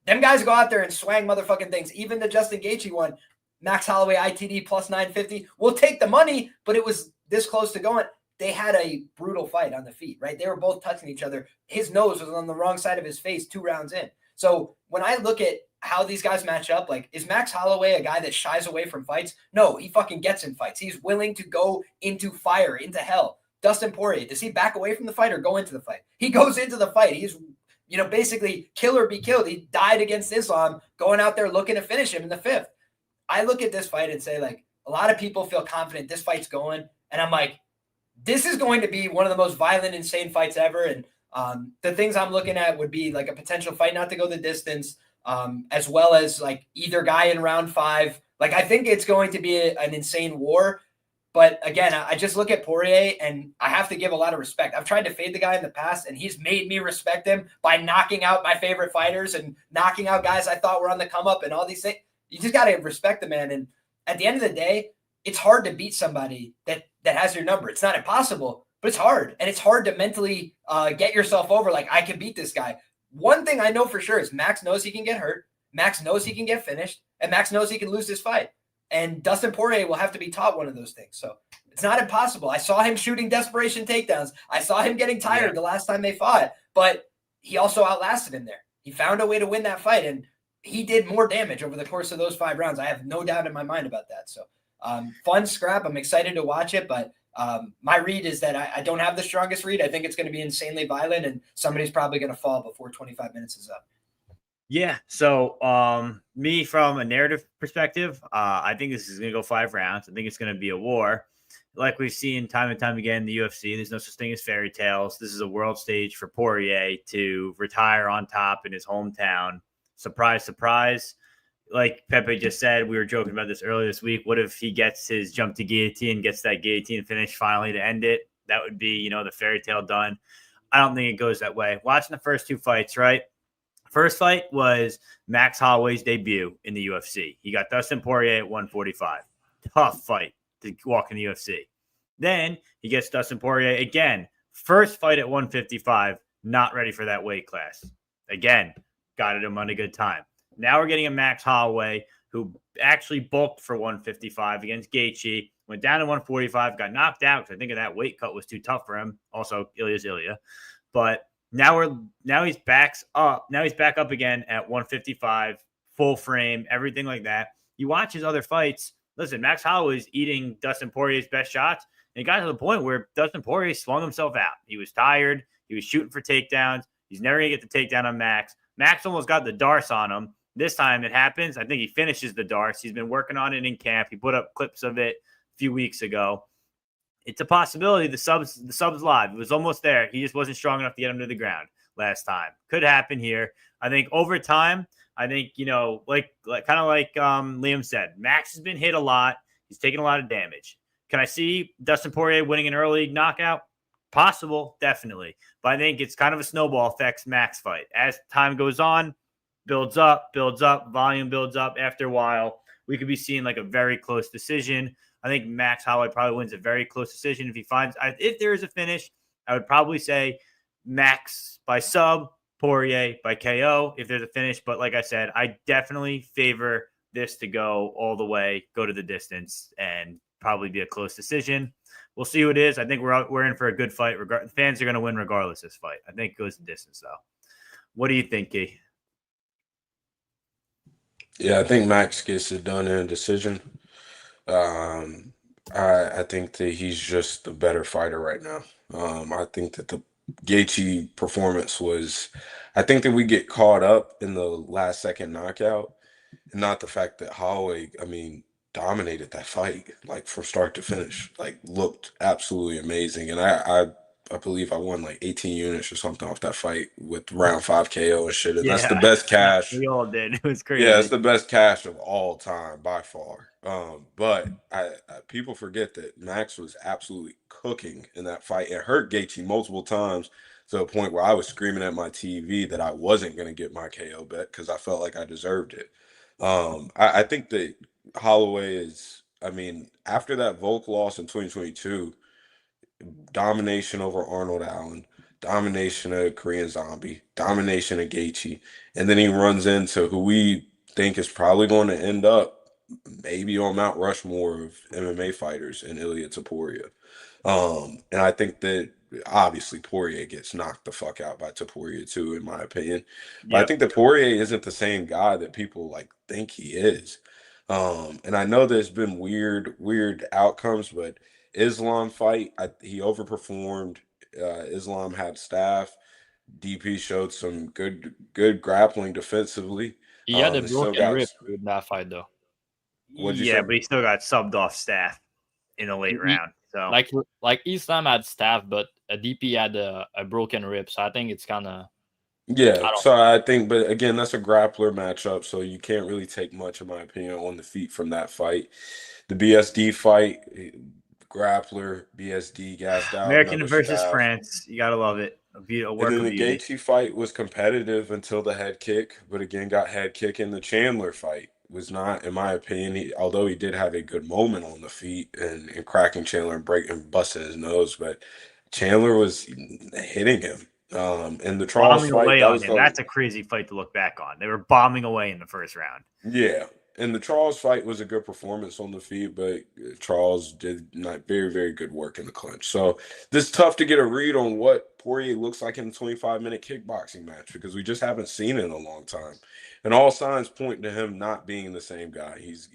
Them guys go out there and swang motherfucking things. Even the Justin Gaethje one, Max Holloway ITD plus 950. We'll take the money, but it was this close to going. They had a brutal fight on the feet, right? They were both touching each other. His nose was on the wrong side of his face 2 rounds in. So when I look at how these guys match up, like, is Max Holloway a guy that shies away from fights? No, he fucking gets in fights. He's willing to go into fire, into hell. Dustin Poirier, does he back away from the fight or go into the fight? He goes into the fight. He's, basically kill or be killed. He died against Islam, going out there looking to finish him in the 5th. I look at this fight and say, like, a lot of people feel confident this fight's going. And I'm like, this is going to be one of the most violent, insane fights ever. And the things I'm looking at would be like a potential fight not to go the distance, as well as like either guy in round 5. Like, I think it's going to be an insane war. But again, I just look at Poirier and I have to give a lot of respect. I've tried to fade the guy in the past and he's made me respect him by knocking out my favorite fighters and knocking out guys I thought were on the come up and all these things. You just got to respect the man. And at the end of the day, it's hard to beat somebody that has your number. It's not impossible, but it's hard. And it's hard to mentally get yourself over like, I can beat this guy. One thing I know for sure is Max knows he can get hurt. Max knows he can get finished. And Max knows he can lose this fight. And Dustin Poirier will have to be taught one of those things. So it's not impossible. I saw him shooting desperation takedowns. I saw him getting tired the last time they fought. But he also outlasted him there. He found a way to win that fight. And he did more damage over the course of those 5 rounds. I have no doubt in my mind about that. So fun scrap. I'm excited to watch it. But my read is that I don't have the strongest read. I think it's going to be insanely violent. And somebody's probably going to fall before 25 minutes is up. Yeah. So me from a narrative perspective, I think this is going to go 5 rounds. I think it's going to be a war. Like we've seen time and time again in the UFC, there's no such thing as fairy tales. This is a world stage for Poirier to retire on top in his hometown. Surprise, surprise. Like Pepe just said, we were joking about this earlier this week. What if he gets his jump to guillotine, gets that guillotine finish finally to end it? That would be, the fairy tale done. I don't think it goes that way. Watching the first 2 fights, right? First fight was Max Holloway's debut in the UFC. He got Dustin Poirier at 145. Tough fight to walk in the UFC. Then he gets Dustin Poirier again. First fight at 155. Not ready for that weight class. Again, got him on a good time. Now we're getting a Max Holloway who actually bulked for 155 against Gaethje. Went down to 145. Got knocked out because I think that weight cut was too tough for him. Also, Ilya's Ilya. But now he's back up. Now he's back up again at 155, full frame, everything like that. You watch his other fights. Listen, Max Holloway's eating Dustin Poirier's best shots. And it got to the point where Dustin Poirier swung himself out. He was tired. He was shooting for takedowns. He's never going to get the takedown on Max. Max almost got the Darce on him. This time it happens. I think he finishes the Darce. He's been working on it in camp. He put up clips of it a few weeks ago. It's a possibility. The sub's live. It was almost there. He just wasn't strong enough to get him to the ground last time. Could happen here. I think over time, like Liam said, Max has been hit a lot. He's taken a lot of damage. Can I see Dustin Poirier winning an early knockout? Possible, definitely. But I think it's kind of a snowball effects Max fight. As time goes on, builds up, volume builds up. After a while, we could be seeing like a very close decision. I think Max Holloway probably wins a very close decision. If there is a finish, I would probably say Max by sub, Poirier by KO if there's a finish. But like I said, I definitely favor this to go all the way, go to the distance, and probably be a close decision. We'll see who it is. I think we're in for a good fight. Fans are going to win regardless this fight. I think it goes the distance, though. What do you think, Key? Yeah, I think Max gets it done in a decision. I think that he's just a better fighter right now. I think that the Gaethje performance was, I think that we get caught up in the last second knockout, and not the fact that Holloway, dominated that fight, like from start to finish, like looked absolutely amazing. And I I believe I won like 18 units or something off that fight with round 5 KO and shit. And that's the Yeah, best cash. we all did. It was crazy. Yeah, it's the best cash of all time by far. But people forget that Max was absolutely cooking in that fight. It hurt Gaethje multiple times to a point where I was screaming at my TV that I wasn't going to get my KO bet because I felt like I deserved it. I think that Holloway is, I mean, after that Volk loss in 2022, domination over Arnold Allen, domination of Korean Zombie, domination of Gaethje, and then he runs into who we think is probably going to end up maybe on Mount Rushmore of MMA fighters in Ilya Topuria. And I think that obviously Poirier gets knocked the fuck out by Topuria too, in my opinion. But I think that Poirier isn't the same guy that people like think he is. And I know there's been weird outcomes, but Islam fight, he overperformed. Islam had staff. DP showed some good grappling defensively. He had a It still broken got rib in that fight, though. What'd you Yeah, say? but he still got subbed off staff in the late round. So Like Islam had staff, but a DP had a broken rib. So I think it's kind of Yeah, so I think, but again, that's a grappler matchup, so you can't really take much, in my opinion, on the feet from that fight. The BSD fight, grappler, BSD gassed out, American another versus staff. France, you gotta love it. A work And then of the beauty. Gaethje fight was competitive until the head kick, but again, got head kick in the Chandler fight. Was not, in my opinion, although he did have a good moment on the feet and cracking Chandler and breaking, busting his nose, but Chandler was hitting him. In the Charles Bombing fight, away that on was him. That's a crazy fight to look back on. They were bombing away in the first round. Yeah, and the Charles fight was a good performance on the feet, but Charles did not very good work in the clinch. So this is tough to get a read on what Poirier looks like in a 25-minute kickboxing match because we just haven't seen it in a long time, and all signs point to him not being the same guy. He's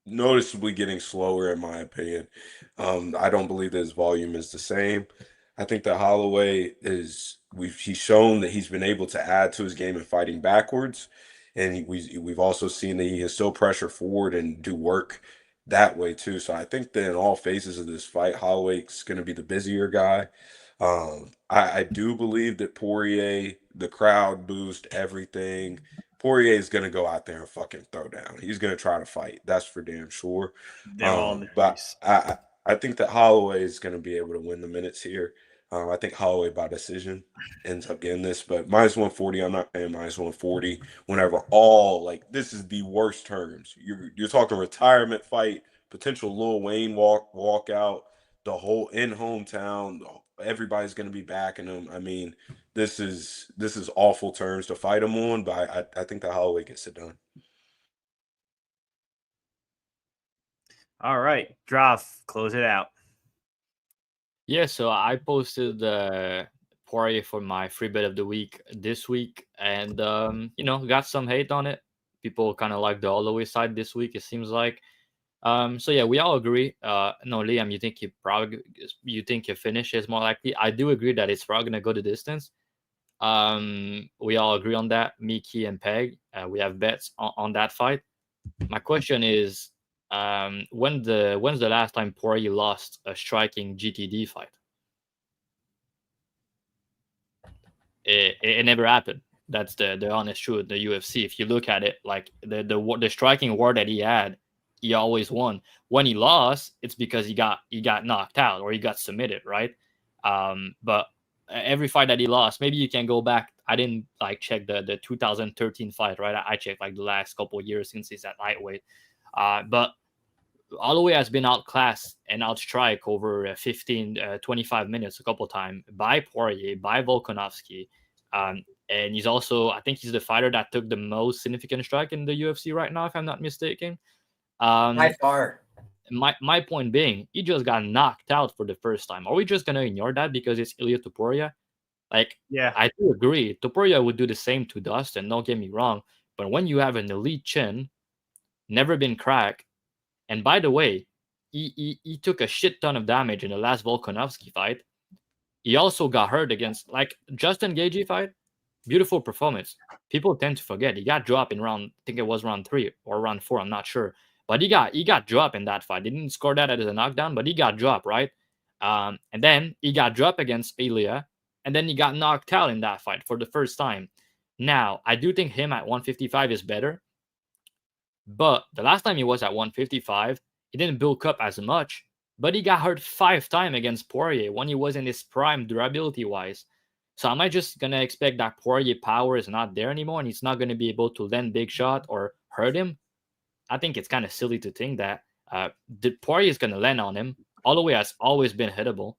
noticeably getting slower, in my opinion. I don't believe that his volume is the same. I think that Holloway he's shown that he's been able to add to his game in fighting backwards. And we've also seen that he can still pressure forward and do work that way too. So I think that in all phases of this fight, Holloway's going to be the busier guy. I do believe that Poirier, the crowd boost, everything. Poirier is going to go out there and fucking throw down. He's going to try to fight. That's for damn sure. They're all in the But race. I think that Holloway is going to be able to win the minutes here. I think Holloway by decision ends up getting this, but -140, I'm not paying -140 whenever this is the worst terms. You're talking retirement fight, potential Lil Wayne walk out, the whole in hometown, everybody's going to be backing him. I mean, this is awful terms to fight him on, but I think that Holloway gets it done. All right, Dravhy, close it out. Yeah, so I posted Poirier for my free bet of the week this week, and got some hate on it. People kind of like the Holloway side this week, it seems like. So yeah, we all agree. No, Liam, you think your finish is more likely. I do agree that it's probably gonna go the distance. We all agree on that. Mickey and Peg, we have bets on that fight. My question is, when's the last time Poirier lost a striking GTD fight? It never happened. That's the honest truth. The UFC, if you look at it, like the striking war that he had, he always won. When he lost, it's because he got knocked out or he got submitted, right? But every fight that he lost, maybe you can go back. I didn't check the 2013 fight, right? I checked the last couple of years since he's at lightweight. But Holloway has been outclassed and outstrike over 25 minutes a couple of times by Poirier, by Volkanovski. And he's also, I think he's the fighter that took the most significant strike in the UFC right now, if I'm not mistaken. By far. My point being, he just got knocked out for the first time. Are we just going to ignore that because it's Ilya Topuria? Yeah, I do agree. Topuria would do the same to Dustin, don't get me wrong. But when you have an elite chin, never been cracked, and by the way, he took a shit ton of damage in the last Volkanovski fight. He also got hurt against Justin Gaethje fight. Beautiful performance. People tend to forget he got dropped in round. I think it was round 3 or round 4. I'm not sure, but he got dropped in that fight. He didn't score that as a knockdown, but he got dropped, right? And then he got dropped against Ilya, and then he got knocked out in that fight for the first time. Now, I do think him at 155 is better, but the last time he was at 155, he didn't bulk up as much, but he got hurt 5 times against Poirier when he was in his prime durability-wise. So am I just going to expect that Poirier power is not there anymore and he's not going to be able to land big shot or hurt him? I think it's kind of silly to think that. Poirier is going to land on him. Holloway has always been hittable,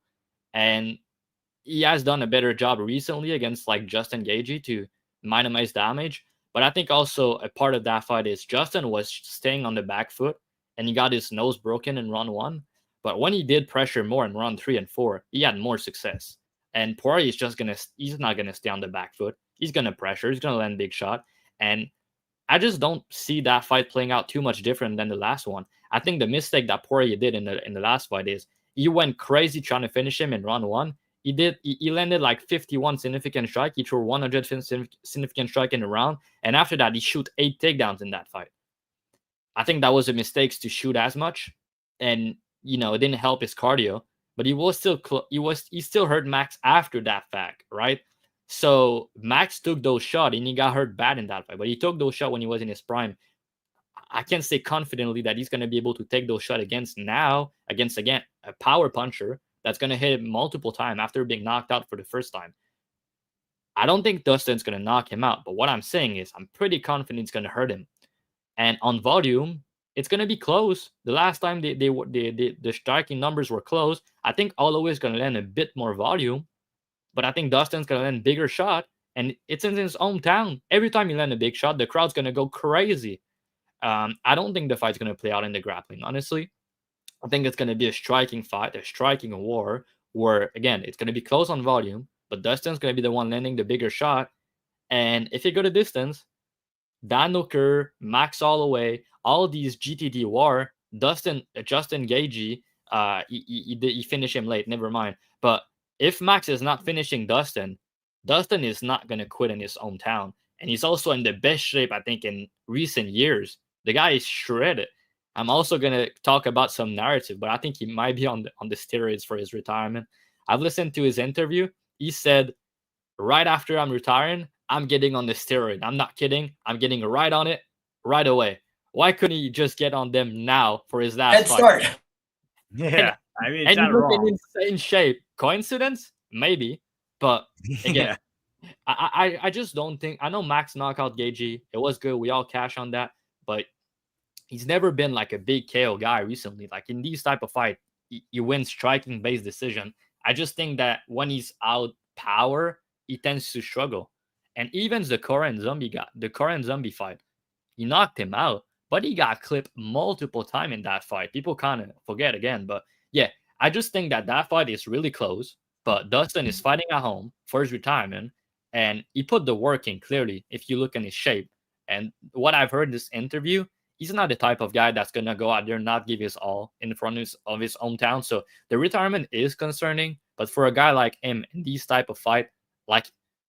and he has done a better job recently against like Justin Gaethje to minimize damage. But I think also a part of that fight is Justin was staying on the back foot and he got his nose broken in round 1. But when he did pressure more in round 3 and 4, he had more success. And Poirier is he's not gonna stay on the back foot. He's gonna pressure. He's gonna land big shot. And I just don't see that fight playing out too much different than the last one. I think the mistake that Poirier did in the last fight is he went crazy trying to finish him in round 1. He landed like 51 significant strike. He threw 100 significant strike in the round. And after that, he shoot 8 takedowns in that fight. I think that was a mistake to shoot as much. And, it didn't help his cardio. But he still hurt Max after that fact, right? So Max took those shots and he got hurt bad in that fight. But he took those shots when he was in his prime. I can't say confidently that he's going to be able to take those shots against again, a power puncher that's going to hit him multiple times after being knocked out for the first time. I don't think Dustin's going to knock him out, but what I'm saying is I'm pretty confident it's going to hurt him. And on volume, it's going to be close. The last time the striking numbers were close, I think Holloway is going to land a bit more volume, but I think Dustin's going to land a bigger shot, and it's in his hometown. Every time you land a big shot, the crowd's going to go crazy. I don't think the fight's going to play out in the grappling, honestly. I think it's going to be a striking fight, a striking war, where, again, it's going to be close on volume, but Dustin's going to be the one landing the bigger shot. And if you go to distance, Dan Hooker, Max Holloway, all these GTD war, Justin Gaethje, he finished him late, never mind. But if Max is not finishing Dustin is not going to quit in his hometown. And he's also in the best shape, I think, in recent years. The guy is shredded. I'm also going to talk about some narrative, but I think he might be on the steroids for his retirement. I've listened to his interview. He said, right after I'm retiring, I'm getting on the steroid. I'm not kidding. I'm getting right on it right away. Why couldn't he just get on them now for his last fight? Start. Yeah. I mean, it's and not wrong. in insane shape. Coincidence? Maybe. But again, I just don't think. I know Max knockout Gaethje. It was good. We all cash on that. But he's never been like a big KO guy recently. Like in these type of fight, he wins striking based decision. I just think that when he's out power, he tends to struggle. And even the Korean Zombie fight, he knocked him out, but he got clipped multiple times in that fight. People kind of forget again. But yeah, I just think that fight is really close. But Dustin is fighting at home for his retirement, and he put the work in clearly if you look in his shape. And what I've heard in this interview, he's not the type of guy that's going to go out there and not give his all in front of his hometown. So the retirement is concerning. But for a guy like him in these type of fight, like,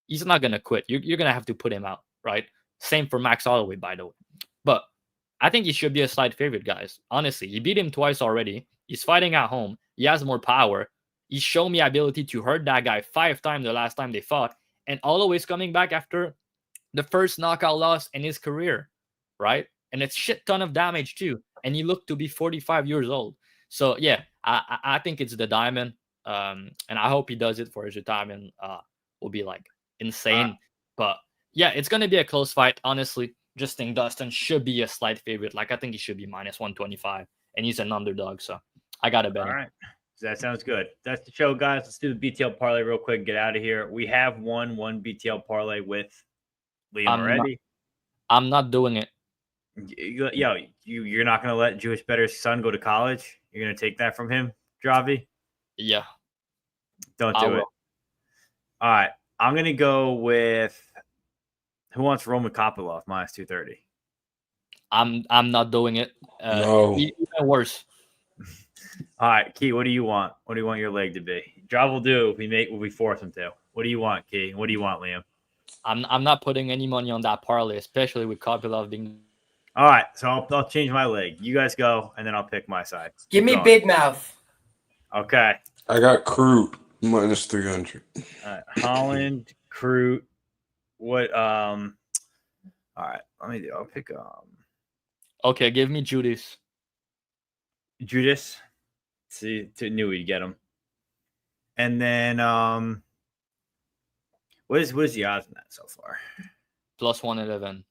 he's not going to quit. You're going to have to put him out, right? Same for Max Holloway, by the way. But I think he should be a slight favorite, guys. Honestly, he beat him twice already. He's fighting at home. He has more power. He's shown me ability to hurt that guy 5 times the last time they fought. And Holloway's coming back after the first knockout loss in his career, right? And it's shit ton of damage too. And he looked to be 45 years old. So yeah, I think it's the diamond. And I hope he does it for his retirement. Will be like insane. But yeah, it's gonna be a close fight. Honestly, just think Dustin should be a slight favorite. Like I think he should be minus 125, and he's an underdog. So I gotta bet. All right. That sounds good. That's the show, guys. Let's do the BTL parlay real quick and get out of here. We have won one BTL parlay with Liam already. I'm not doing it. Yo, you're not going to let Jewish Better's son go to college? You're going to take that from him, Dravhy? Yeah. Don't do it. All right. I'm going to go with who wants Roman Kopylov minus 230? I'm not doing it. No. Even worse. All right, Key, what do you want? What do you want your leg to be? Drav will do if we force him to. What do you want, Key? What do you want, Liam? I'm not putting any money on that parlay, especially with Kopylov being. All right, so I'll change my leg. You guys go, and then I'll pick my side. Give me big mouth. Okay. I got Crute minus 300. Holland, Crute. What? All right. I'll pick Okay, give me Judice. Judice. See, knew we'd get him. And then what is the odds on that so far? Plus 111.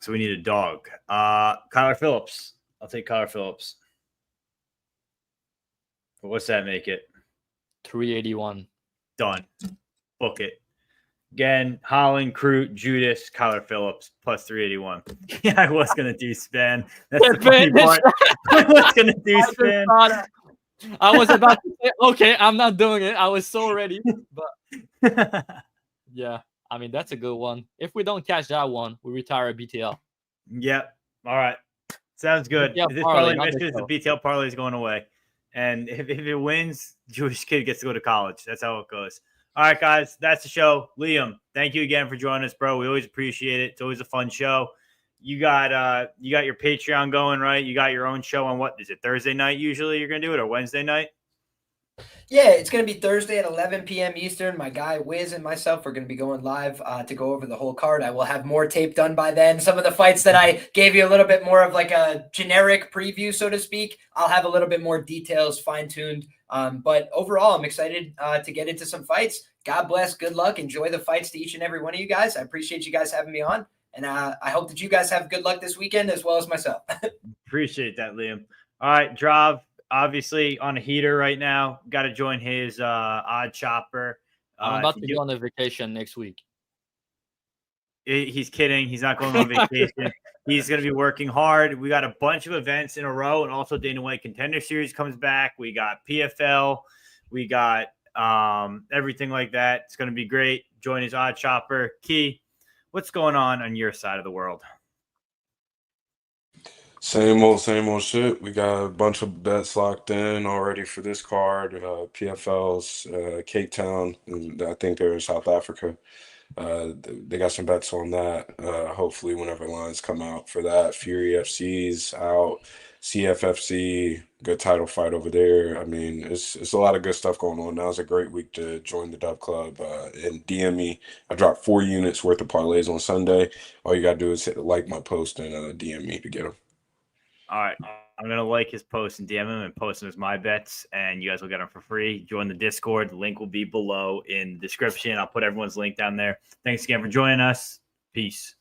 So we need a dog. Kyler Phillips. I'll take Kyler Phillips. But what's that make it? 381. Done. Book it. Again, Holland, Crute, Judice, Kyler Phillips, plus 381. Yeah, I was going to do Spann. That's the funny part. I was going to do Spann. I was about to say, okay, I'm not doing it. I was so ready. But yeah, I mean, that's a good one. If we don't catch that one, we retire a BTL. Yep. All right. Sounds good. BTL If this parlay, parlay misses, the BTL parlay is going away. And if it wins, Jewish kid gets to go to college. That's how it goes. All right, guys, that's the show. Liam, thank you again for joining us, bro. We always appreciate it. It's always a fun show. You got your Patreon going, right? You got your own show on what is it? Thursday night usually you're gonna do it, or Wednesday night? Yeah, it's going to be Thursday at 11 p.m. Eastern. My guy Wiz and myself are going to be going live to go over the whole card. I will have more tape done by then. Some of the fights that I gave you a little bit more of like a generic preview, so to speak, I'll have a little bit more details fine-tuned. But overall, I'm excited to get into some fights. God bless. Good luck. Enjoy the fights to each and every one of you guys. I appreciate you guys having me on. And I hope that you guys have good luck this weekend as well as myself. Appreciate that, Liam. All right, Drav, obviously on a heater right now. Got to join his odd chopper. I'm about to go on a vacation next week. He's kidding. He's not going on vacation. He's going to be working hard. We got a bunch of events in a row, and also Dana White Contender Series comes back. We got PFL. We got everything like that. It's going to be great. Join his odd chopper. Key, what's going on your side of the world? Same old shit. We got a bunch of bets locked in already for this card. PFL's Cape Town, and I think they're in South Africa. They got some bets on that. Hopefully, whenever lines come out for that, Fury FC's out, CFFC, good title fight over there. I mean, it's a lot of good stuff going on. Now it's a great week to join the Dub Club and DM me. I dropped 4 units worth of parlays on Sunday. All you gotta do is like my post and DM me to get them. All right. I'm going to like his post and DM him and post him as my bets, and you guys will get them for free. Join the Discord. The link will be below in the description. I'll put everyone's link down there. Thanks again for joining us. Peace.